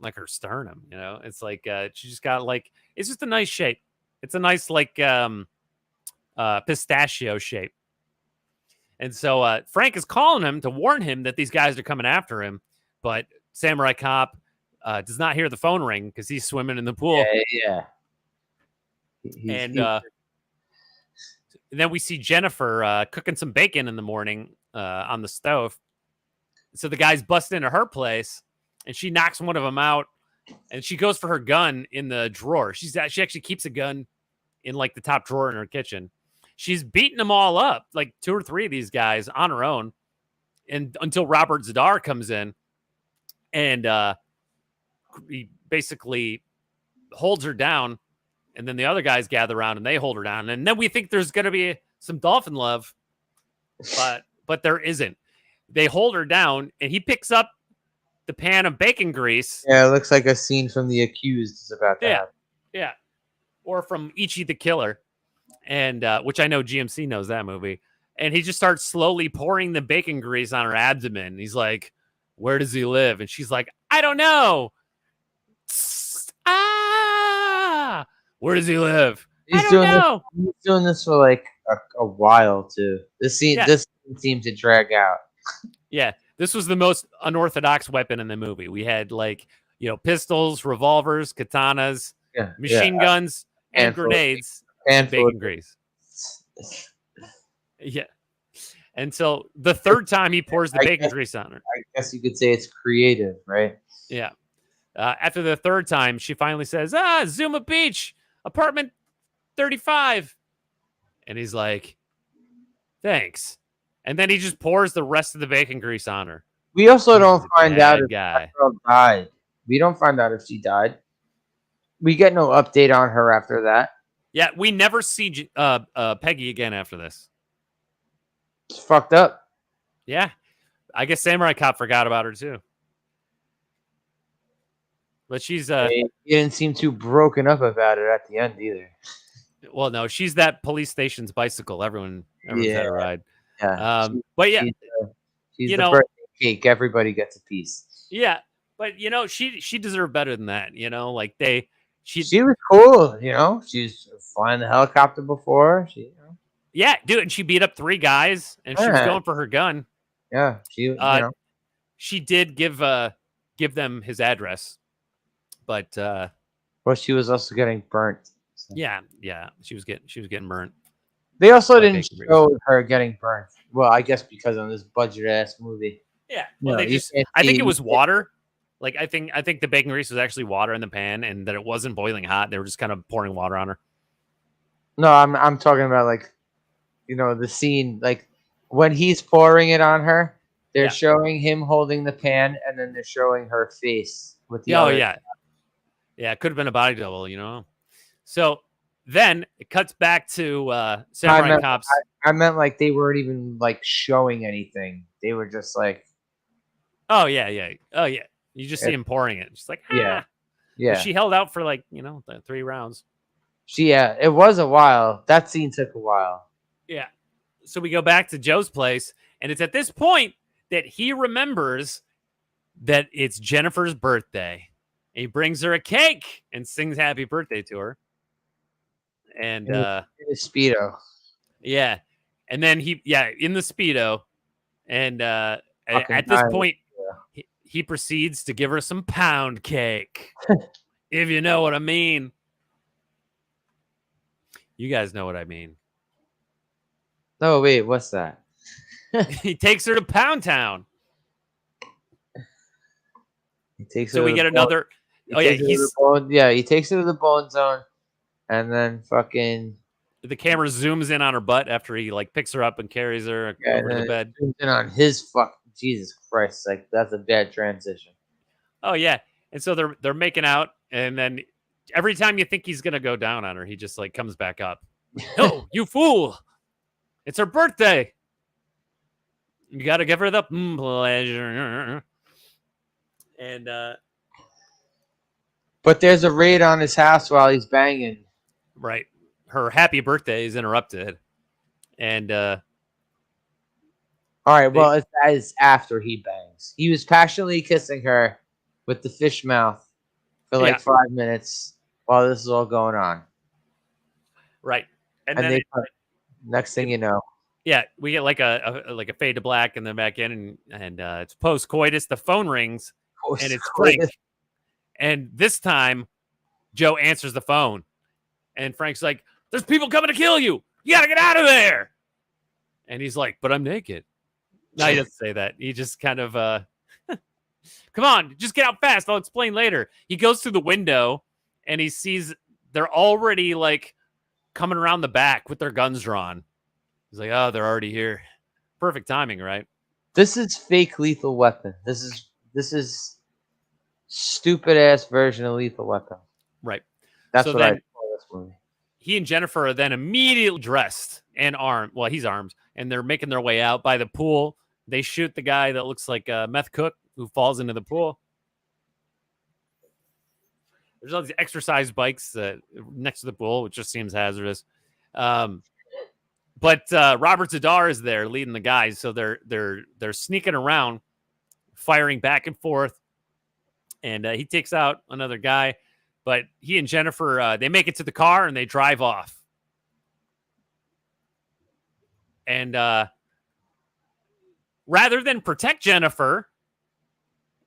like her sternum, you know. It's like she just got like it's just a nice shape. It's a nice like pistachio shape. And so Frank is calling him to warn him that these guys are coming after him, but Samurai Cop does not hear the phone ring because he's swimming in the pool. Yeah. And then we see Jennifer cooking some bacon in the morning on the stove. So the guys bust into her place, and she knocks one of them out, and she goes for her gun in the drawer. She actually keeps a gun in like the top drawer in her kitchen. She's beating them all up, like 2 or 3 of these guys on her own, and until Robert Zadar comes in, and he basically holds her down. And then the other guys gather around and they hold her down. And then we think there's going to be some dolphin love, but there isn't. They hold her down, and he picks up the pan of bacon grease. Yeah, it looks like a scene from The Accused is about to happen. Yeah. Or from Ichi the Killer, and which I know GMC knows that movie. And he just starts slowly pouring the bacon grease on her abdomen. He's like, "Where does he live?" And she's like, "I don't know." Ah! Where does he live? I don't know. He's doing this for like a while too. This scene seemed to drag out. Yeah, this was the most unorthodox weapon in the movie. We had like pistols, revolvers, katanas, machine guns, and grenades, and bacon grease. Yeah, and so the third time he pours the bacon grease on her. I guess you could say it's creative, right? Yeah. After the third time, she finally says, Zuma Beach, apartment 35. And he's like, thanks. And then he just pours the rest of the bacon grease on her. We also don't find out if that girl died. We don't find out if she died. We get no update on her after that. Yeah, we never see Peggy again after this. It's fucked up. Yeah. I guess Samurai Cop forgot about her too. But she's he didn't seem too broken up about it at the end either. Well, no, she's that police station's bicycle. Everyone's had a ride. Yeah. But yeah, she's the birthday cake. Everybody gets a piece. Yeah, but she deserved better than that. Like she was cool. She's flying the helicopter before. Yeah, dude, and she beat up 3 guys, and she was going for her gun. Yeah, she did give them his address, but well, she was also getting burnt. So. Yeah, she was getting burnt. They also didn't show her getting burnt. Well, I guess because on this budget ass movie. Yeah, well, I think it was water. Like I think the bacon grease was actually water in the pan, and that it wasn't boiling hot. They were just kind of pouring water on her. No, I'm talking about like, the scene like when he's pouring it on her. They're showing him holding the pan, and then they're showing her face with the. Yeah, it could have been a body double, So then it cuts back to Samurai Cops. I meant like they weren't even like showing anything. They were just like. Oh yeah. You just see him pouring it. Just like yeah. But she held out for like 3 rounds. It was a while. That scene took a while. Yeah. So we go back to Joe's place, and it's at this point that he remembers that it's Jennifer's birthday. He brings her a cake and sings happy birthday to her. And in his Speedo. Yeah. And then in the Speedo. And at this point, he proceeds to give her some pound cake. If you know what I mean. You guys know what I mean. Oh, wait, what's that? He takes her to Pound Town. He takes so we get another. He takes her to the Bone Zone, and then fucking the camera zooms in on her butt after he like picks her up and carries her over to the bed. Zooms in on his Jesus Christ, like that's a bad transition. Oh yeah, and so they're making out, and then every time you think he's gonna go down on her, he just like comes back up. No, you fool! It's her birthday. You got to give her the pleasure. And but there's a raid on his house while he's banging. Right. Her happy birthday is interrupted. And All right. Well, that is after he bangs. He was passionately kissing her with the fish mouth for like 5 minutes while this is all going on. right. And And then next thing you know, we get like a fade to black and then back in and it's post coitus. The phone rings and it's Frank. And this time Joe answers the phone and Frank's like, "There's people coming to kill you. You gotta get out of there." And he's like, "But I'm naked." No, he doesn't say that. He just kind of come on, just get out fast. I'll explain later. He goes through the window and he sees they're already like coming around the back with their guns drawn. He's like, "Oh, they're already here." Perfect timing, right? this is fake Lethal Weapon. This is stupid ass version of Lethal Weapon. Right. That's So what I then- call this movie. He and Jennifer are then immediately dressed and armed. Well, he's armed, and they're making their way out by the pool. They shoot the guy that looks like a meth cook who falls into the pool. There's all these exercise bikes next to the pool, which just seems hazardous. But Robert Zadar is there leading the guys, so they're sneaking around, firing back and forth, and he takes out another guy. But he and Jennifer, they make it to the car and they drive off. And rather than protect Jennifer,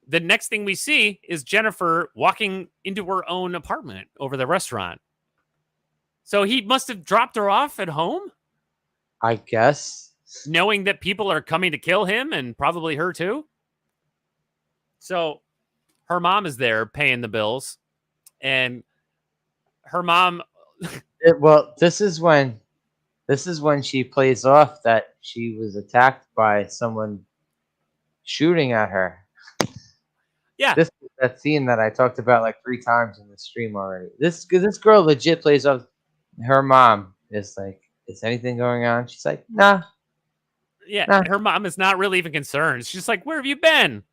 the next thing we see is Jennifer walking into her own apartment over the restaurant. So he must have dropped her off at home, I guess. knowing that people are coming to kill him and probably her too. So her mom is there paying the bills. And her mom This is when she plays off that she was attacked by someone shooting at her. Yeah. This is that scene that I talked about like 3 times in the stream already. This girl legit plays off. Her mom is like, "Is anything going on?" She's like, "Nah." Yeah, her mom is not really even concerned. She's like, "Where have you been?"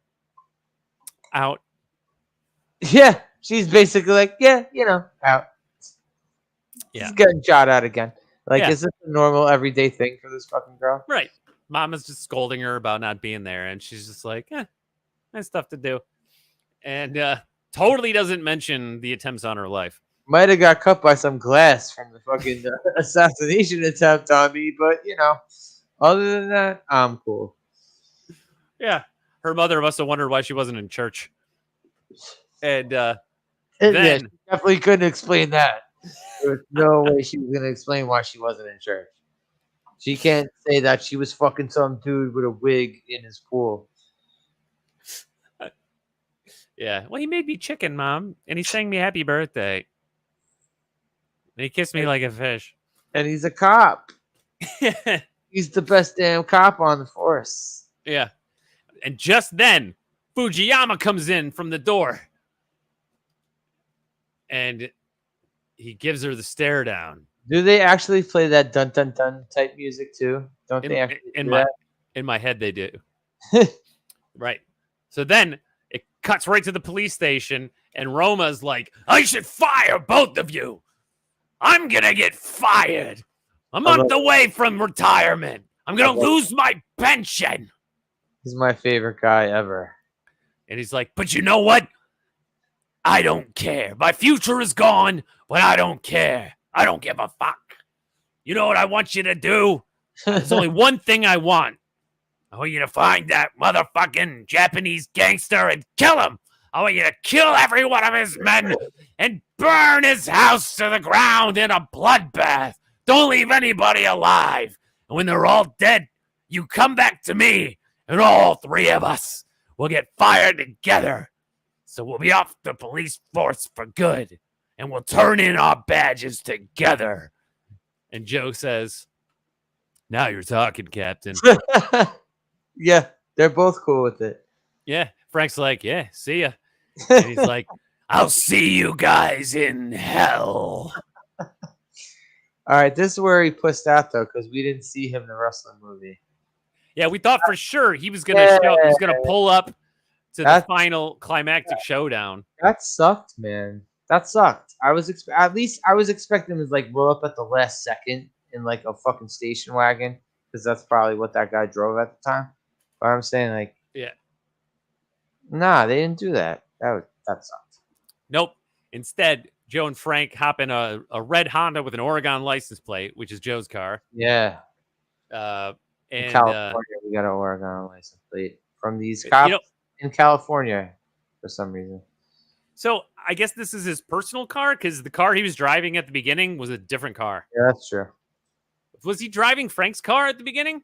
Out. Yeah, she's basically like, "Yeah, out." Yeah. She's getting shot at again. Like, Yeah. is this a normal everyday thing for this fucking girl? Right. Mom is just scolding her about not being there. And she's just like, nice stuff to do. And totally doesn't mention the attempts on her life. Might have got cut by some glass from the fucking assassination attempt on me, but other than that, I'm cool. Yeah. Her mother must have wondered why she wasn't in church. And Yeah, then she definitely couldn't explain that. There was no way she was gonna explain why she wasn't in church. She can't say that she was fucking some dude with a wig in his pool. yeah. Well, he made me chicken, Mom. And he sang me happy birthday. And he kissed me like a fish. And he's a cop. He's the best damn cop on the force. Yeah. And just then, Fujiyama comes in from the door. And he gives her the stare down. Do they actually play that dun dun dun type music too? Don't they actually In my head, they do. Right. So then it cuts right to the police station, and Roma's like, "I should fire both of you. I'm going to get fired. A month away from retirement. I'm going to lose my pension." He's my favorite guy ever. And he's like, "But you know what? I don't care. My future is gone, but I don't care. I don't give a fuck. You know what I want you to do? There's only one thing I want. I want you to find that motherfucking Japanese gangster and kill him. I want you to kill every one of his men and burn his house to the ground in a bloodbath. Don't leave anybody alive. And when they're all dead, you come back to me, and all 3 of us will get fired together. So we'll be off the police force for good, and we'll turn in our badges together." And Joe says, "Now you're talking, Captain." Yeah, they're both cool with it. Yeah. Frank's like, "Yeah, see ya." And he's like, "I'll see you guys in hell." All right, this is where he pussed out though, because we didn't see him in the wrestling movie. Yeah, we thought for sure he was gonna pull up to the final climactic showdown. That sucked, man. That sucked. I was expecting him to like roll up at the last second in like a fucking station wagon because that's probably what that guy drove at the time. But I'm saying like, Yeah. nah, they didn't do that. That sucked. Nope. Instead, Joe and Frank hop in a red Honda with an Oregon license plate, which is Joe's car. Yeah. In In California, we got an Oregon license plate from these cops in California for some reason. So I guess this is his personal car because the car he was driving at the beginning was a different car. Yeah, that's true. Was he driving Frank's car at the beginning?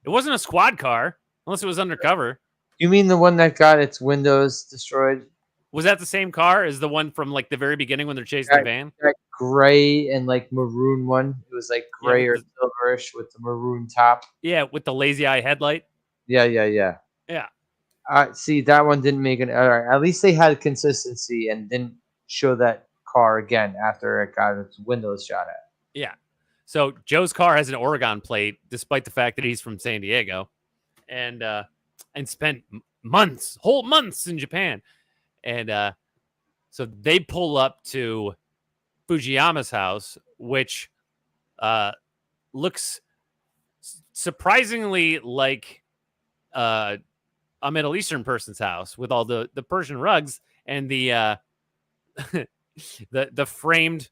It wasn't a squad car unless it was undercover. You mean the one that got its windows destroyed? Was that the same car as the one from like the very beginning when they're chasing the van? That gray and like maroon one. It was like gray or silverish with the maroon top. Yeah, with the lazy eye headlight. Yeah. Yeah. See, that one didn't make an. All right, at least they had consistency and didn't show that car again after it got its windows shot at. Yeah. So Joe's car has an Oregon plate, despite the fact that he's from San Diego, and spent whole months in Japan. And so they pull up to Fujiyama's house, which looks surprisingly like a Middle Eastern person's house with all the Persian rugs and the the framed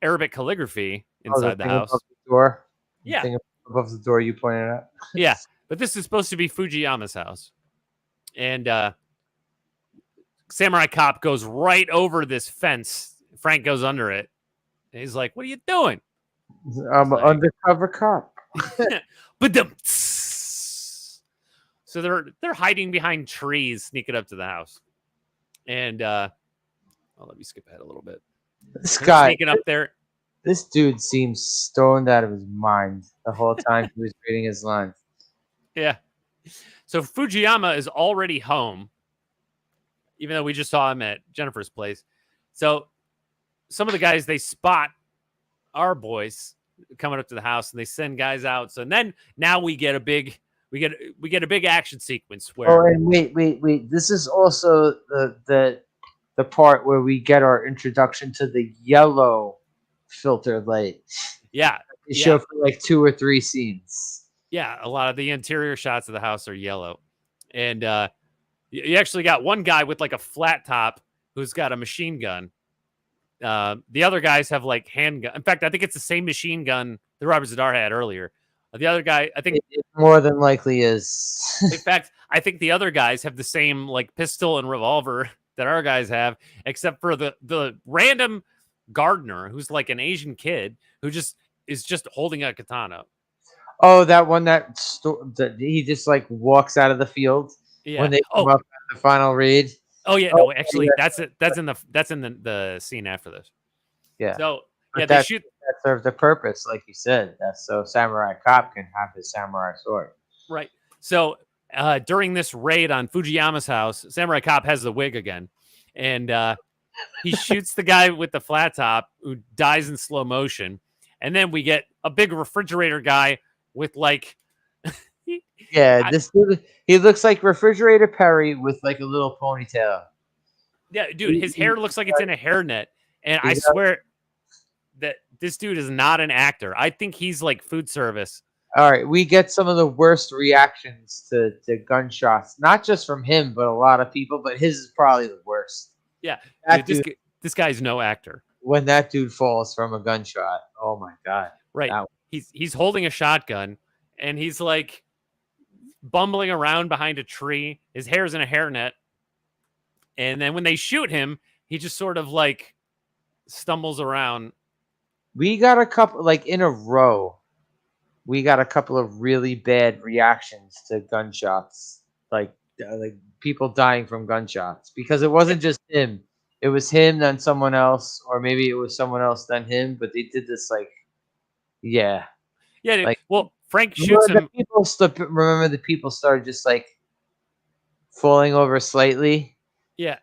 Arabic calligraphy inside the house. Above the door. Yeah. The thing above the door you pointed out. Yeah. But this is supposed to be Fujiyama's house. And Samurai Cop goes right over this fence. Frank goes under it. And he's like, "What are you doing?" I'm an undercover cop. But so they're hiding behind trees, sneaking up to the house. And let me skip ahead a little bit. This guy sneaking up there. This dude seems stoned out of his mind the whole time he was reading his lines. Yeah. So Fujiyama is already home, even though we just saw him at Jennifer's place. So some of the guys, they spot our boys coming up to the house and they send guys out. So then now we get a big action sequence where. Oh, and wait. This is also the part where we get our introduction to the yellow filtered light. Yeah. They show for like 2 or 3 scenes. Yeah, a lot of the interior shots of the house are yellow. And you actually got one guy with like a flat top who's got a machine gun. The other guys have like handgun. In fact, I think it's the same machine gun that Robert Zadar had earlier. The other guy, I think it more than likely is. In fact, I think the other guys have the same like pistol and revolver that our guys have, except for the random gardener who's like an Asian kid who is just holding a katana. Oh, that one that he just like walks out of the field when they come up at the final raid. Oh yeah, no, actually, that's it. That's in the scene after this. Yeah. So but they shoot. That served the purpose, like you said. That's so Samurai Cop can have his samurai sword. Right. So during this raid on Fujiyama's house, Samurai Cop has the wig again, and he shoots the guy with the flat top who dies in slow motion, and then we get a big refrigerator guy with like. This dude, he looks like Refrigerator Perry with like a little ponytail. Yeah, dude, his hair looks like it's in a hairnet, and I swear that this dude is not an actor. I think he's like food service. All right, we get some of the worst reactions to gunshots, not just from him, but a lot of people. But his is probably the worst. Yeah, dude, this guy's no actor. When that dude falls from a gunshot, oh my god! Right, he's holding a shotgun, and he's like bumbling around behind a tree. His hair's in a hairnet, and then when they shoot him, he just sort of like stumbles around. We got a couple, like in a row. We got a couple of really bad reactions to gunshots, like people dying from gunshots, because it wasn't just him. It was him, then someone else, or maybe it was someone else, then him. But they did this like, yeah. Like, well, Frank shoots him. Remember the people started just like falling over slightly. Yeah.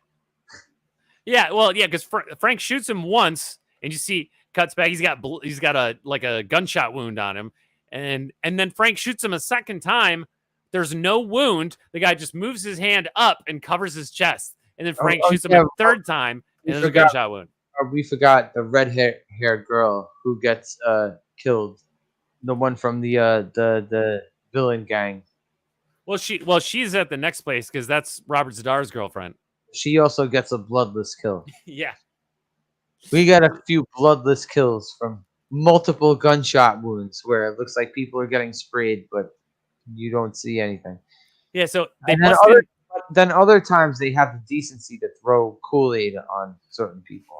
Well, because Frank shoots him once, and you see cuts back. He's got a gunshot wound on him. And then Frank shoots him a second time. There's no wound. The guy just moves his hand up and covers his chest. And then Frank shoots him a third time, and there's a gunshot wound. we forgot the red-haired girl who gets killed. The one from the villain gang. Well, she's at the next place because that's Robert Zadar's girlfriend. She also gets a bloodless kill. Yeah. We got a few bloodless kills from multiple gunshot wounds where it looks like people are getting sprayed, but you don't see anything. Yeah, so they And then bust in. then other times they have the decency to throw Kool-Aid on certain people.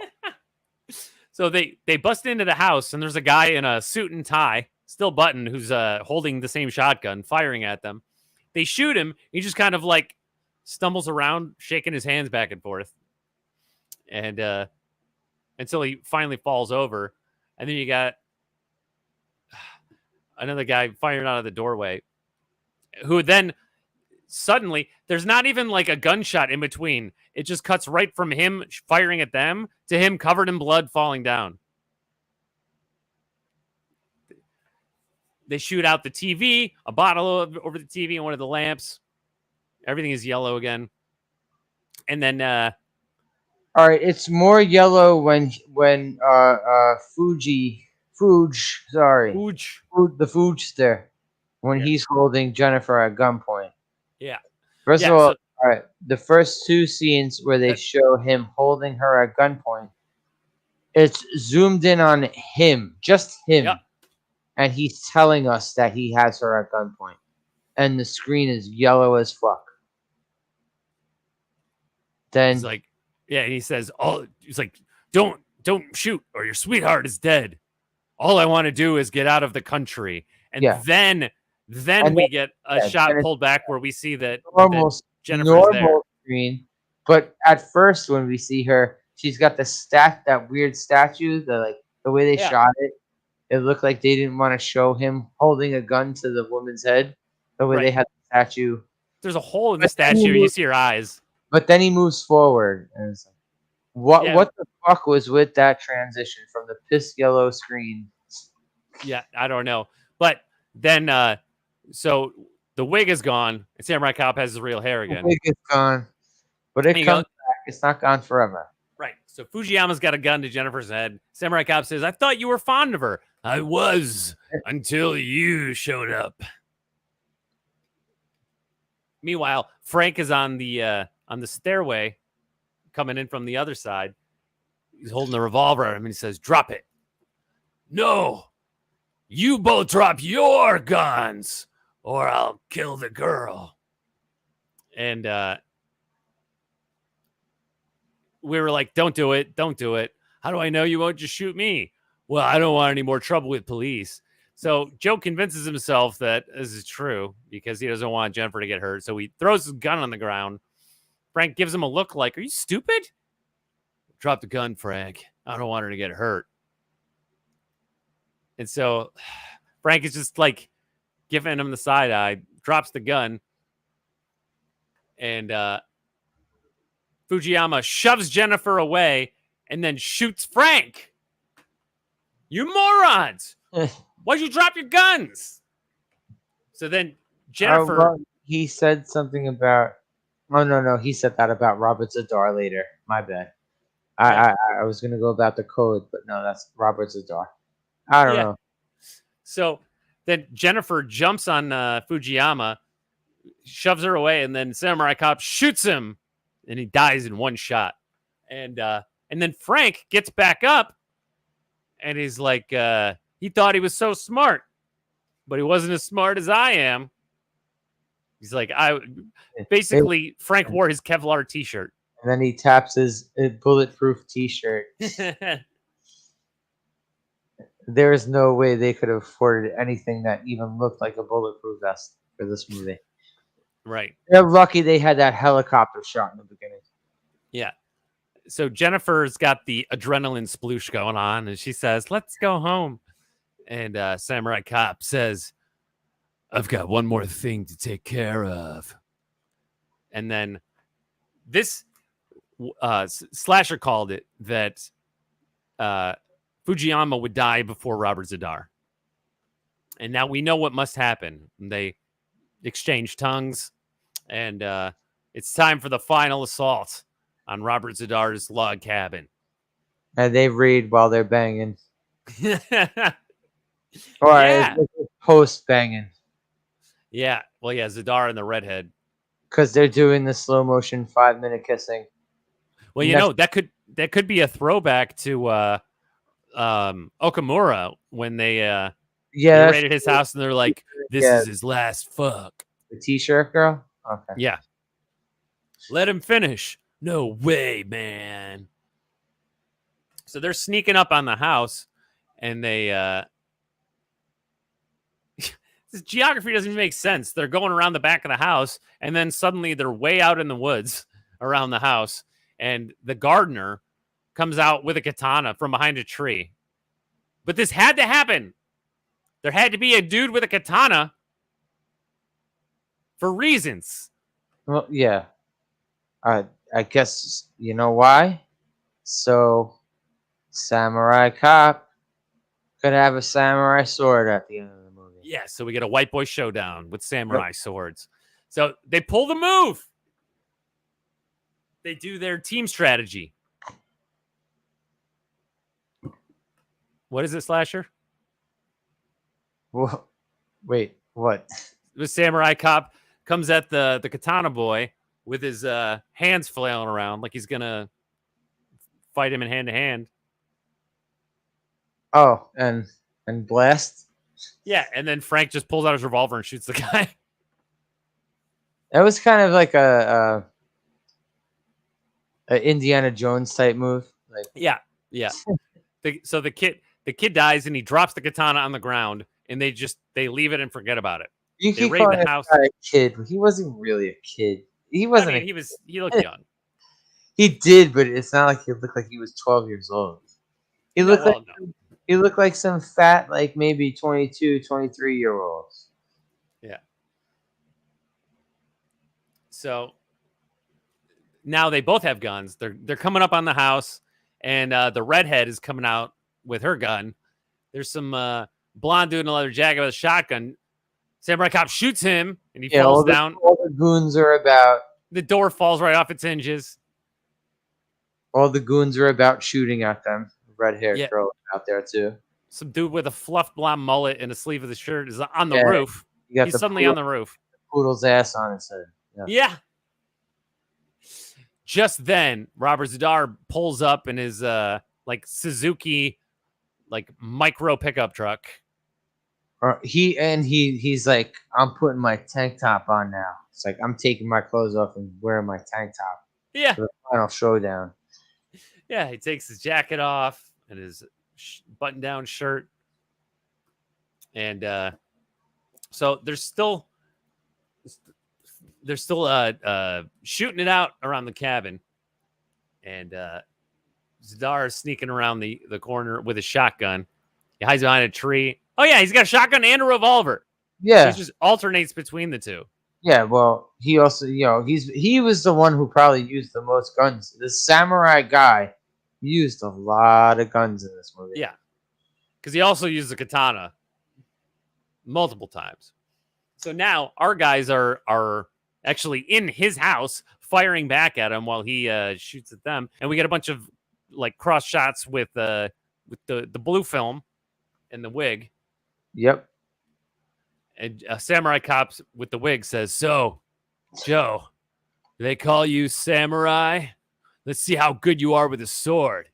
So they bust into the house, and there's a guy in a suit and tie, still buttoned, who's holding the same shotgun, firing at them. They shoot him. He just kind of like stumbles around, shaking his hands back and forth, and until he finally falls over. And then you got another guy firing out of the doorway, who then suddenly there's not even like a gunshot in between. It just cuts right from him firing at them to him covered in blood falling down. They shoot out the TV, a bottle over the TV and one of the lamps. Everything is yellow again. And then All right, it's more yellow when the Foogster, when Yeah. he's holding Jennifer at gunpoint. Yeah. First Yeah, of all, so- all right, the first two scenes where they show him holding her at gunpoint, it's zoomed in on him, just him, Yep. and he's telling us that he has her at gunpoint, and the screen is yellow as fuck. Then he's like, yeah, he says, he's like, don't shoot or your sweetheart is dead. All I want to do is get out of the country. And Yeah. then And we get a yeah, shot then it's pulled back where we see that almost Jennifer's there. normal screen, but at first when we see her, she's got that weird statue, the way they Yeah. shot it. It looked like they didn't want to show him holding a gun to the woman's head. The way Right. they had the statue. There's a hole in the But then statue. you- You see her eyes. But then he moves forward, and it's like, what the fuck was with that transition from the piss yellow screen? Yeah, I don't know. But then, so the wig is gone, and Samurai Cop has his real hair The again. wig is gone, but it There you comes go. back. It's not gone forever. Right. So Fujiyama's got a gun to Jennifer's head. Samurai Cop says, I thought you were fond of her. I was until you showed up. Meanwhile, Frank is on the stairway coming in from the other side. He's holding the revolver at him and he says, drop it. No, you both drop your guns or I'll kill the girl. And we were like, don't do it. Don't do it. How do I know you won't just shoot me? Well, I don't want any more trouble with police. So Joe convinces himself that this is true because he doesn't want Jennifer to get hurt. So he throws his gun on the ground. Frank gives him a look like, are you stupid? Drop the gun, Frank. I don't want her to get hurt. And so Frank is just like giving him the side eye, drops the gun. And Fujiyama shoves Jennifer away and then shoots Frank. You morons! Why'd you drop your guns? So then Jennifer... well, he said something about... Oh, no. He said that about Robert Zadar later. My bad. I was going to go about the code, but no, that's Robert Zadar. I don't know. So then Jennifer jumps on Fujiyama, shoves her away, and then Samurai Cop shoots him, and he dies in one shot. And then Frank gets back up, and he's like, he thought he was so smart, but he wasn't as smart as I am. He's like, basically, Frank wore his Kevlar t-shirt. And then he taps his bulletproof t-shirt. There is no way they could have afforded anything that even looked like a bulletproof vest for this movie. Right. They're lucky they had that helicopter shot in the beginning. Yeah. So Jennifer's got the adrenaline sploosh going on, and she says, let's go home. And Samurai Cop says, I've got one more thing to take care of. And then this Slasher called it that Fujiyama would die before Robert Zadar. And now we know what must happen. They exchange tongues, and it's time for the final assault on Robert Zadar's log cabin. And they read while they're banging. yeah. Or post banging. Yeah. Well, yeah, Zadar and the redhead. Because they're doing the slow motion 5-minute kissing. Well, you know, that could be a throwback to Okamura when they raided his house and they're like, this is his last fuck. The t-shirt girl? Okay. Yeah. Let him finish. No way, man. So they're sneaking up on the house and they this geography doesn't even make sense. They're going around the back of the house and then suddenly they're way out in the woods around the house and the gardener comes out with a katana from behind a tree. But this had to happen. There had to be a dude with a katana for reasons. Well, yeah. I guess you know why? So samurai cop could have a samurai sword at the end of the movie. Yeah, so we get a white boy showdown with samurai swords. So they pull the move. They do their team strategy. What is it, Slasher? Well, wait, what? The samurai cop comes at the katana boy with his hands flailing around like he's gonna fight him in hand to hand. Oh, and blast. Yeah, and then Frank just pulls out his revolver and shoots the guy. That was kind of like a Indiana Jones type move. Like, yeah. So the kid dies and he drops the katana on the ground and they leave it and forget about it. You They keep raid calling the this house. guy a kid, but he wasn't really a kid. He wasn't. I mean, he looked young. He did, but it's not like he looked like he was 12 years old. He looked like some fat, like maybe 22, 23-year-olds. Yeah. So now they both have guns. They're coming up on the house, and the redhead is coming out with her gun. There's some blonde dude in a leather jacket with a shotgun. Samurai cop shoots him, and he falls down. All the goons are about. The door falls right off its hinges. All the goons are about shooting at them. Red-haired girl out there too. Some dude with a fluffed blonde mullet and a sleeve of the shirt is on the roof. He's suddenly on the roof. Poodle's ass on his head. Yeah. Just then, Robert Zadar pulls up in his like Suzuki like micro pickup truck. He's like, I'm putting my tank top on now. It's like I'm taking my clothes off and wearing my tank top. Yeah. For the final showdown. Yeah, he takes his jacket off and his button-down shirt, and so they're still shooting it out around the cabin, and Zadar is sneaking around the corner with a shotgun. He hides behind a tree. Oh yeah, he's got a shotgun and a revolver. Yeah, he just alternates between the two. Yeah, well, he also, he was the one who probably used the most guns. The samurai guy used a lot of guns in this movie. Yeah, because he also used the katana multiple times. So now our guys are actually in his house firing back at him while he shoots at them, and we get a bunch of like cross shots with the blue film and the wig. Yep. And Samurai Cop with the wig says, "So, Joe, do they call you Samurai? Let's see how good you are with a sword."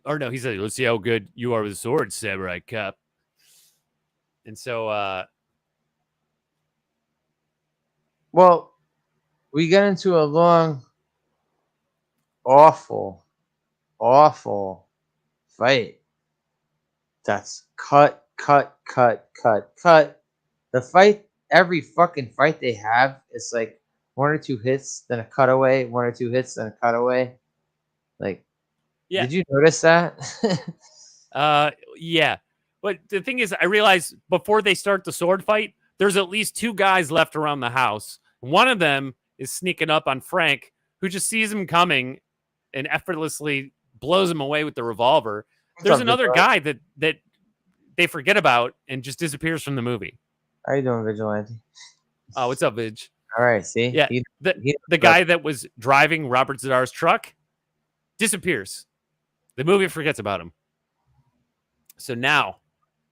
Or no, he said, "Let's see how good you are with a sword, Samurai Cop." And so, well, we get into a long, awful fight. That's cut. The fight, every fucking fight they have, it's like one or two hits, then a cutaway, one or two hits, then a cutaway. Like, yeah. Did you notice that? Yeah. But the thing is, I realized before they start the sword fight, there's at least two guys left around the house. One of them is sneaking up on Frank, who just sees him coming and effortlessly blows him away with the revolver. There's another guy that they forget about and just disappears from the movie. How you doing, Vigilante? Oh, what's up, Vidge? All right, see? Yeah, the guy that was driving Robert Zadar's truck, disappears. The movie forgets about him. So now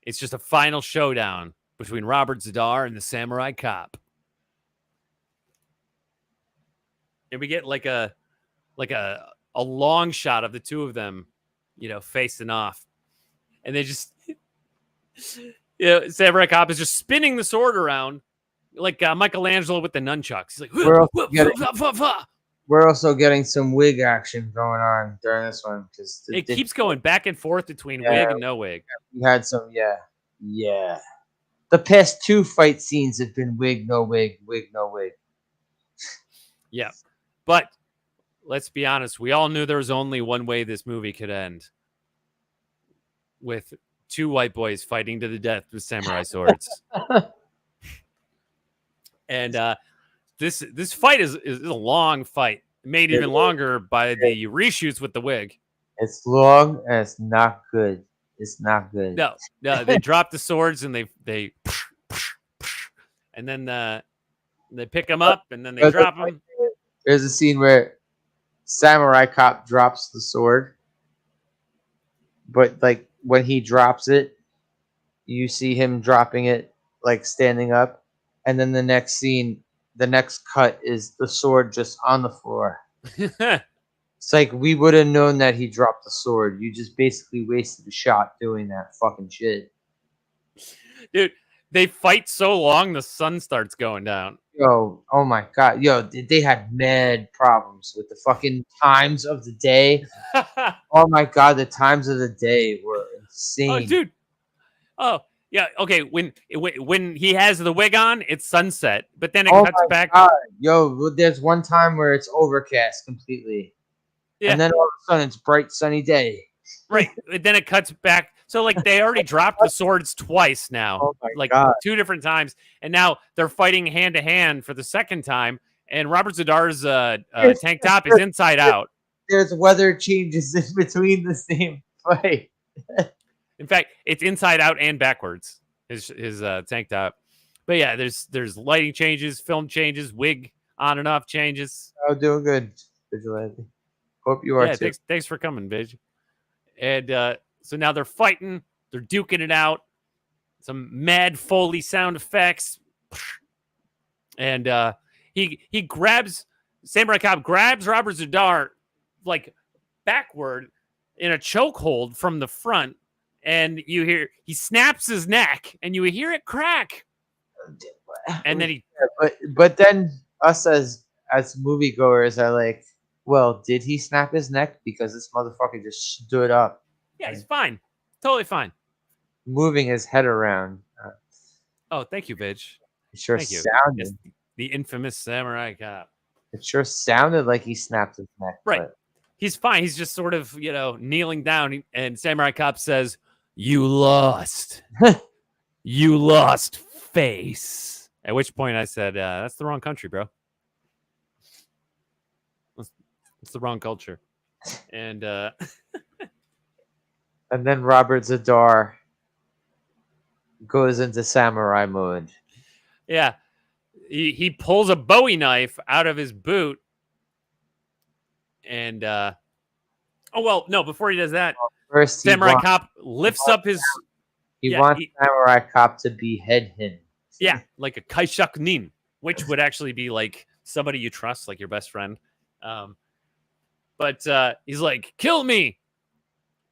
it's just a final showdown between Robert Zadar and the samurai cop. And we get like a long shot of the two of them, facing off. And they just samurai cop is just spinning the sword around like Michelangelo with the nunchucks. He's like, we're also getting some wig action going on during this one because it keeps going back and forth between wig and no wig. We had some, yeah. The past 2 fight scenes have been wig, no wig, wig, no wig. Yeah, but let's be honest. We all knew there was only one way this movie could end, with 2 white boys fighting to the death with samurai swords. And this fight is a long fight, made even longer by the reshoots with the wig. It's long and it's not good. It's not good. No, they drop the swords and they and then they pick them up and then they drop them. There's a scene where samurai cop drops the sword, but like when he drops it, you see him dropping it like standing up, and then the next scene, the next cut is the sword just on the floor. It's like we would have known that he dropped the sword. You just basically wasted a shot doing that fucking shit. Dude, they fight so long the sun starts going down. Yo, oh my god. Yo, they had mad problems with the fucking times of the day. Oh my god, the times of the day were insane. Oh, dude. Oh, yeah. Okay, when he has the wig on, it's sunset, but then it cuts back. God. Yo, there's one time where it's overcast completely. Yeah. And then all of a sudden it's bright sunny day. Right. And then it cuts back. So like they already dropped the swords twice now. Oh my like God. 2 different times. And now they're fighting hand to hand for the second time. And Robert Zadar's tank top is inside out. There's weather changes in between the same fight. In fact, it's inside out and backwards. His tank top. But yeah, there's lighting changes, film changes, wig on and off changes. Oh, doing good, Vigilante. Hope you are too. Thanks for coming, Vig. And so now they're fighting, they're duking it out. Some mad Foley sound effects. And he grabs Samurai Cop grabs Robert Zadar like backward in a chokehold from the front, and you hear he snaps his neck, and you hear it crack. And then but then us as moviegoers are like, well, did he snap his neck? Because this motherfucker just stood up. Yeah, he's fine. Totally fine. Moving his head around. Oh, thank you, Vig. It sure Thank sounded. Yes, the infamous Samurai Cop. It sure sounded like he snapped his neck. Right. But He's fine. He's just sort of, kneeling down. And Samurai Cop says, "You lost. You lost face." At which point I said, that's the wrong country, bro. It's the wrong culture. And and then Robert Zadar goes into samurai mode. Yeah. He pulls a Bowie knife out of his boot. And before he does that, first Samurai Cop lifts up his He wants Samurai Cop to behead him. Yeah, like a kaishak nin, which would actually be like somebody you trust, like your best friend. But he's like, "Kill me!"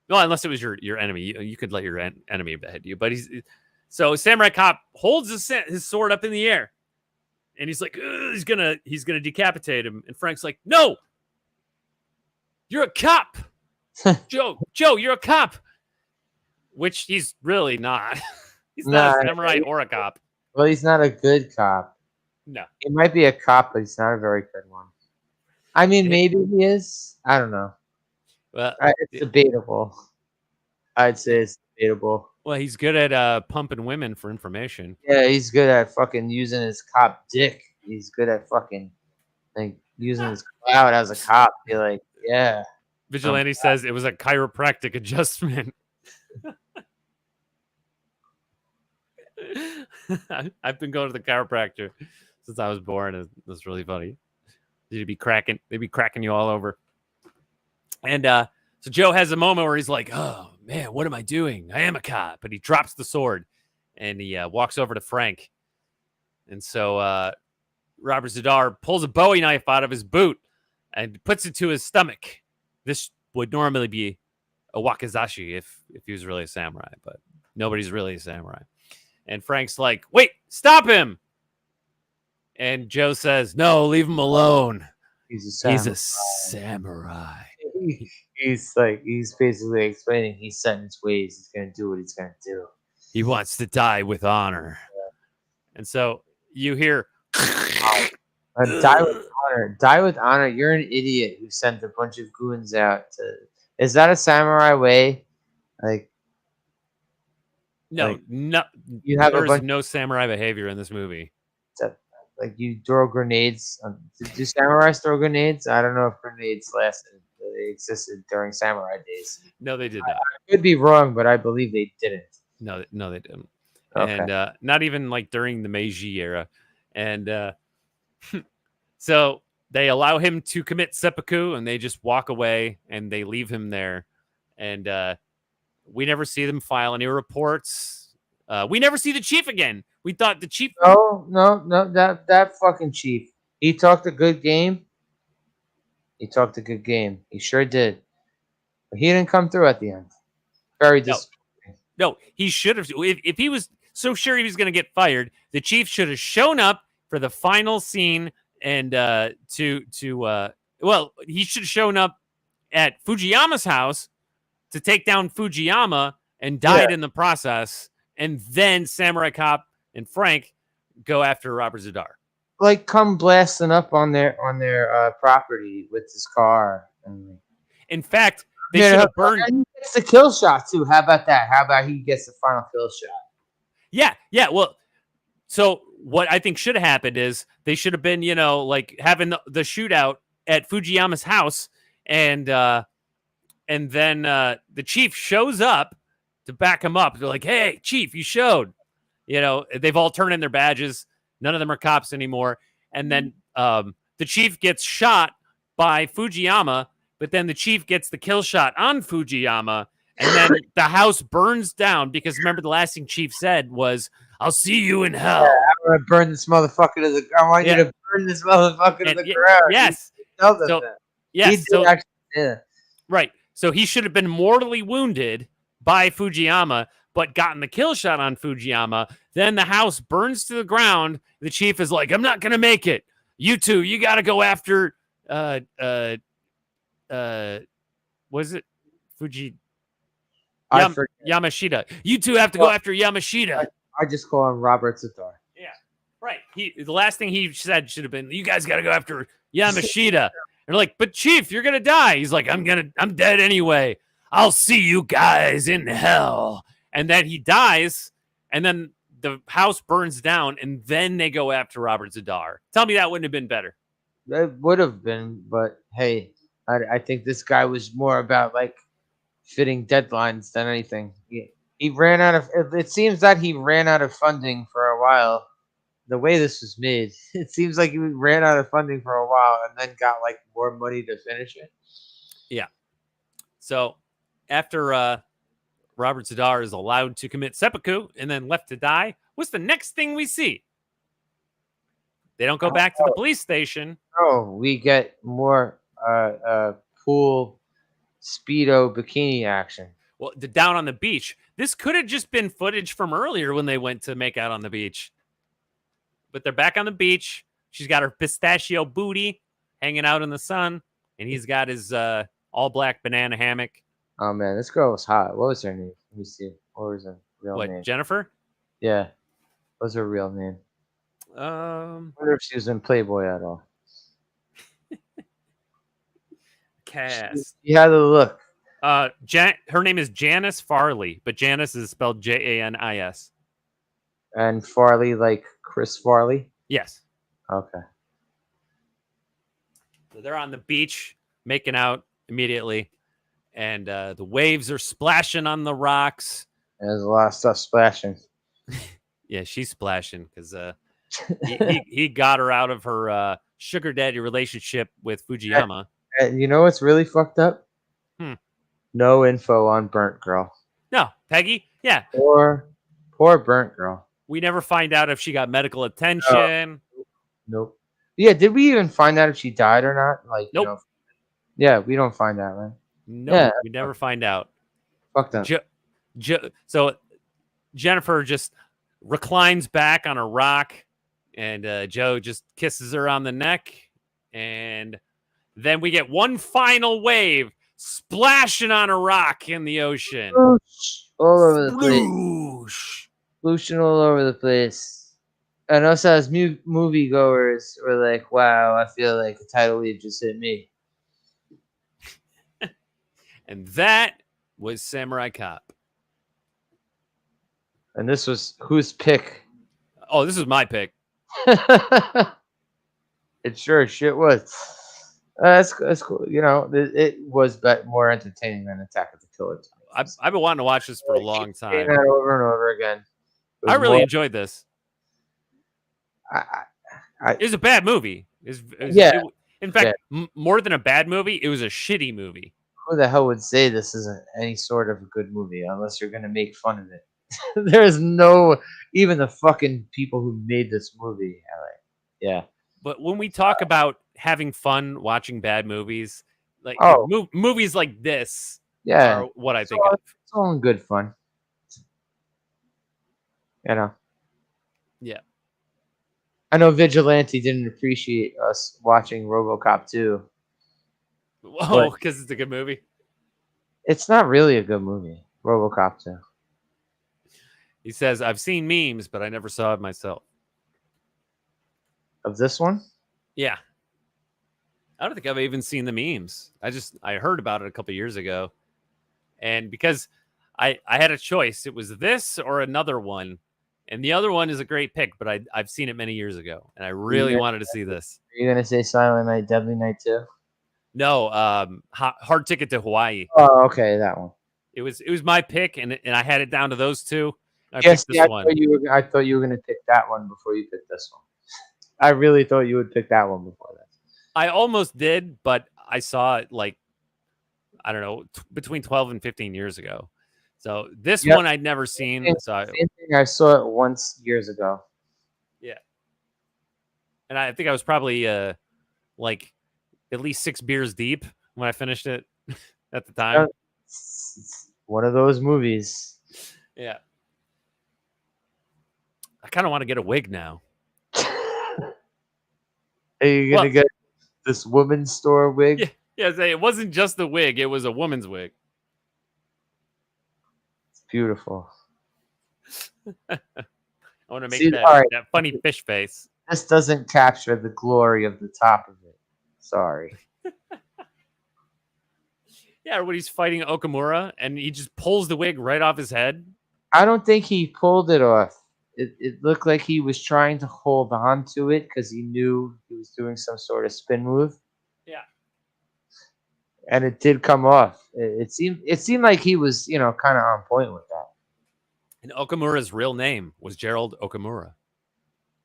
Well, unless it was your enemy, you could let your enemy behead you. But so Samurai Cop holds his sword up in the air, and he's like, he's gonna decapitate him. And Frank's like, "No, you're a cop, Joe, you're a cop," which he's really not. He's not a samurai or a cop. Well, he's not a good cop. No, he might be a cop, but he's not a very good one. I mean, maybe he is. I don't know. Well, it's debatable. I'd say it's debatable. Well, he's good at pumping women for information. Yeah, he's good at fucking using his cop dick. He's good at fucking like using his clout as a cop. Be like, yeah. Vigilante says it was a chiropractic adjustment. I've been going to the chiropractor since I was born. It's really funny. They'd be cracking you all over. And so Joe has a moment where he's like, "Oh man, what am I doing? I am a cop." But he drops the sword and he walks over to Frank. And so Robert Zadar pulls a Bowie knife out of his boot and puts it to his stomach. This would normally be a wakizashi if he was really a samurai, but nobody's really a samurai. And Frank's like, "Wait, stop him!" And Joe says, "No, leave him alone. He's a samurai. He's a samurai." He's basically explaining he's set in his ways. He's gonna do what he's gonna do. He wants to die with honor. And so you hear Die with honor. Die with honor. You're an idiot who sent a bunch of goons out to. Is that a samurai way? Like, no, like, no. you have a There's bunch. no samurai behavior in this movie. Like you throw grenades. Do samurais throw grenades? I don't know if grenades lasted. They existed during samurai days. No, they did not. I could be wrong, but I believe they didn't. No, they didn't. Okay. And not even like during the Meiji era. And so they allow him to commit seppuku, and they just walk away, and they leave him there. And we never see them file any reports. We never see the chief again. We thought the chief. No. That fucking chief. He talked a good game. He sure did. But he didn't come through at the end. Very disappointing. No, he should have. If he was so sure he was going to get fired, the chief should have shown up for the final scene and well, he should have shown up at Fujiyama's house to take down Fujiyama and died in the process. And then Samurai Cop and Frank go after Robert Zadar. Like come blasting up on their property with his car. In fact, they should have burned. And he gets the kill shot too. How about that? How about he gets the final kill shot? Yeah. Well, so what I think should have happened is they should have been, like having the shootout at Fujiyama's house, and then the chief shows up to back him up. They're like, "Hey, chief, you showed." They've all turned in their badges. None of them are cops anymore. And then the chief gets shot by Fujiyama, but then the chief gets the kill shot on Fujiyama, and then the house burns down because remember the last thing Chief said was, "I'll see you in hell." I'm gonna burn this motherfucker to the. I want you to burn this motherfucker to the ground. Yes. Right. So he should have been mortally wounded by Fujiyama, but gotten the kill shot on Fujiyama. Then the house burns to the ground. The chief is like, "I'm not gonna make it. You two, you got to go after was it Fuji? Yamashita. You two have to go after Yamashita." I just call him Robert Zadar. Yeah, right. The last thing he said should have been, "You guys got to go after Yamashita." And like, "But Chief, you're gonna die." He's like, I'm dead anyway. I'll see you guys in hell." And then he dies, and then the house burns down, and then they go after Robert Zadar. Tell me that wouldn't have been better. That would have been, but hey, I think this guy was more about like fitting deadlines than anything. He ran out of. It seems that he ran out of funding for a while. The way this was made, it seems like he ran out of funding for a while and then got like more money to finish it. Yeah. So after Robert Zadar is allowed to commit seppuku and then left to die, what's the next thing we see? They don't go back to the police station. Oh, we get more pool Speedo bikini action. Well, down on the beach. This could have just been footage from earlier when they went to make out on the beach. But they're back on the beach. She's got her pistachio booty hanging out in the sun, and he's got his all black banana hammock. Oh man, this girl was hot. What was her name? Let me see. What was her real name? Jennifer? Yeah. What was her real name? I wonder if she was in Playboy at all. Cass. She had a look. Her name is Janice Farley, but Janice is spelled Janis. And Farley, like Chris Farley? Yes. Okay. So they're on the beach making out immediately, and the waves are splashing on the rocks. There's a lot of stuff splashing. Yeah, she's splashing because he got her out of her sugar daddy relationship with Fujiyama. You know what's really fucked up? No info on Burnt Girl. No, Peggy. Yeah, Poor Burnt Girl. we never find out if she got medical attention. Nope. Yeah, did we even find out if she died or not? Like, Nope. Yeah, we don't find out, right? Nope, Yeah. we never find out. Fuck that. So Jennifer just reclines back on a rock, and Joe just kisses her on the neck, and then we get one final wave splashing on a rock in the ocean. All over the place. Sploosh. Splooshing all over the place. And us as movie goers were like, wow, I feel like a tidal wave just hit me. And that was Samurai Cop. And this was whose pick? Oh, this is my pick. It sure as shit was. That's cool. It was more entertaining than Attack of the Killer Tomatoes. I've been wanting to watch this for a long Seeing time. that over and over again. I really enjoyed this. I It was a bad movie. In fact, more than a bad movie, it was a shitty movie. Who the hell would say this isn't any sort of a good movie unless you're going to make fun of it? There's no, even the fucking people who made this movie. Yeah. But when we talk about having fun watching bad movies, like movies like this are what I think of. It's all in good fun. Yeah. I know Vigilante didn't appreciate us watching RoboCop 2. Oh, because it's a good movie. It's not really a good movie, RoboCop 2. He says, I've seen memes, but I never saw it myself. Of this one? Yeah. I don't think I've even seen the memes. I heard about it a couple years ago. And because I had a choice, it was this or another one. And the other one is a great pick, but I've seen it many years ago. And I really wanted to see this. Are you going to say Silent Night, Deadly Night 2? No, Hard Ticket to Hawaii. Oh, okay, that one. It was my pick, and I had it down to those two. I Yes, picked this one. I thought you were going to pick that one before you picked this one. I really thought you would pick that one before that. I almost did, but I saw it I don't know, between 12 and 15 years ago. So this one I'd never seen. Same thing. I saw it once years ago. Yeah. And I think I was probably at least 6 beers deep when I finished it at the time. It's one of those movies. Yeah. I kind of want to get a wig now. Are you going to get this woman's store wig? Yeah, it wasn't just the wig. It was a woman's wig. It's beautiful. I want to make that funny fish face. This doesn't capture the glory of the top of it. Sorry. Yeah, when he's fighting Okamura and he just pulls the wig right off his head. I don't think he pulled it off. It looked like he was trying to hold on to it because he knew he was doing some sort of spin move. Yeah. And it did come off. It seemed like he was, kind of on point with that. And Okamura's real name was Gerald Okamura.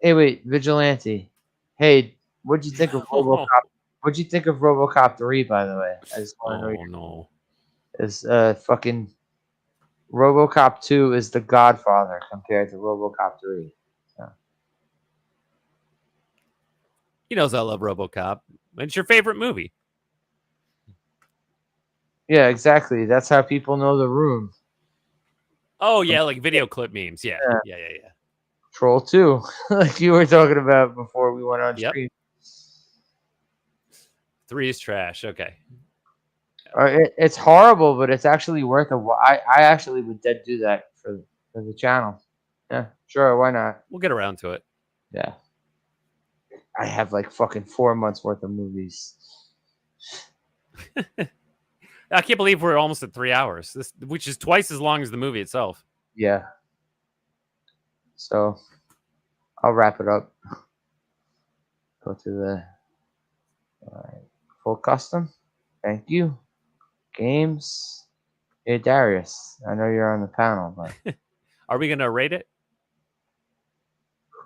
Hey, wait, Vigilante. Hey, what'd you think of RoboCop? What'd you think of RoboCop 3, by the way? I just want to know. Is fucking RoboCop 2 is the Godfather compared to RoboCop 3. So. He knows I love RoboCop. It's your favorite movie. Yeah, exactly. That's how people know The Room. Oh, yeah, like video clip memes. Yeah. Troll 2, like you were talking about before we went on screen. 3 is trash. Okay. It's horrible, but it's actually worth a while. I actually would do that for the channel. Yeah, sure. Why not? We'll get around to it. Yeah. I have like fucking 4 months worth of movies. I can't believe we're almost at 3 hours, which is twice as long as the movie itself. Yeah. So I'll wrap it up. Go to the full custom. Thank you. Games. Hey, Darius. I know you're on the panel, but are we going to rate it?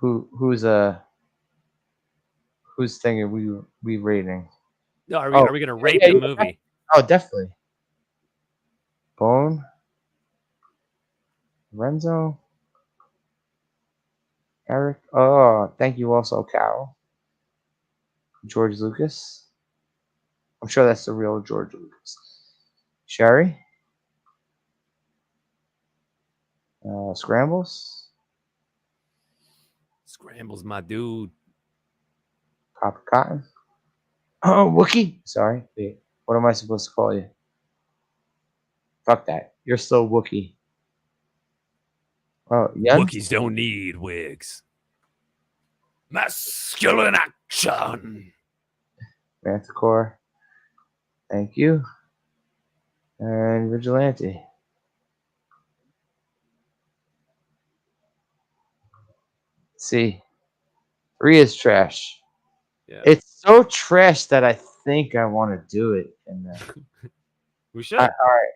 Whose thing are we rating? No, are we going to rate the movie? Oh, definitely. Bone. Renzo. Eric. Oh, thank you also, Carol. George Lucas. I'm sure that's the real George Lucas. Sherry. Scrambles. Scrambles, my dude. Papa Cotton. Oh, Wookie. Sorry. Wait, what am I supposed to call you? Fuck that. You're still Wookie. Oh, Yen. Wookiees don't need wigs. Masculine action. Manticore. Thank you. And Vigilante. See. 3 is trash. Yeah. It's so trash that I think I want to do it. And We should. all right.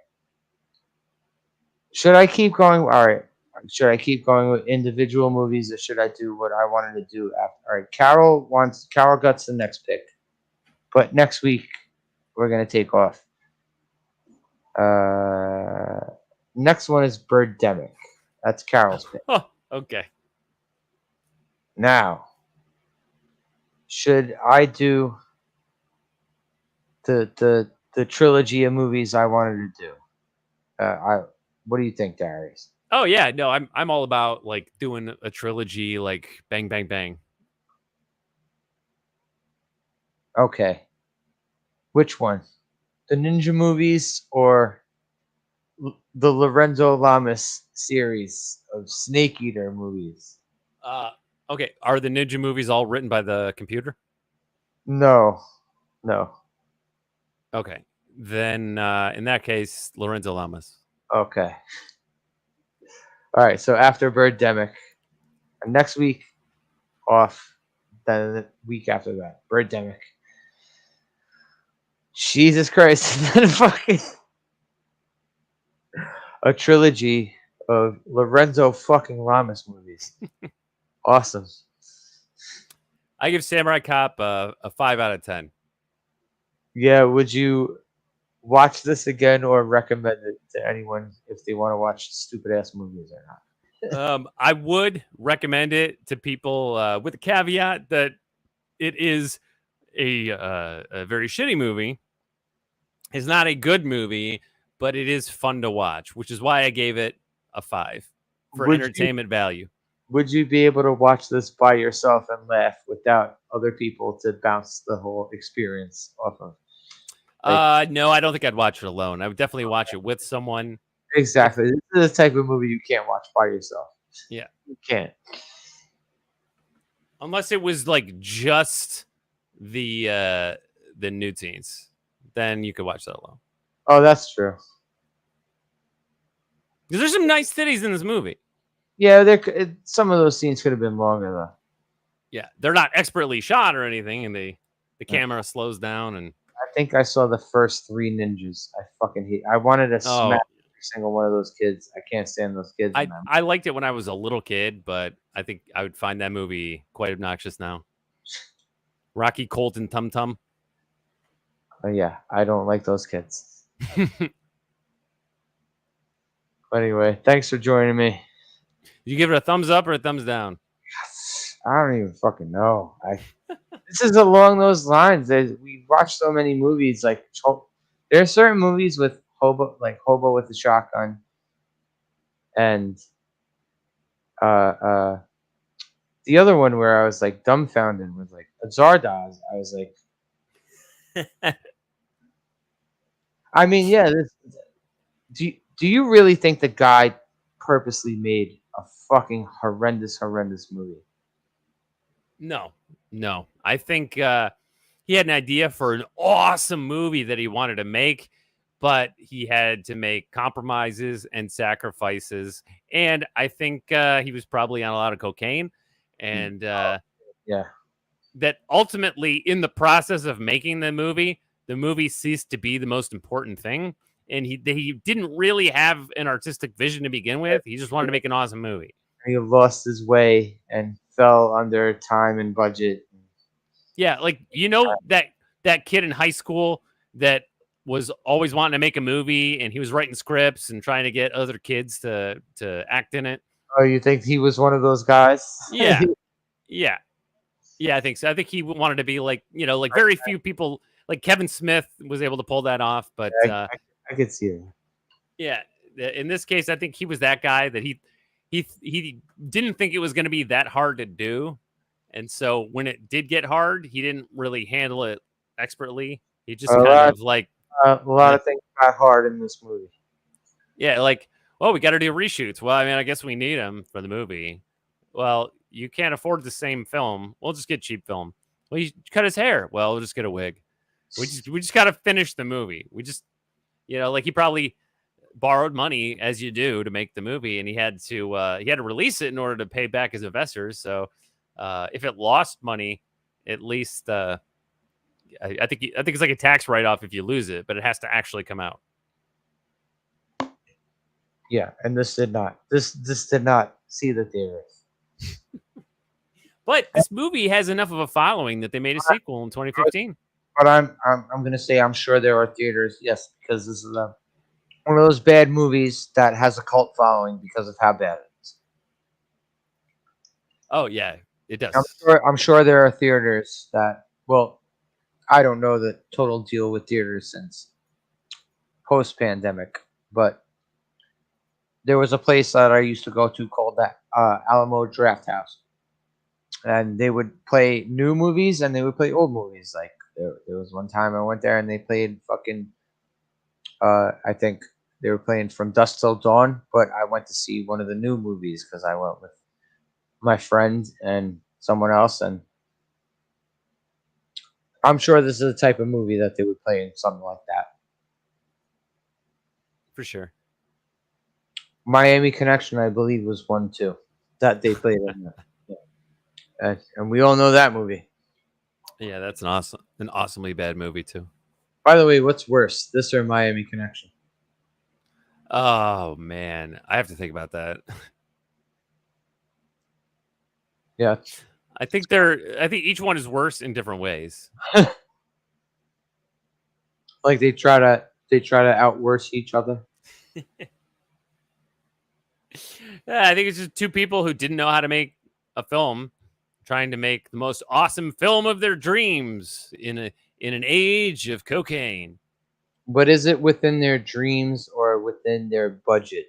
Should I keep going? All right. Should I keep going with individual movies, or should I do what I wanted to do after? All right. Carol gets the next pick, but next week we're gonna take off. Next one is Birdemic. That's Carol's pick. Oh, okay. Now, should I do the trilogy of movies I wanted to do? What do you think, Darius? Oh yeah, no, I'm all about like doing a trilogy, like bang, bang, bang. Okay. Which one? The Ninja movies or the Lorenzo Lamas series of Snake Eater movies? Okay, are the ninja movies all written by the computer? No. Okay, then in that case, Lorenzo Lamas. Okay. All right. So after Birdemic, next week off. Then the week after that, Birdemic. Jesus Christ! Then fucking a trilogy of Lorenzo fucking Lamas movies. Awesome. I give Samurai Cop a 5 out of 10. Yeah, would you watch this again or recommend it to anyone if they want to watch stupid ass movies or not? I would recommend it to people with the caveat that it is a very shitty movie. It's not a good movie, but it is fun to watch, which is why I gave it a 5 for entertainment value. Would you be able to watch this by yourself and laugh without other people to bounce the whole experience off of? No, I don't think I'd watch it alone. I would definitely watch it with someone. Exactly. This is the type of movie you can't watch by yourself. Yeah. You can't. Unless it was like just the nude scenes. Then you could watch that alone. Oh, that's true. Because there's some nice titties in this movie. Yeah, some of those scenes could have been longer though. Yeah, they're not expertly shot or anything, and the camera slows down. And I think I saw the first 3 ninjas. I fucking hate. I wanted to smack every single one of those kids. I can't stand those kids. I liked it when I was a little kid, but I think I would find that movie quite obnoxious now. Rocky, Colt, and Tum Tum. Oh yeah, I don't like those kids. Anyway, thanks for joining me. Did you give it a thumbs up or a thumbs down? I don't even fucking know. This is along those lines. We watch so many movies. Like there are certain movies with Hobo with the Shotgun, and the other one where I was like dumbfounded was like Zardoz. I was like, I mean, yeah. Do you really think the guy purposely made a fucking horrendous movie? No. I think he had an idea for an awesome movie that he wanted to make, but he had to make compromises and sacrifices. And I think he was probably on a lot of cocaine. And yeah, that ultimately, in the process of making the movie ceased to be the most important thing. And he didn't really have an artistic vision to begin with. He just wanted to make an awesome movie. He lost his way and fell under time and budget. Yeah, like that kid in high school that was always wanting to make a movie, and he was writing scripts and trying to get other kids to act in it. Oh, you think he was one of those guys? Yeah, yeah, yeah. I think so. I think he wanted to be like like very few people. Like Kevin Smith was able to pull that off, but I could see it. yeah, in this case, I think he was that guy that he didn't think it was going to be that hard to do, and so when it did get hard, he didn't really handle it expertly. He just A kind lot, of like, a lot of things got hard in this movie. yeah, like, oh, we got to do reshoots. Well, I mean, I guess we need them for the movie. Well, you can't afford the same film. We'll just get cheap film. Well, you cut his hair. Well, we'll just get a wig. We just got to finish the movie. We just, like he probably borrowed money as you do to make the movie, and he had to release it in order to pay back his investors. So if it lost money, at least I think it's like a tax write-off if you lose it, but it has to actually come out. Yeah, and this did not. This did not see the theaters. But this movie has enough of a following that they made a sequel in 2015. But I'm gonna say I'm sure there are theaters. Yes, because this is one of those bad movies that has a cult following because of how bad it is. Oh yeah, it does. I'm sure there are theaters that. Well, I don't know the total deal with theaters since post-pandemic, but there was a place that I used to go to called that Alamo Draft House, and they would play new movies and they would play old movies. Like there was one time I went there and they played fucking. I think they were playing From Dusk Till Dawn, but I went to see one of the new movies because I went with my friend and someone else, and I'm sure this is the type of movie that they would play in something like that. For sure. Miami Connection, I believe, was one too that they played in. And we all know that movie. Yeah, that's an awesomely bad movie too. By the way, what's worse, this or Miami Connection? Oh man, I have to think about that. Yeah, I think each one is worse in different ways. like they try to outworse each other. Yeah, I think it's just two people who didn't know how to make a film, trying to make the most awesome film of their dreams in an age of cocaine. But is it within their dreams or within their budget?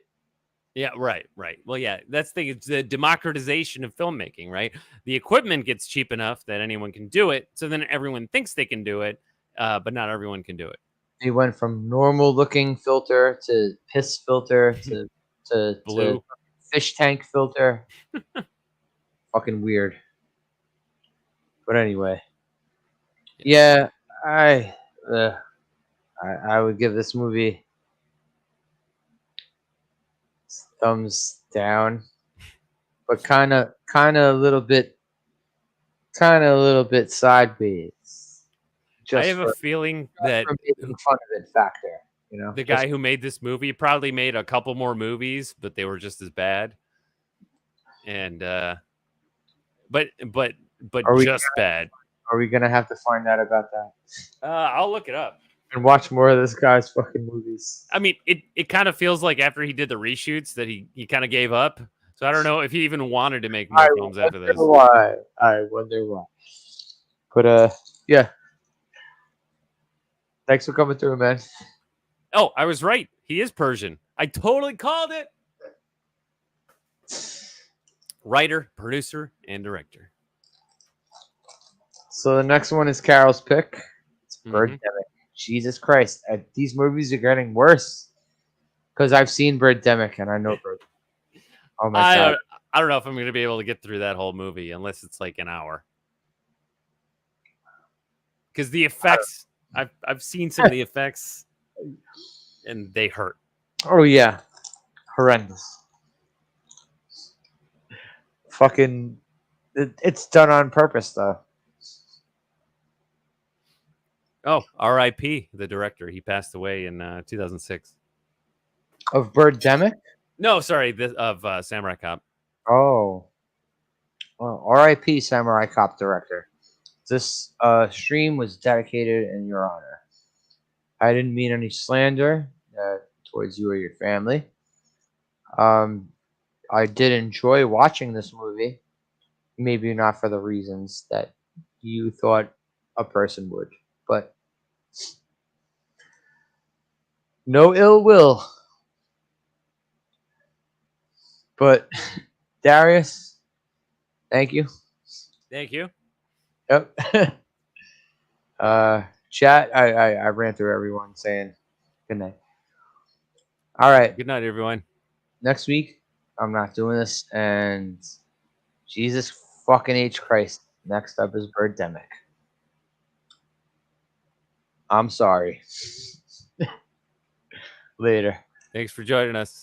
Yeah, right. Well, yeah, that's it's the democratization of filmmaking, right? The equipment gets cheap enough that anyone can do it, so then everyone thinks they can do it, but not everyone can do it. They went from normal looking filter to piss filter to Blue. fish tank filter. Fucking weird. But anyway, yeah, I would give this movie thumbs down, but kind of a little bit sideways. I have a feeling that making fun of it factor, the guy who made this movie probably made a couple more movies, but they were just as bad. And but just bad. Are we gonna have to find out about that? I'll look it up and watch more of this guy's fucking movies. I mean, it kind of feels like after he did the reshoots that he kind of gave up. So I don't know if he even wanted to make more films after this. I wonder why. But yeah. Thanks for coming through, man. Oh, I was right. He is Persian. I totally called it. Writer, producer, and director. So the next one is Carol's pick. It's Birdemic. Jesus Christ. These movies are getting worse. Because I've seen Birdemic and I know Bird. Oh my God. I don't know if I'm going to be able to get through that whole movie unless it's like an hour. Because the effects, I've seen some of the effects and they hurt. Oh yeah. Horrendous. Fucking, it's done on purpose though. Oh, R.I.P. the director. He passed away in 2006. Of Birdemic? No, sorry, of Samurai Cop. Oh. Well, R.I.P. Samurai Cop director. This stream was dedicated in your honor. I didn't mean any slander towards you or your family. I did enjoy watching this movie. Maybe not for the reasons that you thought a person would, but no ill will. But Darius, thank you. Thank you. Yep. Chat. I ran through everyone saying good night. All right. Good night, everyone. Next week, I'm not doing this, and Jesus fucking H Christ. Next up is Birdemic. I'm sorry. Later. Thanks for joining us.